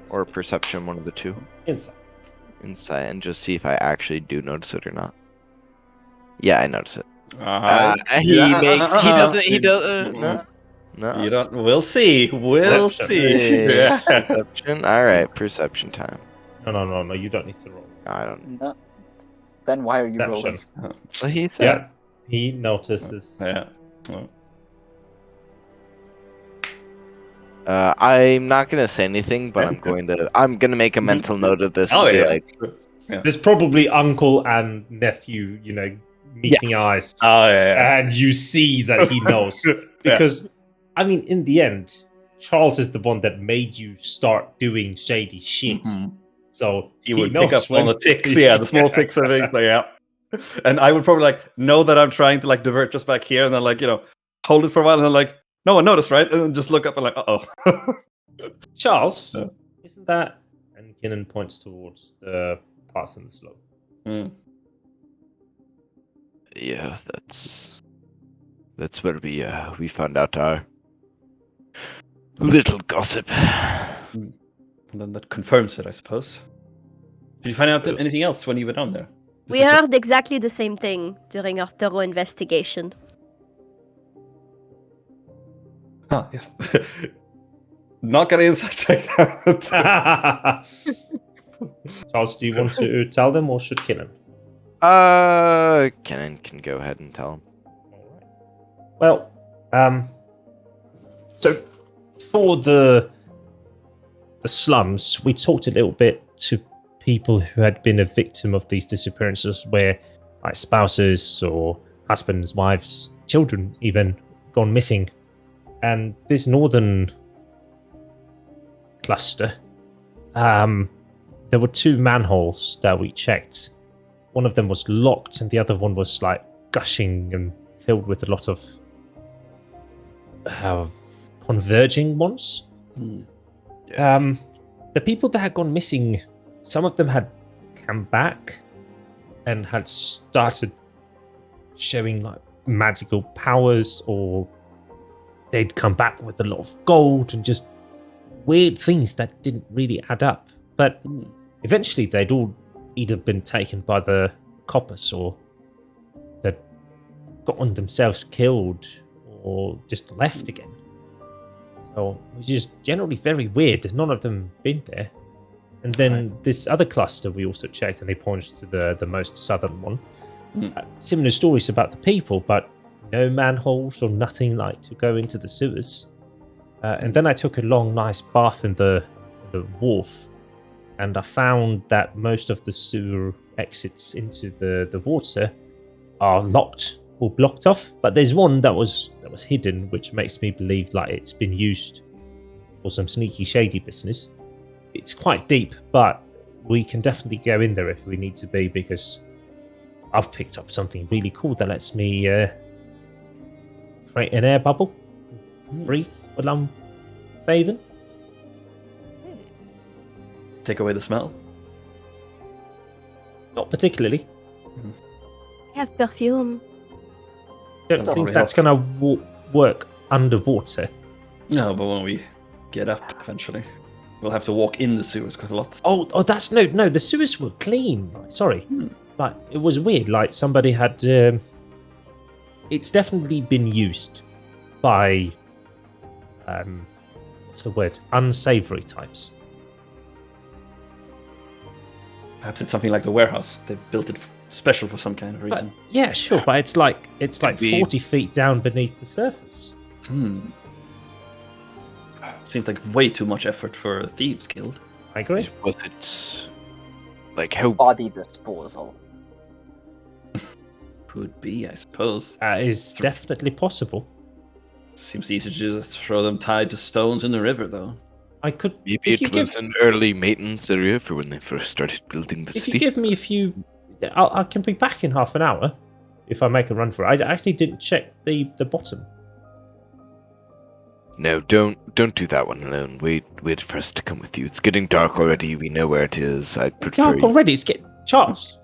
Or perception, one of the two. Insight. Insight, and just see if I actually do notice it or not. Yeah, I notice it. He does. No. You don't. We'll see. We'll Perception. see. Yeah. Perception. All right, perception time. No. You don't need to roll. I don't. No. Then why are you Perception. rolling? Well, he said. Yeah. He notices. Yeah. I'm not gonna say anything, but I'm gonna make a mental note of this. Oh and be yeah. like, There's probably uncle and nephew, meeting eyes. Oh yeah. And you see that he knows. Because, I mean, in the end, Charles is the one that made you start doing shady shit. Mhm. So He would knows pick up when on the ticks, the small ticks of things. Like, yeah. And I would probably know that I'm trying to divert just back here, and then hold it for a while, and then no one noticed, right? And then just look up and uh-oh. Charles, Yeah. isn't that? And Kinnan points towards the parts in the slope. Mm. Yeah, that's where we found out our little gossip. And then that confirms it, I suppose. Did you find out anything else when you were down there? We heard exactly the same thing during our thorough investigation. Ah, yes. Not gonna insight check that. Charles, do you want to tell them, or should Kinnan? Kenan can go ahead and tell him. Well, so for the slums, we talked a little bit to people who had been a victim of these disappearances, where spouses or husbands, wives, children even gone missing. And this northern cluster, there were 2 manholes that we checked. One of them was locked, and the other one was gushing and filled with a lot of converging ones. Yeah. The people that had gone missing, some of them had come back and had started showing magical powers, or they'd come back with a lot of gold and just weird things that didn't really add up. But eventually they'd all either been taken by the coppers, or they'd gotten themselves killed, or just left again. So, which is generally very weird. None of them been there. And then this other cluster we also checked, and they pointed to the most southern one. Similar stories about the people, but no manholes or nothing to go into the sewers. And then I took a long, nice bath in the wharf, and I found that most of the sewer exits into the water are locked or blocked off. But there's one that was hidden, which makes me believe it's been used for some sneaky, shady business. It's quite deep, but we can definitely go in there if we need to be, because I've picked up something really cool that lets me create an air bubble, breathe while I'm bathing. Take away the smell? Not particularly. Have perfume. Don't think that's going to work underwater. No, but when we get up eventually. We'll have to walk in the sewers quite a lot. Oh, that's no. The sewers were clean. Sorry, like it was weird. Like somebody had. It's definitely been used by. What's the word? Unsavory types. Perhaps it's something like the warehouse. They've built it special for some kind of reason. But, yeah, sure, but it's like 40 feet down beneath the surface. Seems like way too much effort for a thieves guild. I agree. Was it like how? Body disposal. Could be, I suppose. That is definitely possible. Seems easy to just throw them tied to stones in the river, though. I could. Maybe it was an early maintenance area for when they first started building the If city. you give me a few, I can be back in half an hour. If I make a run for it, I actually didn't check the bottom. No, don't do that one alone. Wait for us to come with you. It's getting dark already. We know where it is. I'd prefer. Dark already. It's getting Charles.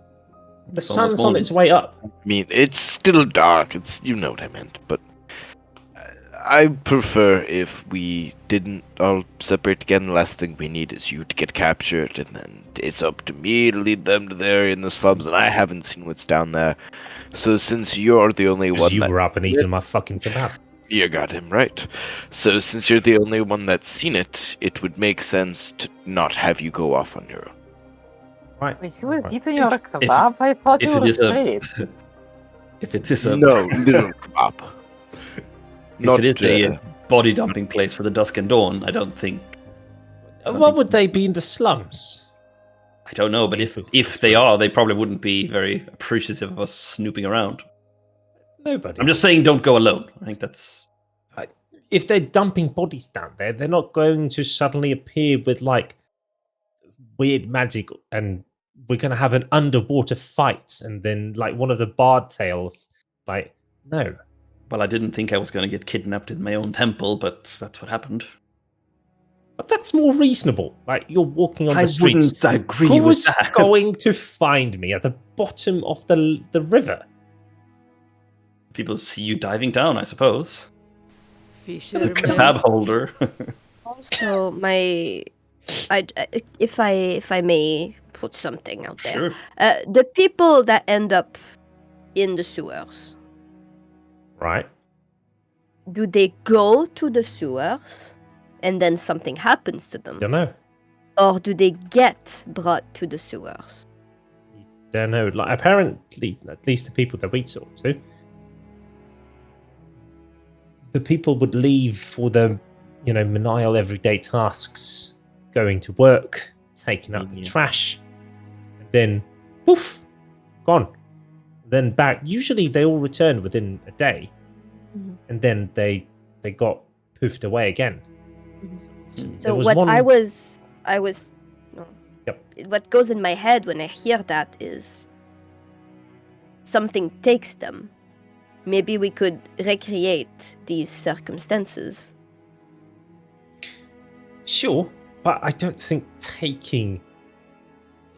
The It's almost sun's on morning. its way up. I mean, it's still dark. It's what I meant, but I prefer if we didn't all separate again. The last thing we need is you to get captured, and then it's up to me to lead them to there in the slums, and I haven't seen what's down there. So since you're the only one You that were up and eating my fucking kebab. you got him right. So since you're the only one that's seen it, it would make sense to not have you go off on your own. Right. Wait, who was Right. eating your kebab? I thought if you it were is a- asleep. If it is a No, little kebab. if it is a body dumping place for the dusk and dawn, I don't think. What would they be in the slums? I don't know, but if they are, they probably wouldn't be very appreciative of us snooping around. Nobody. I'm just saying, don't go alone. I think that's. If they're dumping bodies down there, they're not going to suddenly appear with like weird magic, and we're going to have an underwater fight, and then like one of the bard tales. Like, no. Well, I didn't think I was going to get kidnapped in my own temple, but that's what happened. But that's more reasonable. Like, you're walking on I the streets. wouldn't agree with Who's that. going to find me at the bottom of the river? People see you diving down, I suppose. The Fisherman. kebab holder. Also, if I may put something out there, Sure. the people that end up in the sewers, Right. do they go to the sewers and then something happens to them, Don't know. or do they get brought to the sewers? Don't know. Like, apparently, at least the people that we talked to, the people would leave for the, menial everyday tasks, going to work, taking out the trash, and then poof, gone. Then back. Usually, they all return within a day, and then they got poofed away again. There So was what one- I was, no. Yep. What goes in my head when I hear that is something takes them. Maybe we could recreate these circumstances. Sure, but I don't think taking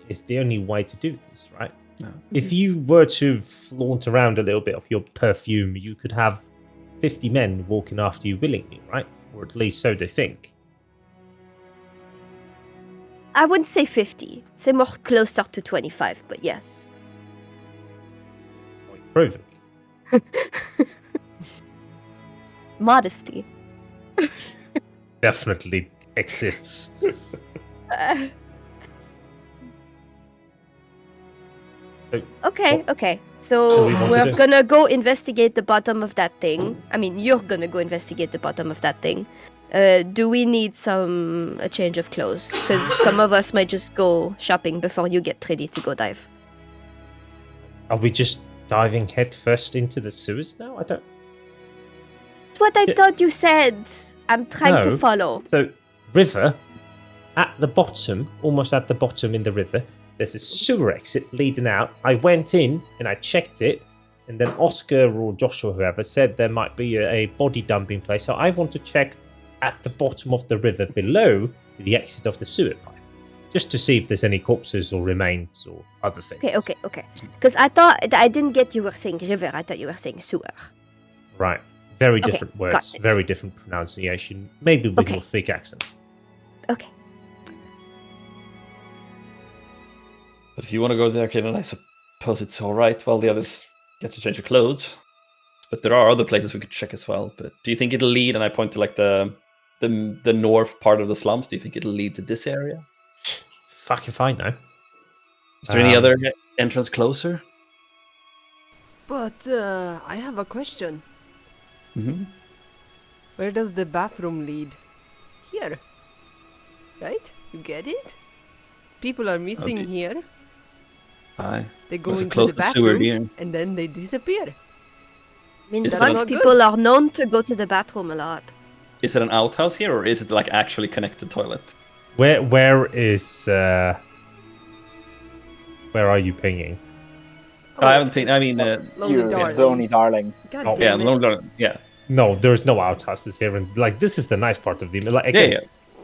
is the only way to do this, right? No. If you were to flaunt around a little bit of your perfume, you could have 50 men walking after you willingly, right? Or at least so they think. I wouldn't say 50. Say more closer to 25, but yes. Point proven. Modesty. Definitely exists. So, Okay. So So we want to we're do- gonna go investigate the bottom of that thing. I mean, you're gonna go investigate the bottom of that thing. Do we need a change of clothes? Because some of us might just go shopping before you get ready to go dive. are we just diving headfirst into the sewers now? I don't. That's what I Yeah. thought you said. I'm trying to No. follow. So, river, at the bottom, almost at the bottom in the river, there's a sewer exit leading out. I went in and I checked it, and then Oscar or Joshua, whoever, said there might be a body dumping place. So I want to check at the bottom of the river below the exit of the sewer pipe, just to see if there's any corpses or remains or other things. Okay. Because I thought I didn't get you were saying river. I thought you were saying sewer. Right. Very Okay, different got words, it. very different pronunciation, maybe with Okay. more thick accents. Okay. But if you want to go there, Kaden, I suppose it's all right while the others get to change their clothes. But there are other places we could check as well. But do you think it'll lead? And I point to like the north part of the slums. Do you think it'll lead to this area? Fuck if I know. Is there any other entrance closer? But I have a question. Mm-hmm. Where does the bathroom lead? Here. Right? You get it? People are missing Okay. here. Aye. They go Was it into close the to sewer bathroom here? and then they disappear. I mean, Is the that not people good? are known to go to the bathroom a lot. Is it an outhouse here, or is it like actually connected toilet? Where is where are you pinging? I haven't been. I mean, Lonely You, darling. Lonely Darling. God Oh, yeah, damn it. yeah, No, there's no outhouses here, and like this is the nice part of the like yeah, again, yeah.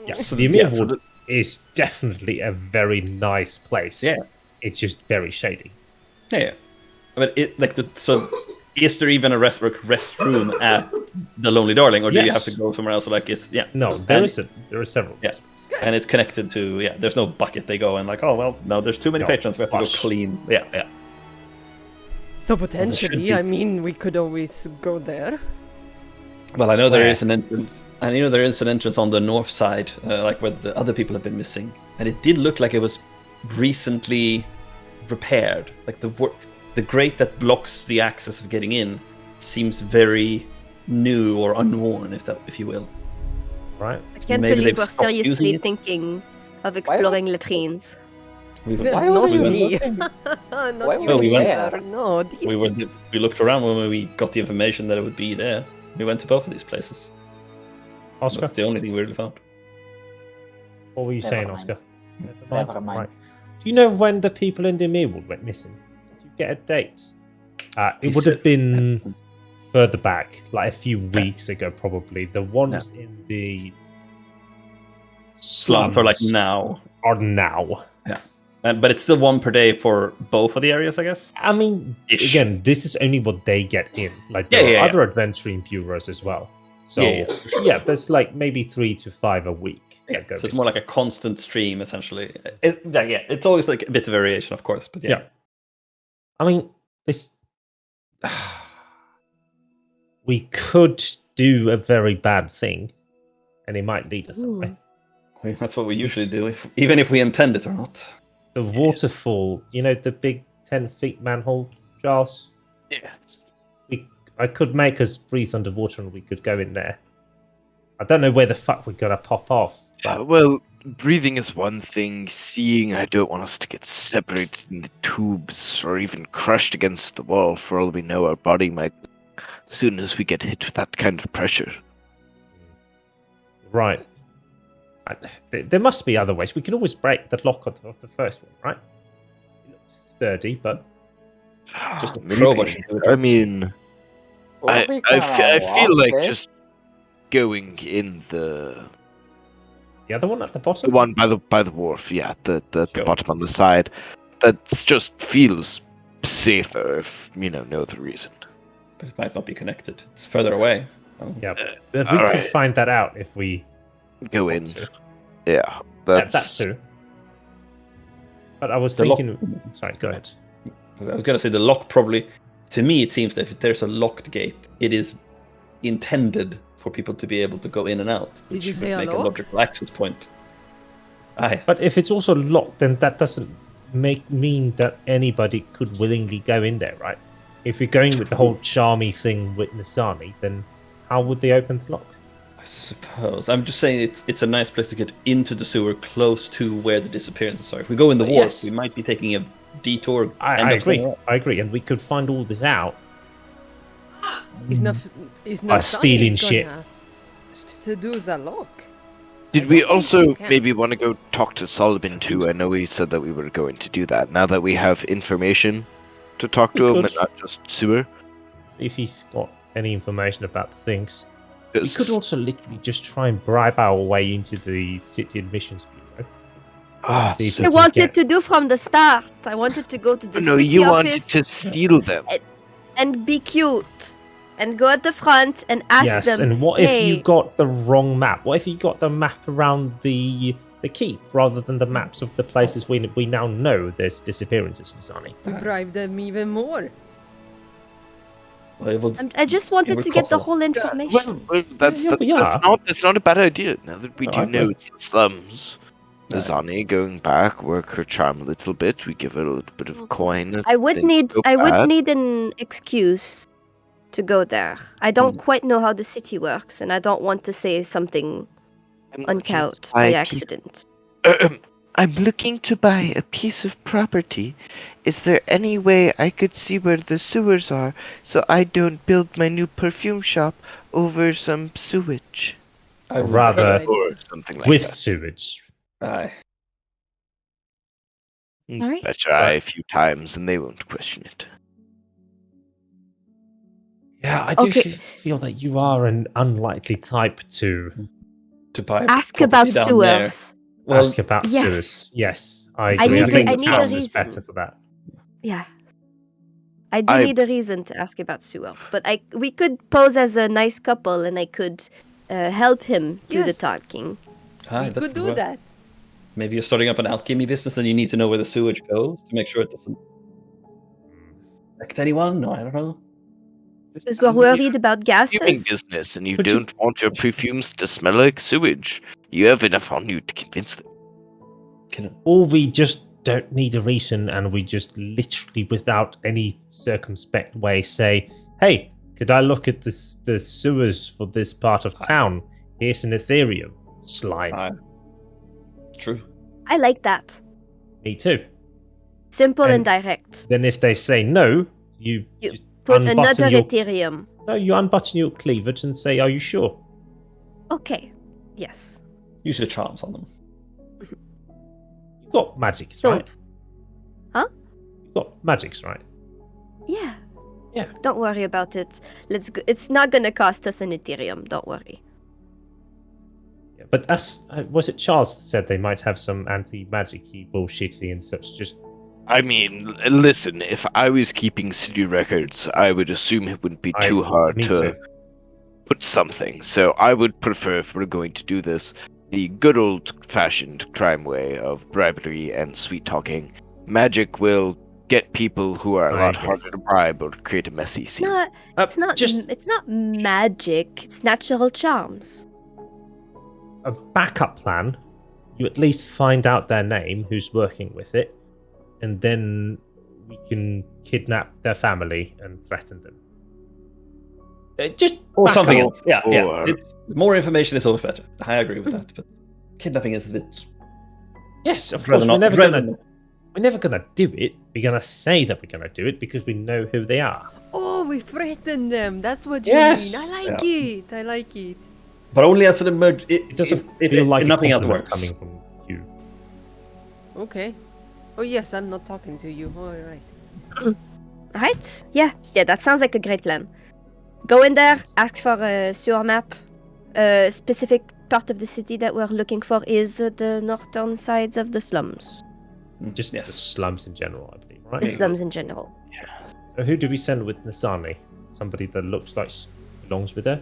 yeah. So the the- yeah, Emir so Wood the- is definitely a very nice place. Yeah. It's just very shady. Yeah. But it like so. Is there even a restroom at the Lonely Darling, or do you have Yes. to go somewhere else? Like it's No, there And- are several. Yeah. And it's connected to There's no bucket they go and like, oh well, no, there's too many No, patrons. We have to flush. go clean. Yeah. So should potentially, be I s- mean, we could always go there. Well, I know there Where? is an entrance. I know there is an entrance on the north side, like where the other people have been missing, and it did look like it was recently repaired. Like the grate that blocks the access of getting in seems very new or unworn, if you will. Right? I can't Maybe believe they've we're stopped using seriously it. thinking of exploring latrines. We've, Why would not you me. looking? Not Why you would we went there. there? No, these we looked around when we got the information that it would be there. We went to both of these places. Oscar, That's the only thing we really found. what were you Never saying, mind. Oscar? Never mind. Right. Do you know when the people in the Emir Wood went missing? Did you get a date? He It would have said- been further back, like a few weeks ago, probably. The ones in the Slums are like slums now. are now. But it's still one per day for both of the areas, I guess. I mean, Ish. again, this is only what they get in. Like, there Yeah, are yeah, other adventuring bureaus as well. So, Yeah, yeah, there's like maybe 3 to 5 a week. Yeah, that go so it's more like a constant stream, essentially. It's always like a bit of variation, of course, but Yeah. I mean, this. We could do a very bad thing, and it might lead us somewhere. Ooh. I mean, that's what we usually do, even if we intend it or not. The waterfall, you know, the big 10 feet manhole, Charles? Yes. I could make us breathe underwater and we could go in there. I don't know where the fuck we're gonna pop off. But Well, breathing is one thing. Seeing, I don't want us to get separated in the tubes or even crushed against the wall. For all we know, our body might, as soon as we get hit with that kind of pressure. right. There must be other ways. We can always break the lock of the first one, right? It looks sturdy, but Just a Maybe. crowbar should do it. I mean, I feel like just. just going in the the other one at the bottom. one by the wharf, yeah, the Sure. bottom on the side. That's just feels safer if no other reason. But it might not be connected. It's further away. Yeah, but we could alright. find that out if we Go want in, to. yeah. That too. But I was The lock- thinking. Sorry, go ahead. I was going to say the lock probably, to me, it seems that if there's a locked gate, it is intended for people to be able to go in and out. Did which you would say a make a lock? logical access point. Aye. But if it's also locked, then that doesn't mean that anybody could willingly go in there, right? If you're going with the whole charmy thing with Nisani, then how would they open the lock? I suppose. I'm just saying it's a nice place to get into the sewer close to where the disappearances are. If we go in the wharf, Yes. we might be taking a detour. I end up agree. somewhere else. I agree, and we could find all this out. Is not By stealing shit. Seduce a lock. Did we don't think also you can. maybe want to go talk to Solomon too? I know we said that we were going to do that. Now that we have information to talk We to him could. and not just sewer. See if he's got any information about the things. We 'Cause- could also literally just try and bribe our way into the city admissions bureau. Ah, See if so- we I can wanted get- to do from the start. I wanted to go to the no, city you office wanted to steal them. and be cute. and go at the front and ask them. And what hey, if you got the wrong map? What if you got the map around the keep rather than the maps of the places we now know there's disappearances, Nizani? We bribe them even more. Well, I just wanted to get the whole information. Well, that's not a bad idea. Now that we do know it's the slums, Nizani going back, work her charm a little bit. We give her a little bit of coin. I would need an excuse to go there. I don't quite know how the city works, and I don't want to say something uncouth by accident. I'm looking to buy a piece of property. Is there any way I could see where the sewers are so I don't build my new perfume shop over some sewage? Or rather, something like with that. sewage. Aye. Alright. I try a few times and they won't question it. Yeah, I do feel that you are an unlikely type to buy. Ask about sewers. Well, ask about sewers. Yes, I agree. agree. I think need Cass a is reason. better for that. Yeah. I need a reason to ask about sewers, but we could pose as a nice couple, and I could help him do the talking. We could do that. Maybe you're starting up an alchemy business, and you need to know where the sewage goes to make sure it doesn't affect anyone. No, I don't know. Because we're worried about gases. Business, and you don't want your perfumes to smell like sewage. You have enough on you to convince them. Or we just don't need a reason, and we just literally, without any circumspect way, say, "Hey, could I look at the sewers for this part of town? Here's an Ethereum slide." True. I like that. Me too. Simple and direct. Then if they say no, you just put another your, Ethereum. No, you unbutton your cleavage and say, "Are you sure?" Okay. Yes. Use your charms on them. You got magics, right? Huh? You got magics, right? Yeah. Yeah. Don't worry about it. Let's go. It's not gonna cost us an Ethereum. Don't worry. Yeah, but was it Charles that said they might have some anti-magic-y bullshitty and such? Just. I mean, listen, if I was keeping city records, I would assume it wouldn't be too hard to put something. So I would prefer, if we're going to do this, the good old-fashioned crime way of bribery and sweet-talking. Magic will get people who are a lot harder to bribe or create a messy scene. It's not magic. It's natural charms. A backup plan. You at least find out their name, who's working with it, and then we can kidnap their family and threaten them. Or something else. Yeah. It's, more information is always better. I agree with that. But kidnapping is a bit. Yes, of course. We're never gonna do it. We're gonna say that we're gonna do it because we know who they are. Oh, we threaten them. That's what you mean. I like it. But only as an emergency. It doesn't feel like nothing else works. Coming from you. Okay. Oh yes, I'm not talking to you. All right. Right? Yeah. That sounds like a great plan. Go in there, ask for a sewer map. Specific part of the city that we're looking for is the northern sides of the slums. Just the slums in general, I believe, right? The slums in general. Yeah. So who do we send with Nizani? Somebody that looks like belongs with her?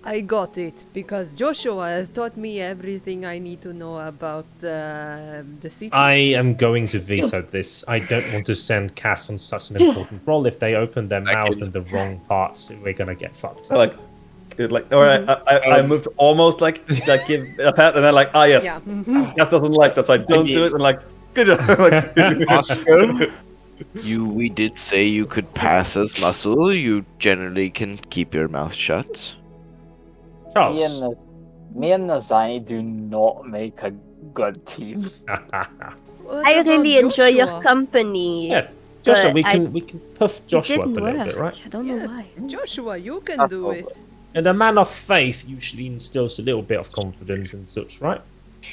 I got it, because Joshua has taught me everything I need to know about the city. I am going to veto this. I don't want to send Cass on such an important role. If they open their mouth in the wrong parts, we're gonna get fucked. All right, I moved almost like give a pat, and then yes. Yeah. Cass doesn't like that, so I don't do it. And good job. Oscar, we did say you could pass as muscle. You generally can keep your mouth shut. Charles. Me and Nizani do not make a good team. I really enjoy your company. Yeah, Joshua, we can puff Joshua up a little bit, right? I don't know why. Joshua, you can do it. And a man of faith usually instills a little bit of confidence and such, right?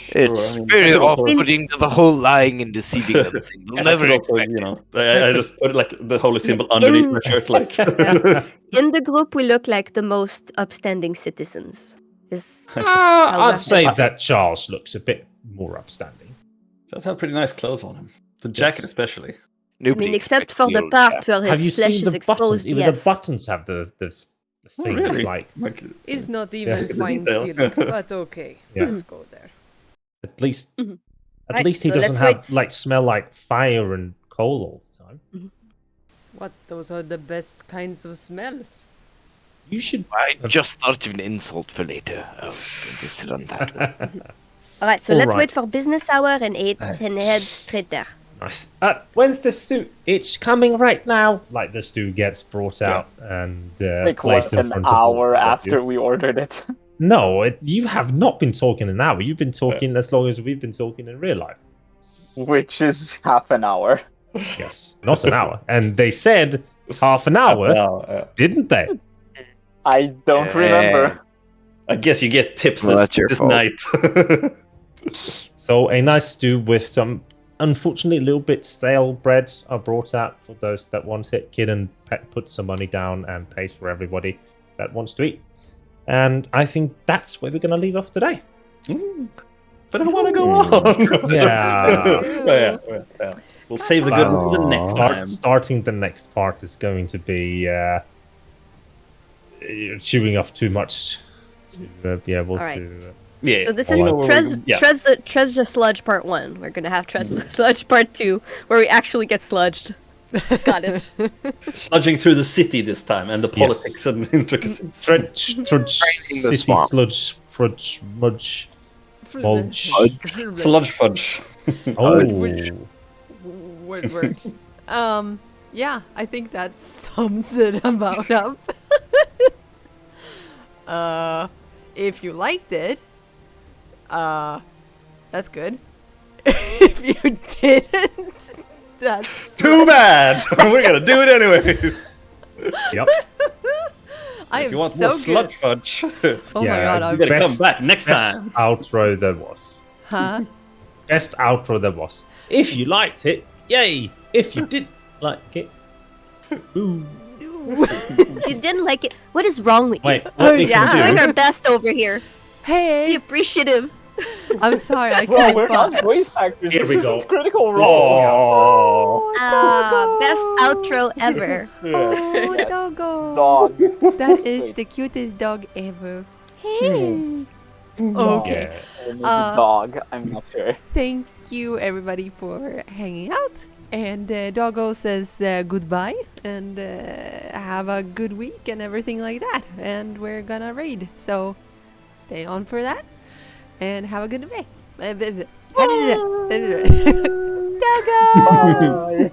It's very off-putting to the whole lying and deceiving them thing. They'll never expect I just put the holy symbol underneath my shirt, In the group, we look like the most upstanding citizens. I'd say that Charles looks a bit more upstanding. Does have pretty nice clothes on him. The jacket especially. Nobody except for the expects part chef. where Have you his flesh seen is the exposed, buttons? Even yes. the buttons have the Oh, things really? like It's not even the fine detail. silk, but okay. Yeah. Let's go there. at least Mhm. at Right, least he so doesn't let's have wait. like smell like fire and coal all the time. What? Those are the best kinds of smells. You should. I just thought of an insult for later. I was going to sit on that one. Alright, so All let's right. wait for business hour and head straight there. Nice. When's the stew? It's coming right now. Like the stew gets brought out and Like placed what, in an front hour of after you. we ordered it. No, you have not been talking an hour. You've been talking as long as we've been talking in real life. Which is half an hour. Yes, not an hour. And they said half an hour, didn't they? I don't remember. I guess you get tips Well, that's your this fault. night. So a nice stew with some, unfortunately, a little bit stale bread are brought out for those that want it. Kid and Pet put some money down and pays for everybody that wants to eat. And I think that's where we're going to leave off today. But I want to go on. Yeah. Yeah. We'll save the good one for the next time. Starting the next part is going to be chewing off too much to be able Alright. to. Yeah. So this Oh, is I know Tredge the Sludge part 1. We're gonna have Tredge the Sludge part 2, where we actually get sludged. Got it. Sludging through the city this time and the politics and intricacies. Tredge, city, swamp. sludge, fudge, mudge, mulch. Sludge fudge. Oh, Word. Yeah, I think that sums it about up. If you liked it, that's good. If you didn't, that's Too bad. We're gonna do it anyways. yep. I If am you want so more good. sludge fudge, Oh my Yeah, god, you I'm gotta come Best- back next Best time. outro there was. huh? Best outro there was. If you liked it, yay! If you didn't like it, boo. You didn't like it. What is wrong with Wait, you? what we yeah. can Doing do? our best over here. Be Hey, appreciative. I'm sorry, I Well, can't we're find. not voice actors. Here This we isn't go. Critical Role. Oh. Best outro ever. Oh, Yes. doggo. Dog. That is Wait. the cutest dog ever. Hmm. Okay. Yeah. Or maybe dog. I'm not sure. Thank you, everybody, for hanging out. And Doggo says goodbye and have a good week and everything like that. And we're gonna raid, so stay on for that. And have a good day. Doggo! Bye.